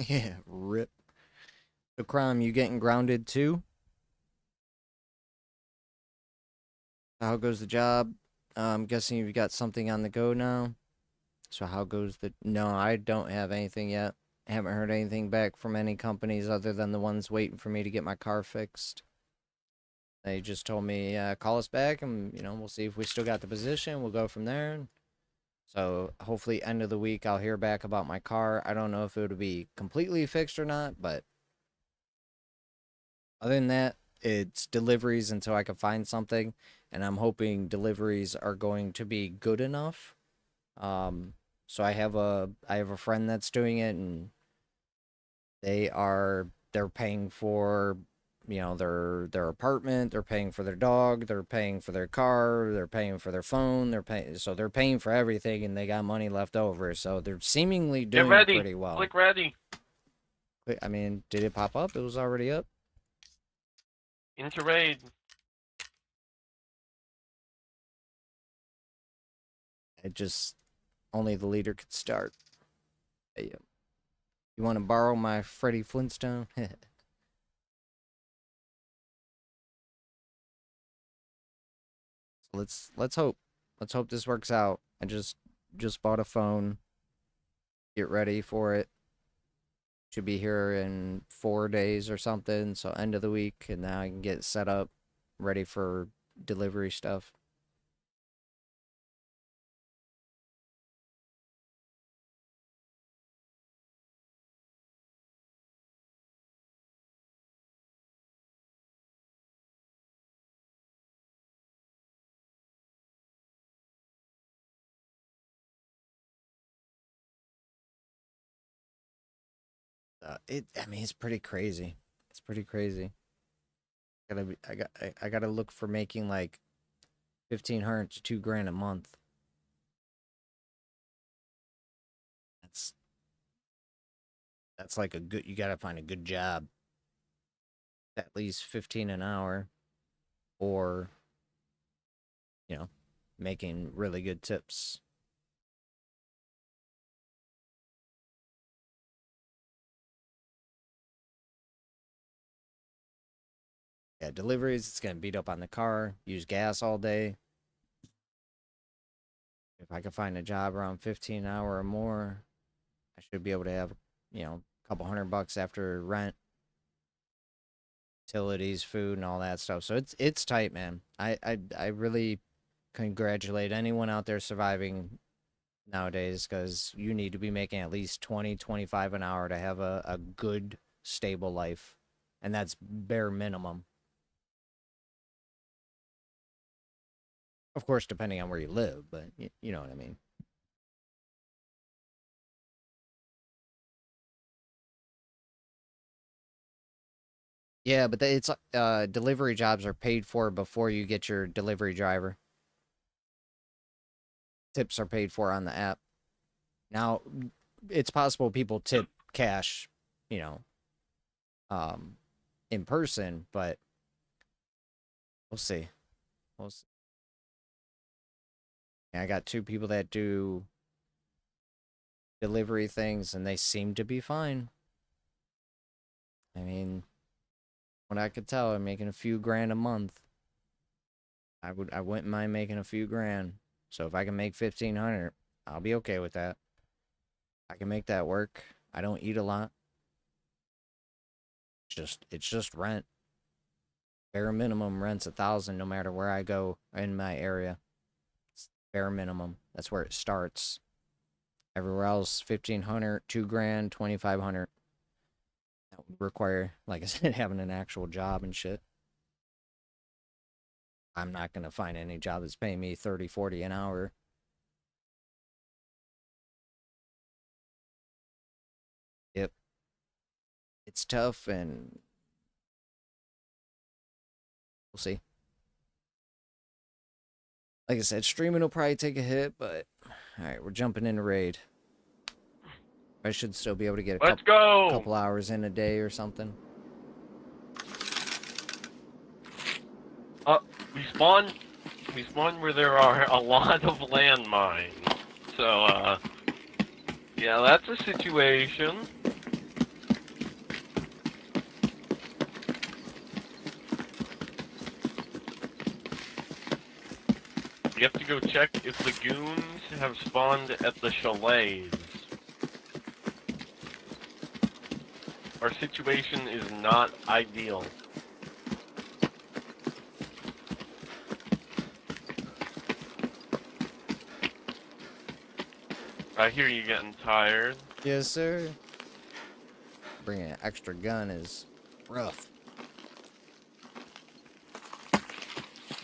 Yeah, rip. So, Crime, you getting grounded too? How goes the job? I'm guessing you've got something on the go now. So how goes the... No, I don't have anything yet. I haven't heard anything back from any companies other than the ones waiting for me to get my car fixed. They just told me, call us back and, we'll see if we still got the position. We'll go from there. So hopefully end of the week I'll hear back about my car. I don't know if it would be completely fixed or not, but other than that, it's deliveries until I can find something. And I'm hoping deliveries are going to be good enough. So I have a friend that's doing it, and they're paying for, their apartment, they're paying for their dog, they're paying for their car, they're paying for their phone, they're paying for everything, and they got money left over. So they're seemingly Get doing ready. pretty well. Click ready. I mean, did it pop up? It was already up. Into raid. It just only the leader could start. Hey, you want to borrow my Freddie Flintstone? Let's hope. Let's hope this works out. I just bought a phone. Get ready for it. Should be here in 4 days or something, so end of the week, and now I can get set up, ready for delivery stuff. I mean, it's pretty crazy. It's pretty crazy. I gotta look for making like 1,500 to 2 grand a month. That's like a good. You gotta find a good job. At least 15 an hour, or making really good tips. Yeah, deliveries, it's gonna beat up on the car, use gas all day. If I can find a job around 15 an hour or more, I should be able to have, a couple $100 after rent, utilities, food, and all that stuff. So it's tight, man. I really congratulate anyone out there surviving nowadays, because you need to be making at least 20-25 an hour to have a good, stable life. And that's bare minimum. Of course, depending on where you live, but you know what I mean. Yeah, but it's delivery jobs are paid for before you get your delivery driver. Tips are paid for on the app. Now, it's possible people tip cash, you know, in person, but we'll see. We'll see. I got 2 people that do delivery things, and they seem to be fine. I mean, what I could tell, I'm making a few grand a month. I wouldn't mind making a few grand. So if I can make 1,500, I'll be okay with that. I can make that work. I don't eat a lot. It's just rent. Bare minimum rent's 1,000 no matter where I go in my area. It's bare minimum. That's where it starts. Everywhere else, 1,500, 2 grand, 2,500. require, like I said, having an actual job and shit. I'm not gonna find any job that's paying me 30, 40 an hour. Yep. It's tough, and we'll see. Like I said, streaming will probably take a hit, but alright, we're jumping into raid. I should still be able to get a Let's go! couple hours in a day or something. We spawn where there are a lot of landmines. So, yeah, that's a situation. You have to go check if the goons have spawned at the chalets. Our situation is not ideal. I hear you getting tired. Yes, sir. Bringing an extra gun is rough.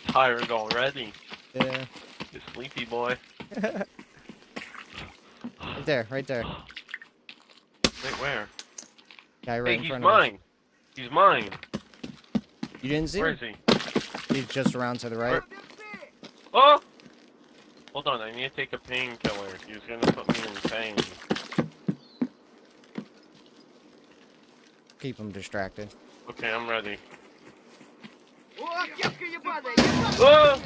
Tired already. Yeah. You sleepy boy. Right there, right there. Wait, where? Guy right Hey, in he's front of us. mine. He's mine. You didn't see Where him? is he? He's just around to the right. Oh! Hold on, I need to take a painkiller. He's gonna put me in pain. Keep him distracted. Okay, I'm ready. О, кепка ебаная! Oh!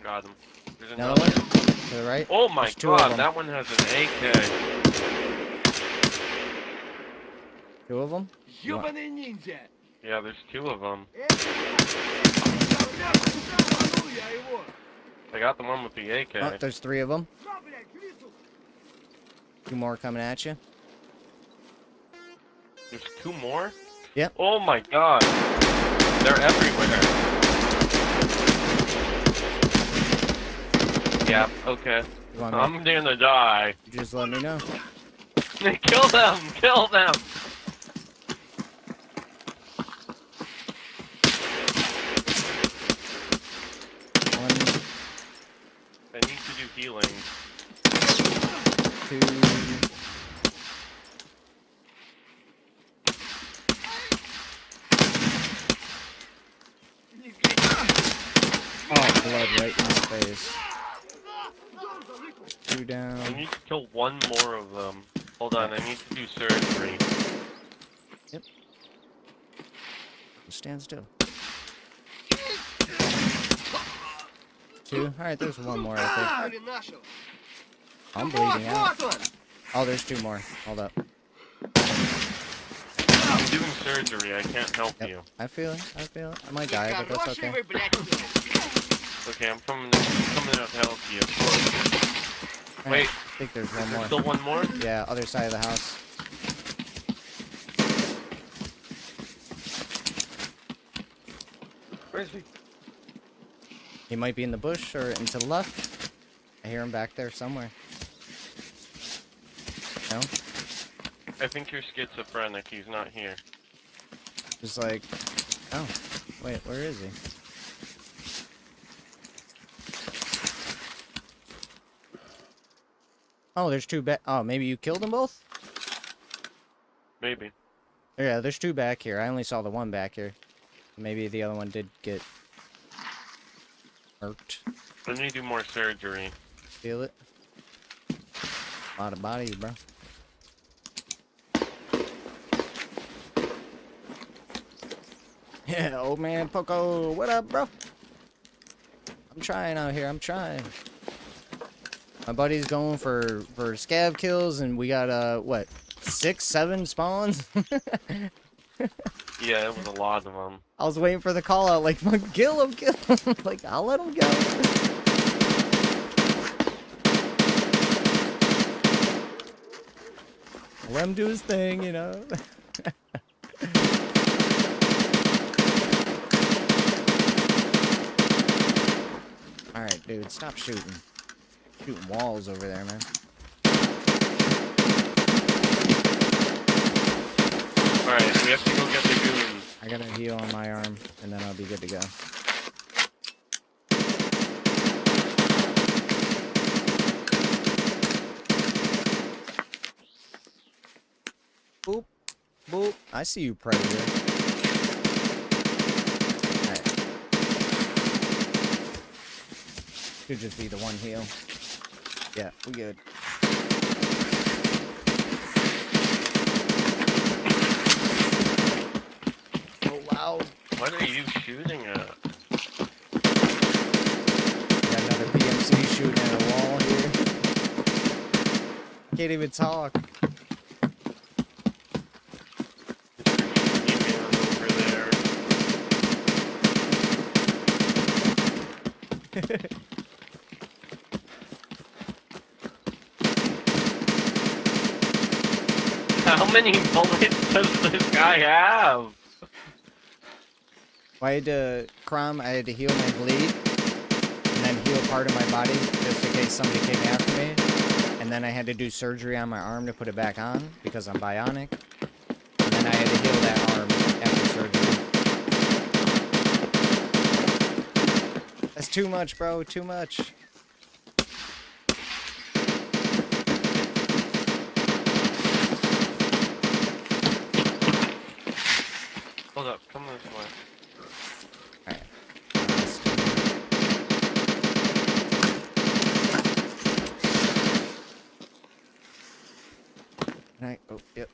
Got him. There's Another one? another. To the right? Oh my There's two of god, them. that one has an AK. Two of them? Ёбаный ниндзя! Yeah, there's two of them. Я его! I got the one with the AK. Oh, there's three of them. Что, блядь, в лесу? Two more coming at you. There's two more? Yep. Oh my god. They're everywhere. Yeah, okay. You want me? I'm gonna die. Just let me know. Kill them! Kill them! One, I need to do healing. two. Oh, blood right in his face. Two I down. need to kill one more of them. Hold on, I need to do surgery. Stand still. Two. Alright, there's one more, I think. Или нашего? I'm Вот, bleeding out. вот он! Oh, there's two more. Hold up. I'm doing surgery, I can't help Yep. you. I feel it. I feel it. I might die, but that's Хороший okay. вы, блядь! Okay, I'm coming out to help you. Wait, I think there's one there's more. still one more? Yeah, other side of the house. Where is he? He might be in the bush or into the left. I hear him back there somewhere. No? I think you're schizophrenic, he's not here. Just like, oh, wait, where is he? Oh, there's two back. Oh, maybe you killed them both? Maybe. Yeah, there's two back here. I only saw the one back here. Maybe the other one did get murked. I need to do more surgery. Feel it? A lot of bodies, bro. Yeah, old man Poco, what up, bro? I'm trying out here. I'm trying. My buddy's going for scav kills, and we got what, 6, 7 spawns? Yeah, it was a lot of them. I was waiting for the call out, like, fuck, kill him, kill him. Like, I'll let him go. Let him do his thing, you know. Alright, dude, stop shooting. Shooting walls over there, man. Alright, we have to go get the goons. I got a heal on my arm, and then I'll be good to go. Boop. Boop. I see you, Predator. Alright. Could just be the one heal. Yeah, we good. Oh, wow. What are you shooting at? Got another PMC shooting at a wall here. Can't even talk. Over there. How many bullets does this guy have? I had to, Crom, I had to heal my bleed, and then heal part of my body, just in case somebody came after me. And then I had to do surgery on my arm to put it back on, because I'm bionic. And then I had to heal that arm after surgery. That's too much, bro, too much. Hold up, come this way. Alright. Alright, oh, yep.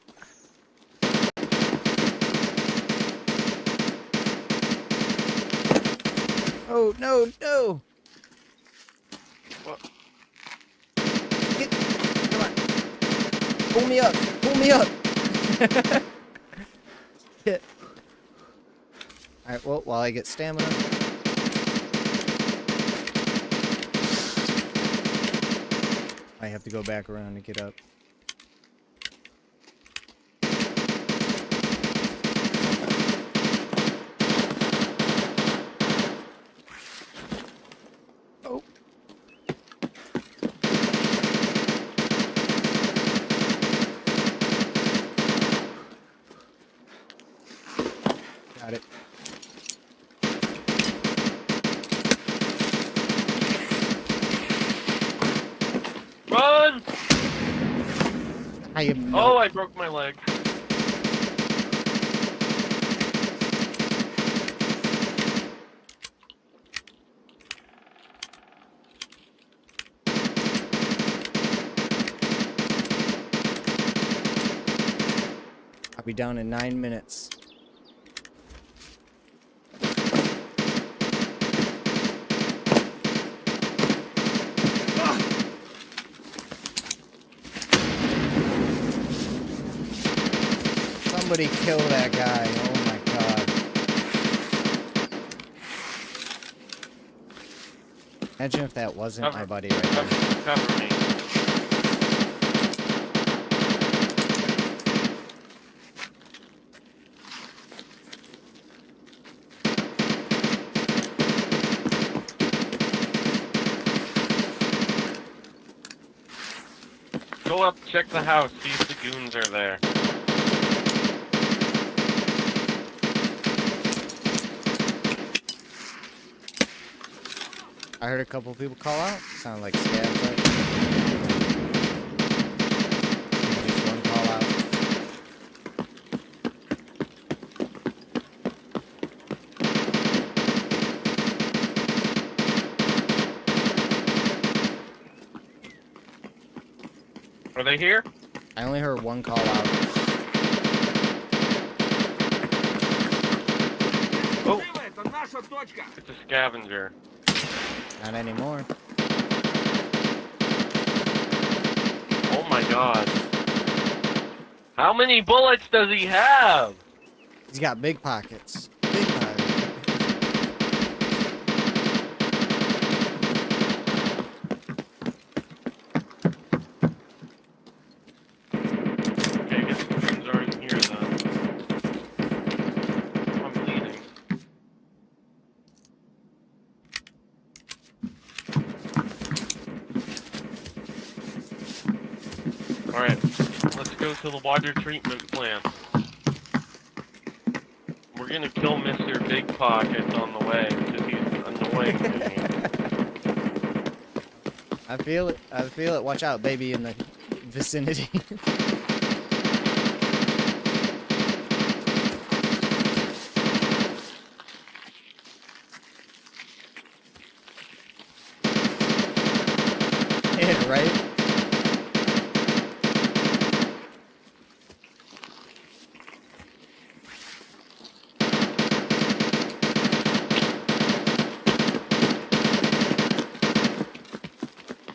Oh, no, no! What? Get, come on. Pull me up, pull me up! Shit. Alright, well, while I get stamina. I have to go back around to get up. Oh. Got it. Run! I am Oh, I broke my leg. I'll be down in 9 minutes. Somebody kill that guy. Oh my god. Imagine if that wasn't my buddy right there. Cover me. Go up, check the house, see if the goons are there. I heard a couple people call out. Sound like scabs. Right? Just one call out. Are they here? I only heard one call out. Oh, Живо, это наша точка! it's a scavenger. Not anymore. Oh my god. How many bullets does he have? He's got big pockets. Big pockets. Okay, I guess the goons aren't here then. I'm bleeding. Alright, let's go to the water treatment plant. we're gonna kill Mr. Big Pockets on the way because he's annoying to me. I feel it. I feel it. Watch out, baby, in the vicinity. Yeah, right?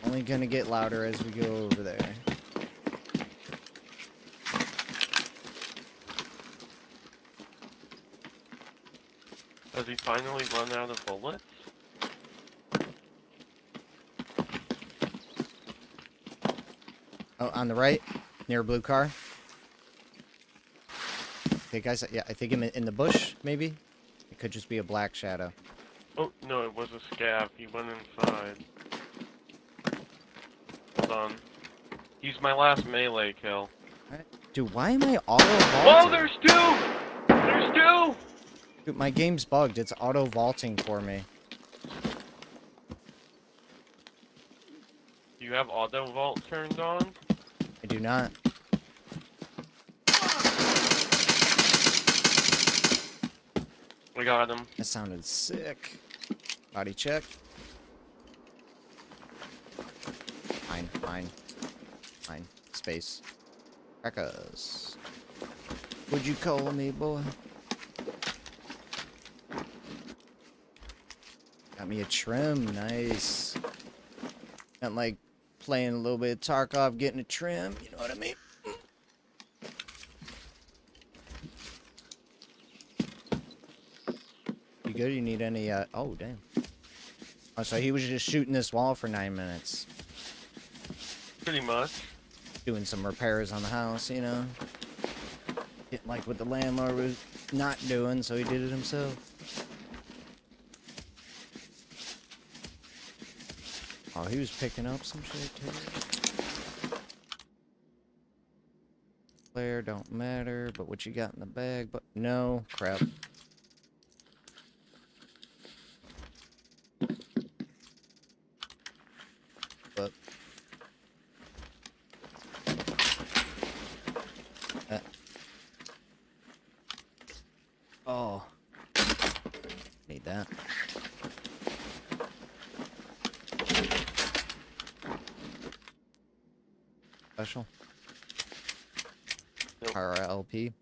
Only gonna get louder as we go over there. Has he finally run out of bullets? Oh, on the right, near a blue car. Okay, guys. Yeah, I think him in the bush, maybe. It could just be a black shadow. Oh, no, it was a scav. He went inside. Hold on. He's my last melee kill. Dude, why am I auto Whoa, vaulting? there's two! There's two! Dude, my game's bugged. It's auto vaulting for me. You have auto vault turned on? I do not. We got him. That sounded sick. Body check. Fine, fine. Fine. Space. Crackers. Would you call me, boy? Got me a trim. Nice. Not like playing a little bit of Tarkov, getting a trim. You know what I mean? You good? You need any, oh, damn. Oh, so he was just shooting this wall for 9 minutes. Pretty much. Doing some repairs on the house, you know? Didn't like what the landlord was not doing, so he did it himself. Oh, he was picking up some shit, too. Player don't matter, but what you got in the bag, but no, crap. But oh, need that. Special. Nope. RLP.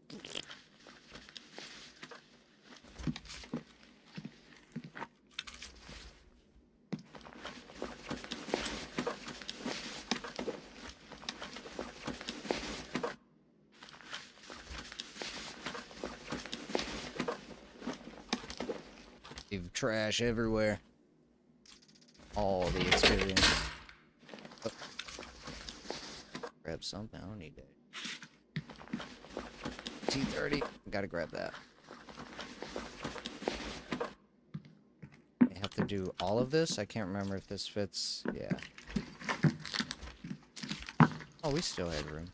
Leave trash everywhere. All the experience. Oh. Grab something. I don't need that. T30. Gotta grab that. I have to do all of this? I can't remember if this fits. Yeah. Oh, we still had room.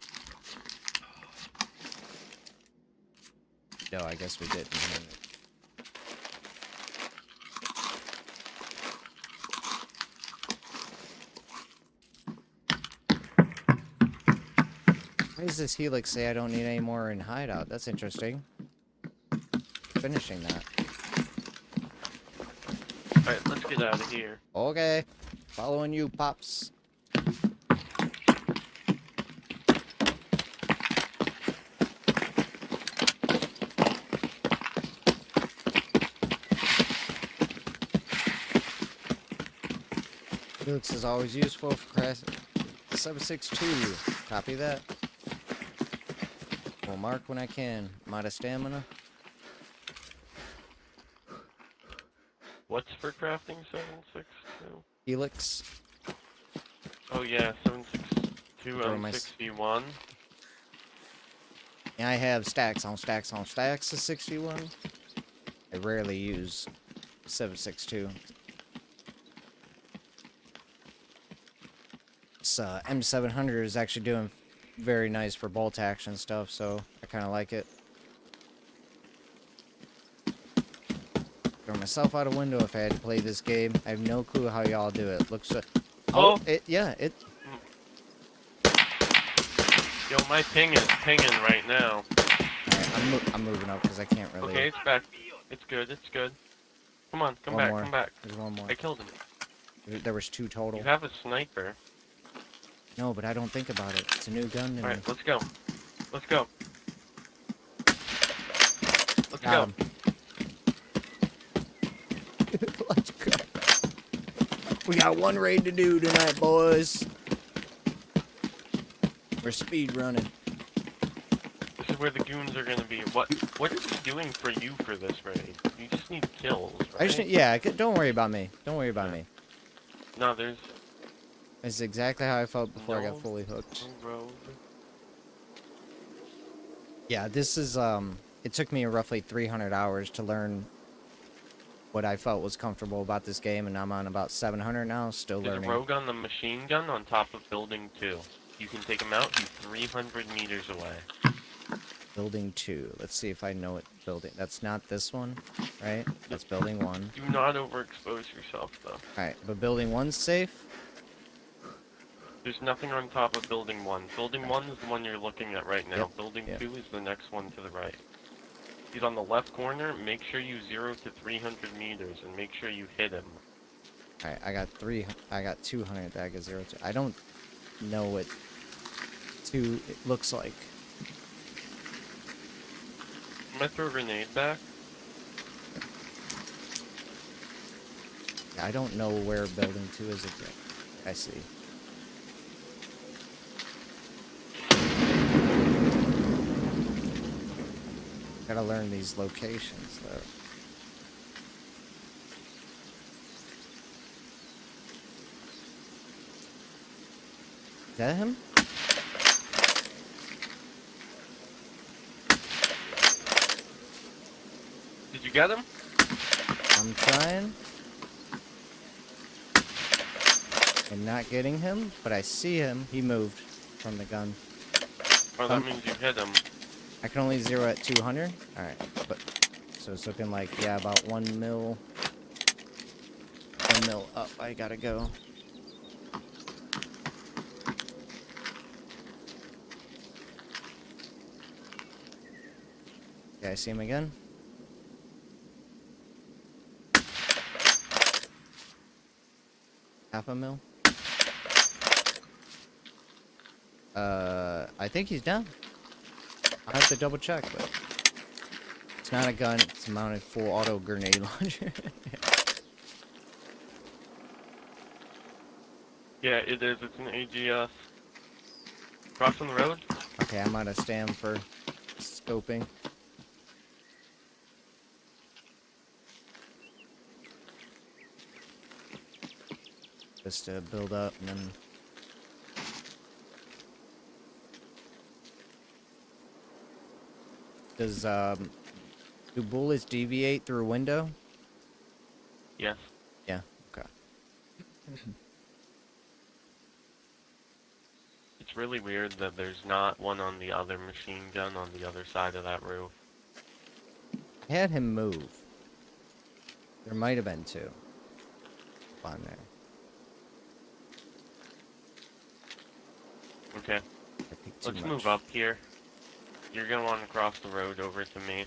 No, I guess we didn't. Why does this helix say I don't need any more in Hideout? That's interesting. Finishing that. Alright, let's get out of here. Okay. Following you, Pops. Helix is always useful for crash 762. Copy that. Will mark when I can. I'm out of stamina. What's for crafting 762? Helix. Oh yeah, 762 Throw and my 61. And I have stacks on stacks on stacks of 61. I rarely use 762. This M700 is actually doing very nice for bolt action stuff, so I kind of like it. myself out a window if I had to play this game. I have no clue how y'all do it. Looks so... Oh. Yeah, it... Yo, my ping is pinging right now. Alright, I'm moving up because I can't really... Okay, it's back. It's good, it's good. Come on, come One back, more. come back. There's one more. I killed him. There was 2 total. You have a sniper. No, but I don't think about it. It's a new gun to me. Alright, let's go. Let's go. Let's Got go. him. Let's go. We got one raid to do tonight, boys. We're speed running. This is where the goons are gonna be. What is he doing for you for this raid? You just need kills, right? I just yeah. Don't worry about me. Don't worry about me. No, there's It's exactly how I felt before I No. got fully hooked. no road. Yeah, this is It took me roughly 300 hours to learn what I felt was comfortable about this game, and I'm on about 700 now, still There's learning. a rogue on the machine gun on top of building 2. You can take him out. He's 300 meters away. Building 2. Let's see if I know it. Building. That's not this one, right? That's building 1. Do not overexpose yourself, though. Alright, but building 1's safe? There's nothing on top of building 1. Building 1 is the one you're looking at right now. Yep, Building yep. 2 is the next one to the right. He's on the left corner. Make sure you 0 to 300 meters and make sure you hit him. Alright, I got 200, that I got 0 to... I don't know what 2 it looks like. I'm gonna throw a grenade back. I don't know where building 2 is exactly. I see. Gotta learn these locations, though. Is that him? Did you get him? I'm trying. I'm not getting him, but I see him. He moved from the gun. Oh, that means you hit him. I can only 0 at 200. Alright, but so it's looking like, yeah, about 1 mil. 1 mil up. I gotta go. Yeah, I see him again. Half a mil. I think he's down. I'll have to double check, but it's not a gun, it's a mounted full auto grenade launcher. Yeah, it is. It's an AGS. Crossing the road? Okay, I'm out of stam for scoping. Just to build up and then... Does, do bullets deviate through a window? Yes. Yeah, okay. It's really weird that there's not one on the other machine gun on the other side of that roof. I had him move. There might have been 2 on there. Okay. I think too Let's much. move up here. You're gonna want to cross the road over to me.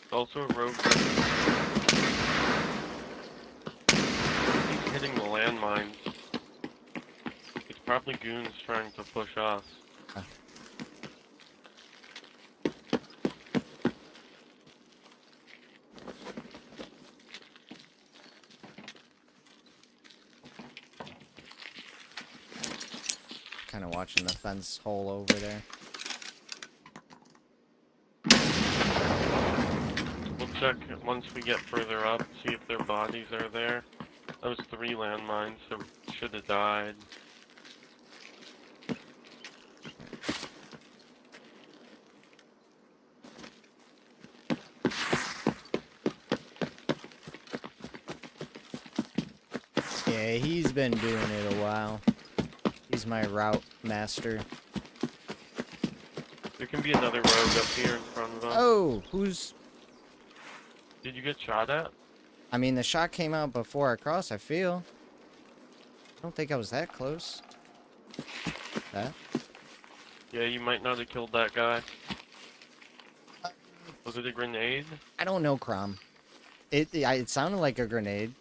There's also a road. He's hitting the landmines. It's probably goons trying to push us. Kind of watching the fence hole over there. We'll check once we get further up, see if their bodies are there. That was 3 landmines, so should have died. Yeah, he's been doing it a while. He's my route master. There can be another road up here in front of us. Oh, who's... Did you get shot at? I mean, the shot came out before I crossed, I feel. I don't think I was that close. That? Yeah, you might not have killed that guy. Was it a grenade? I don't know, Crom. It sounded like a grenade.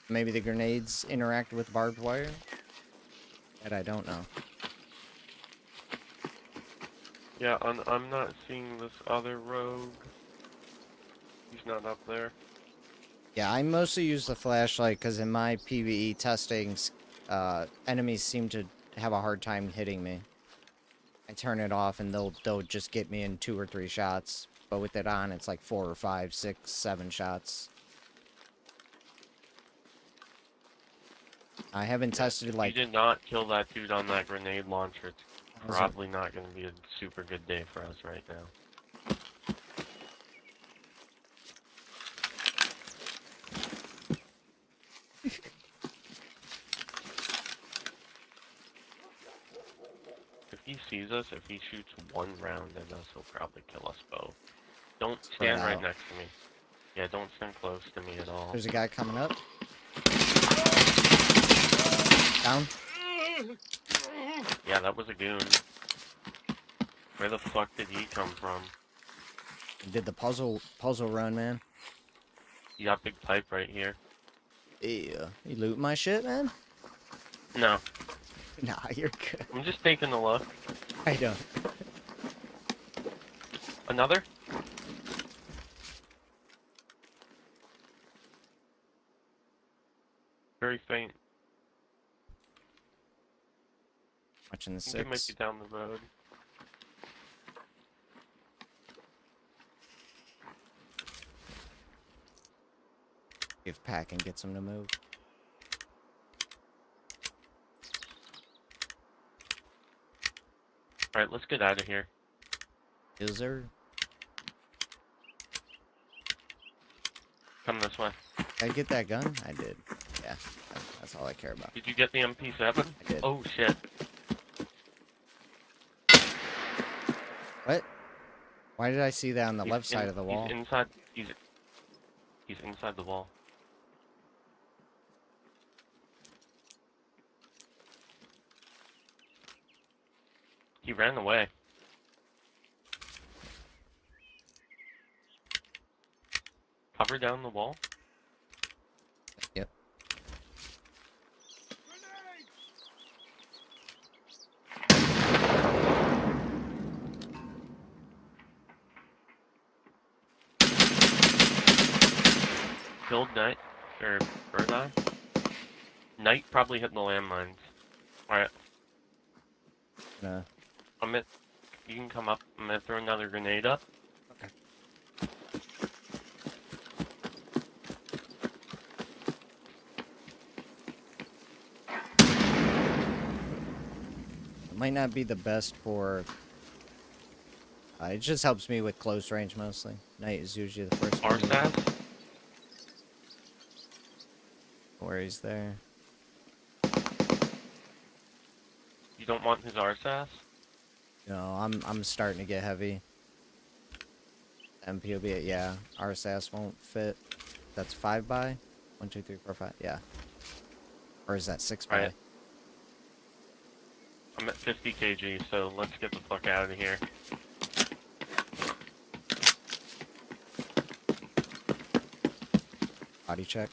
Maybe the grenades interact with barbed wire? That I don't know. Yeah, I'm not seeing this other rogue. He's not up there. Yeah, I mostly use the flashlight because in my PvE testings, enemies seem to have a hard time hitting me. I turn it off and they'll just get me in 2 or 3 shots. But with it on, it's like 4 or 5, 6, 7 shots. I haven't tested like... You did not kill that dude on that grenade launcher. It's Was it- probably not going to be a super good day for us right now. If he sees us, if he shoots 1 round at us, he'll probably kill us both. Don't stand right out. next to me. Yeah, don't stand close to me at all. There's a guy coming up. Down. Yeah, that was a goon. Where the fuck did he come from? Did the puzzle run, man. You got big pipe right here. Yeah. You loot my shit, man? No, Nah, you're good. I'm just taking a look. I don't. Another? Very faint. Watching the I think it might 6. be down the road. If Pack and gets him to move. Alright, let's get out of here. Is there? Come this way. Did I get that gun? I did. Yeah. That's all I care about. Did you get the MP7? I did. Oh shit. What? Why did I see that on the He's left side of the wall? He's inside. He's inside the wall. He ran away. Cover down the wall. Yep. Killed Knight. Or Bird Eye. Knight probably hit the landmines. Alright, Nah. you can come up. I'm gonna throw another grenade up. Okay. It might not be the best for... it just helps me with close range mostly. Night is usually the first one. RSAS? Where he's there. You don't want his RSAS? No, I'm starting to get heavy. MPOB, yeah. RSAS won't fit. That's 5 by? 1, 2, 3, 4, 5. Yeah. Or is that 6 by? Alright. I'm at 50 kg, so let's get the fuck out of here. Body check.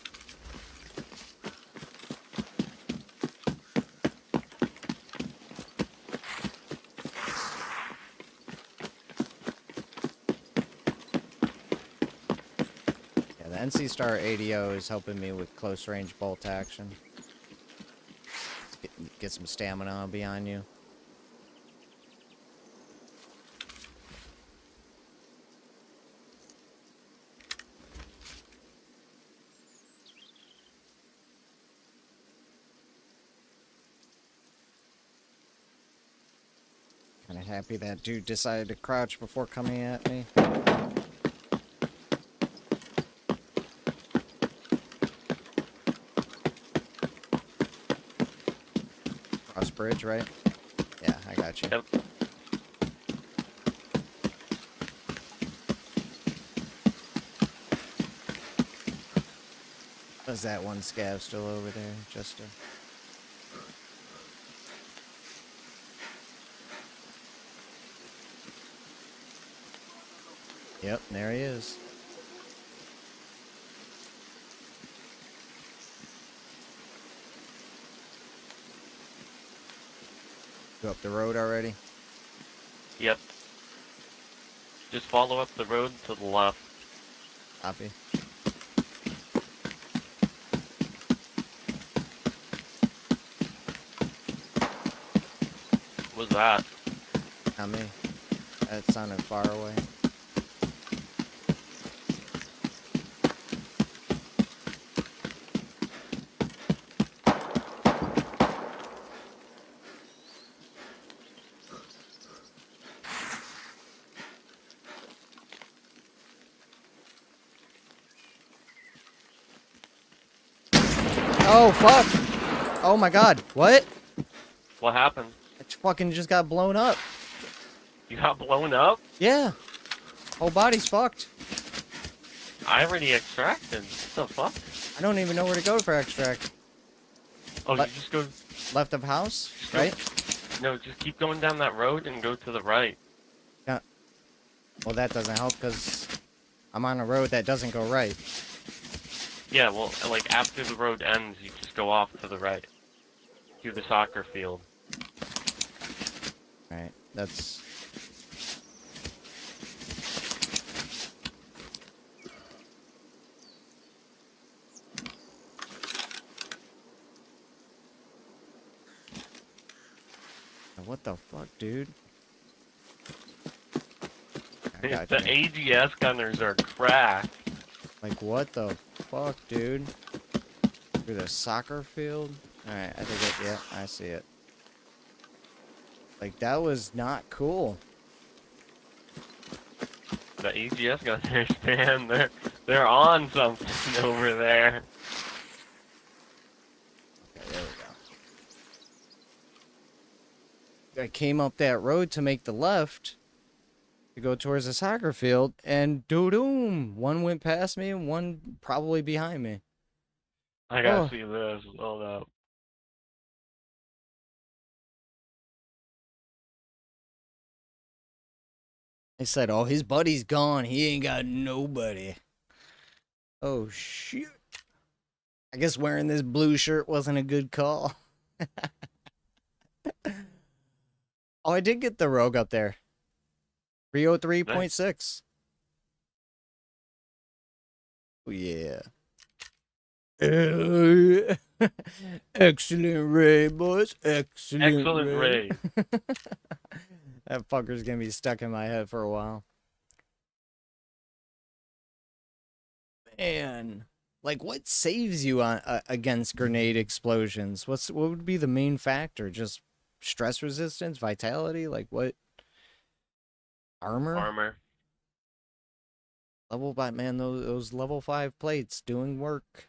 Yeah, the NC Star ADO is helping me with close range bolt action. Get some stamina behind you. Kinda happy that dude decided to crouch before coming at me. edge, right? Yeah, I got you. Yep. Is that one scav still over there? Just a... Yep, there he is. Go up the road already? Yep. Just follow up the road to the left. Copy. What's that? Not me. That sounded far away. Oh, fuck! Oh my god, what? What happened? It fucking just got blown up. You got blown up? Yeah. Whole body's fucked. I already extracted. What the fuck? I don't even know where to go for extract. Oh, What? you just go... Left of house, go- right? No, just keep going down that road and go to the right. Yeah. Well, that doesn't help because I'm on a road that doesn't go right. Yeah, well, like, after the road ends, you just go off to the right. To the soccer field. Alright, that's... What the fuck, dude? I got The you. AGS gunners are cracked. Like, what the fuck, dude? Through the soccer field? Alright, I think it, yeah, I see it. Like, that was not cool. The AGS gunners, man, they're on something over there. Okay, there we go. I came up that road to make the left to go towards the soccer field, and doo-doom! One went past me and one probably behind me. I gotta Oh. see this. Hold up. They said, oh, his buddy's gone. He ain't got nobody. Oh, shit. I guess wearing this blue shirt wasn't a good call. Oh, I did get the rogue up there. 303.6. Oh, yeah. Excellent raid, boys. Excellent raid. That fucker's gonna be stuck in my head for a while. Man, like, what saves you on against grenade explosions? What would be the main factor? Just stress resistance, vitality? Like, what? Armor? Armor. Level 5, man. Those level 5 plates doing work.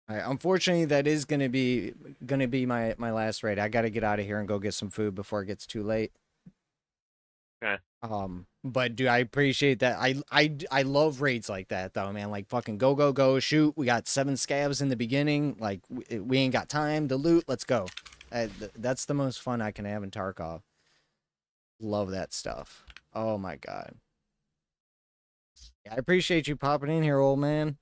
All right, unfortunately, that is gonna be my last raid. I gotta get out of here and go get some food before it gets too late. Okay. But dude, I appreciate that. I love raids like that though, man. Like, fucking go shoot. We got 7 scavs in the beginning. Like, we ain't got time to loot. Let's go. That's the most fun I can have in Tarkov. Love that stuff. Oh my god. Yeah, I appreciate you popping in here, old man.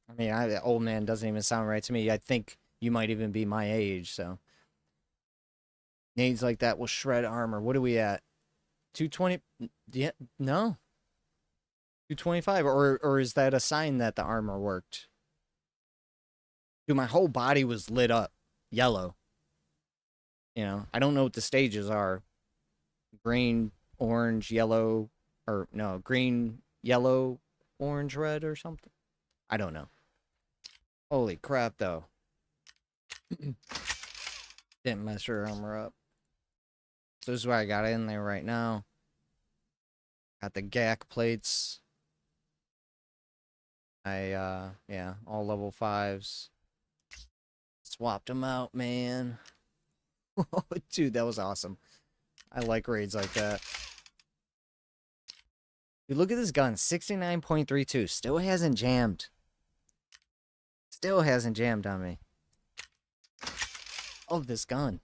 I mean, old man doesn't even sound right to me. I think you might even be my age, so. Nades like that will shred armor. What are we at? 220? Yeah, no. 225, or is that a sign that the armor worked? Dude, my whole body was lit up. Yellow. You know, I don't know what the stages are. Green, orange, yellow, or no, green, yellow, orange, red, or something. I don't know. Holy crap, though. Didn't mess her armor up. So this is where I got in there right now. Got the GAC plates. Yeah, all level 5s. Swapped them out, man. Dude, that was awesome. I like raids like that. Dude, look at this gun. 69.32. Still hasn't jammed. Still hasn't jammed on me. Love this gun.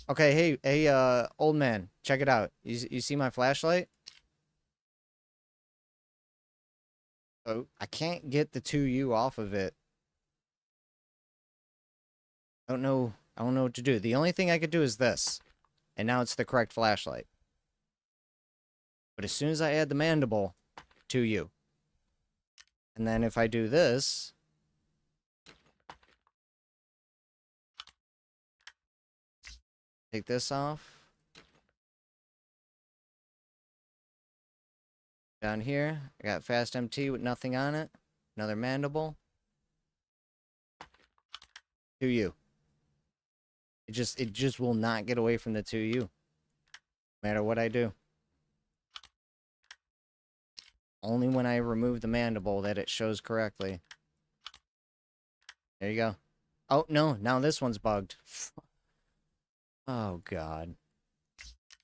Okay, hey, old man, check it out. You see my flashlight? Oh, I can't get the 2U off of it. I don't know what to do. The only thing I could do is this. And now it's the correct flashlight. But as soon as I add the mandible, 2U. And then if I do this, take this off. Down here, I got fast MT with nothing on it. Another mandible. 2U. It just will not get away from the 2U. No matter what I do. Only when I remove the mandible that it shows correctly. There you go. Oh, no. Now this one's bugged. Oh, God.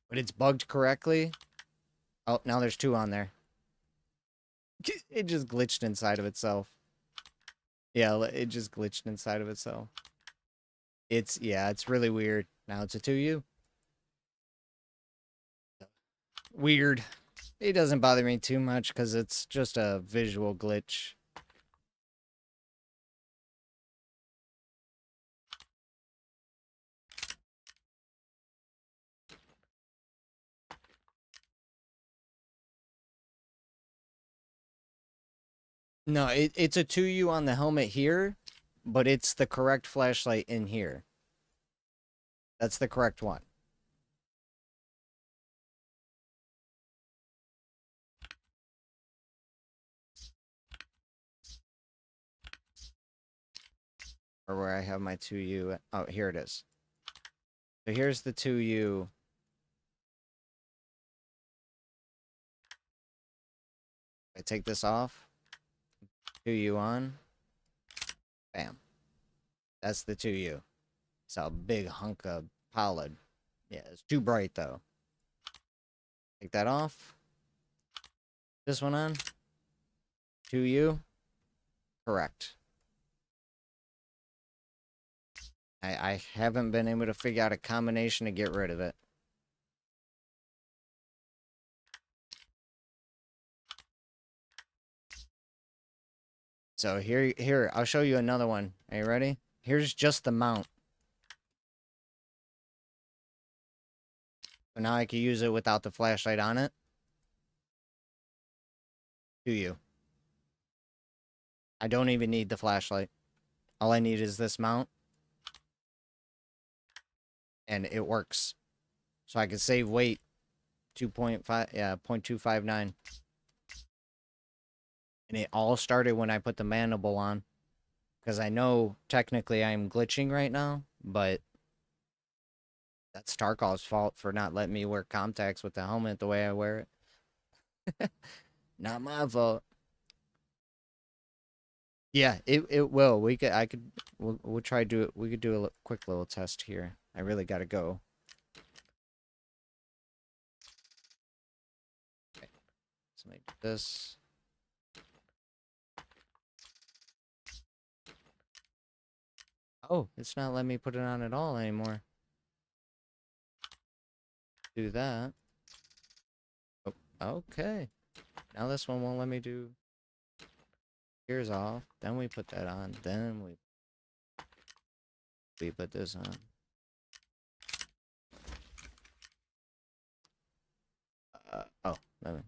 But it's bugged correctly. Oh, now there's 2 on there. It just glitched inside of itself. Yeah, it just glitched inside of itself. Yeah, it's really weird. Now it's a 2U. Weird. It doesn't bother me too much because it's just a visual glitch. No, it's a 2U on the helmet here, but it's the correct flashlight in here. That's the correct one. Or where I have my 2U. Oh, here it is. So here's the 2U. I take this off. 2U on. Bam. That's the 2U. It's a big hunk of pollard. Yeah, it's too bright though. Take that off. This one on. 2U. Correct. I haven't been able to figure out a combination to get rid of it. So here, I'll show you another one. Are you ready? Here's just the mount. So now I can use it without the flashlight on it. 2U. I don't even need the flashlight. All I need is this mount. And it works. So I can save weight. 2.5, yeah, 0.259. And it all started when I put the mandible on. Because I know technically I'm glitching right now, but that's Tarkov's fault for not letting me wear contacts with the helmet the way I wear it. Not my fault. Yeah, it will. We'll try do it. We could do a quick little test here. I really gotta go. Okay, so let me do this. Oh, it's not letting me put it on at all anymore. Do that. Oh, okay. Now this one won't let me do. Gears off. Then we put that on. Then we put this on. Oh, let me.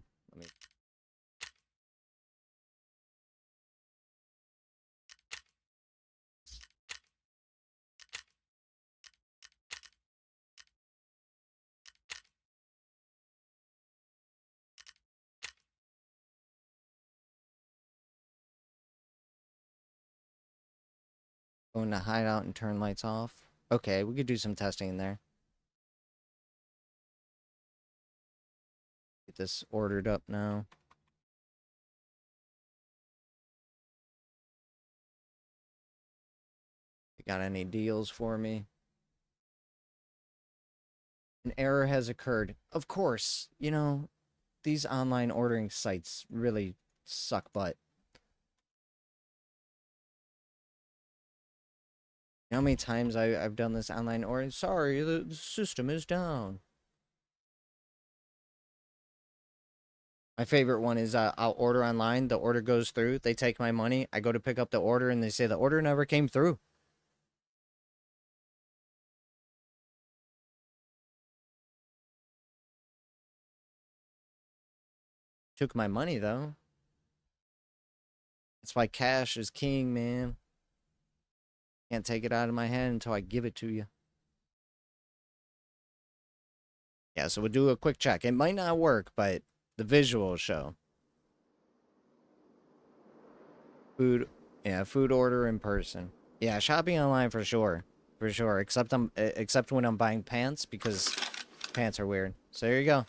Go into hideout and turn lights off. Okay, we could do some testing in there. Get this ordered up now. You got any deals for me? An error has occurred. Of course, you know, these online ordering sites really suck butt. You know how many times I've done this online ordering? Sorry, the system is down. My favorite one is I'll order online, the order goes through, they take my money, I go to pick up the order, and they say the order never came through. Took my money, though. That's why cash is king, man. Can't take it out of my hand until I give it to you. Yeah, so we'll do a quick check. It might not work, but the visual will show. Food, yeah, food order in person. Yeah, shopping online for sure. For sure. Except when I'm buying pants, because pants are weird. So there you go.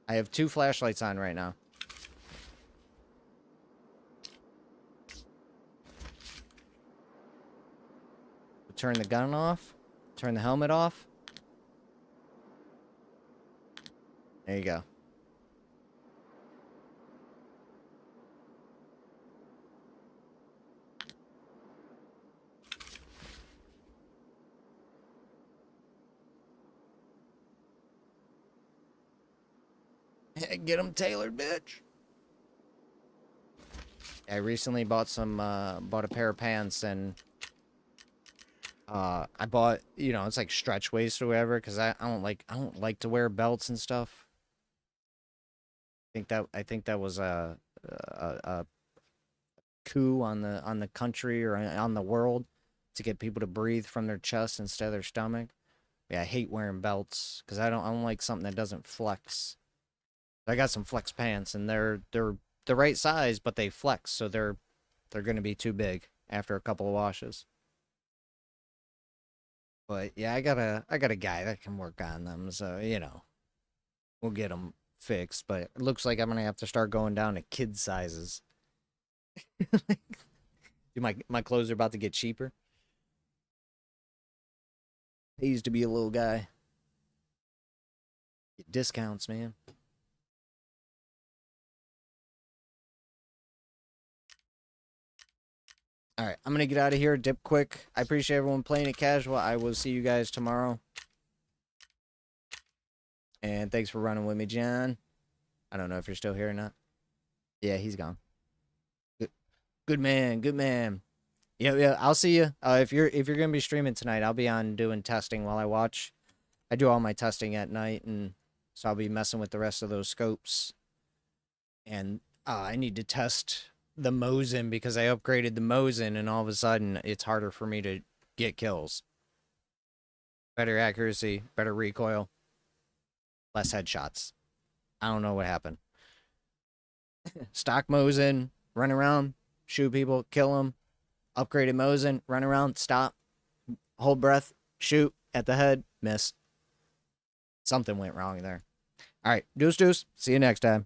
I have 2 flashlights on right now. Turn the gun off. Turn the helmet off. There you go. Get them tailored, bitch. I recently bought a pair of pants, and I bought, you know, it's like stretch waist or whatever, because I don't like to wear belts and stuff. I think that was a coup on the country or on the world to get people to breathe from their chest instead of their stomach. Yeah, I hate wearing belts because I don't like something that doesn't flex. I got some flex pants, and they're the right size, but they flex, so they're gonna be too big after a couple of washes. But yeah, I got a guy that can work on them, so you know, we'll get them fixed. But it looks like I'm gonna have to start going down to kid sizes. My clothes are about to get cheaper. I used to be a little guy. Get discounts, man. Alright, I'm gonna get out of here, dip quick. I appreciate everyone playing it casual. I will see you guys tomorrow. And thanks for running with me, John. I don't know if you're still here or not. Yeah, he's gone. Good man, good man. Yeah, I'll see you. If you're gonna be streaming tonight, I'll be on doing testing while I watch. I do all my testing at night, and so I'll be messing with the rest of those scopes. And I need to test the Mosin because I upgraded the Mosin, and all of a sudden it's harder for me to get kills. Better accuracy, better recoil, less headshots. I don't know what happened. Stock Mosin, run around, shoot people, kill them. Upgraded Mosin, run around, stop, hold breath, shoot at the head, miss. Something went wrong there. All right, deuce. See you next time.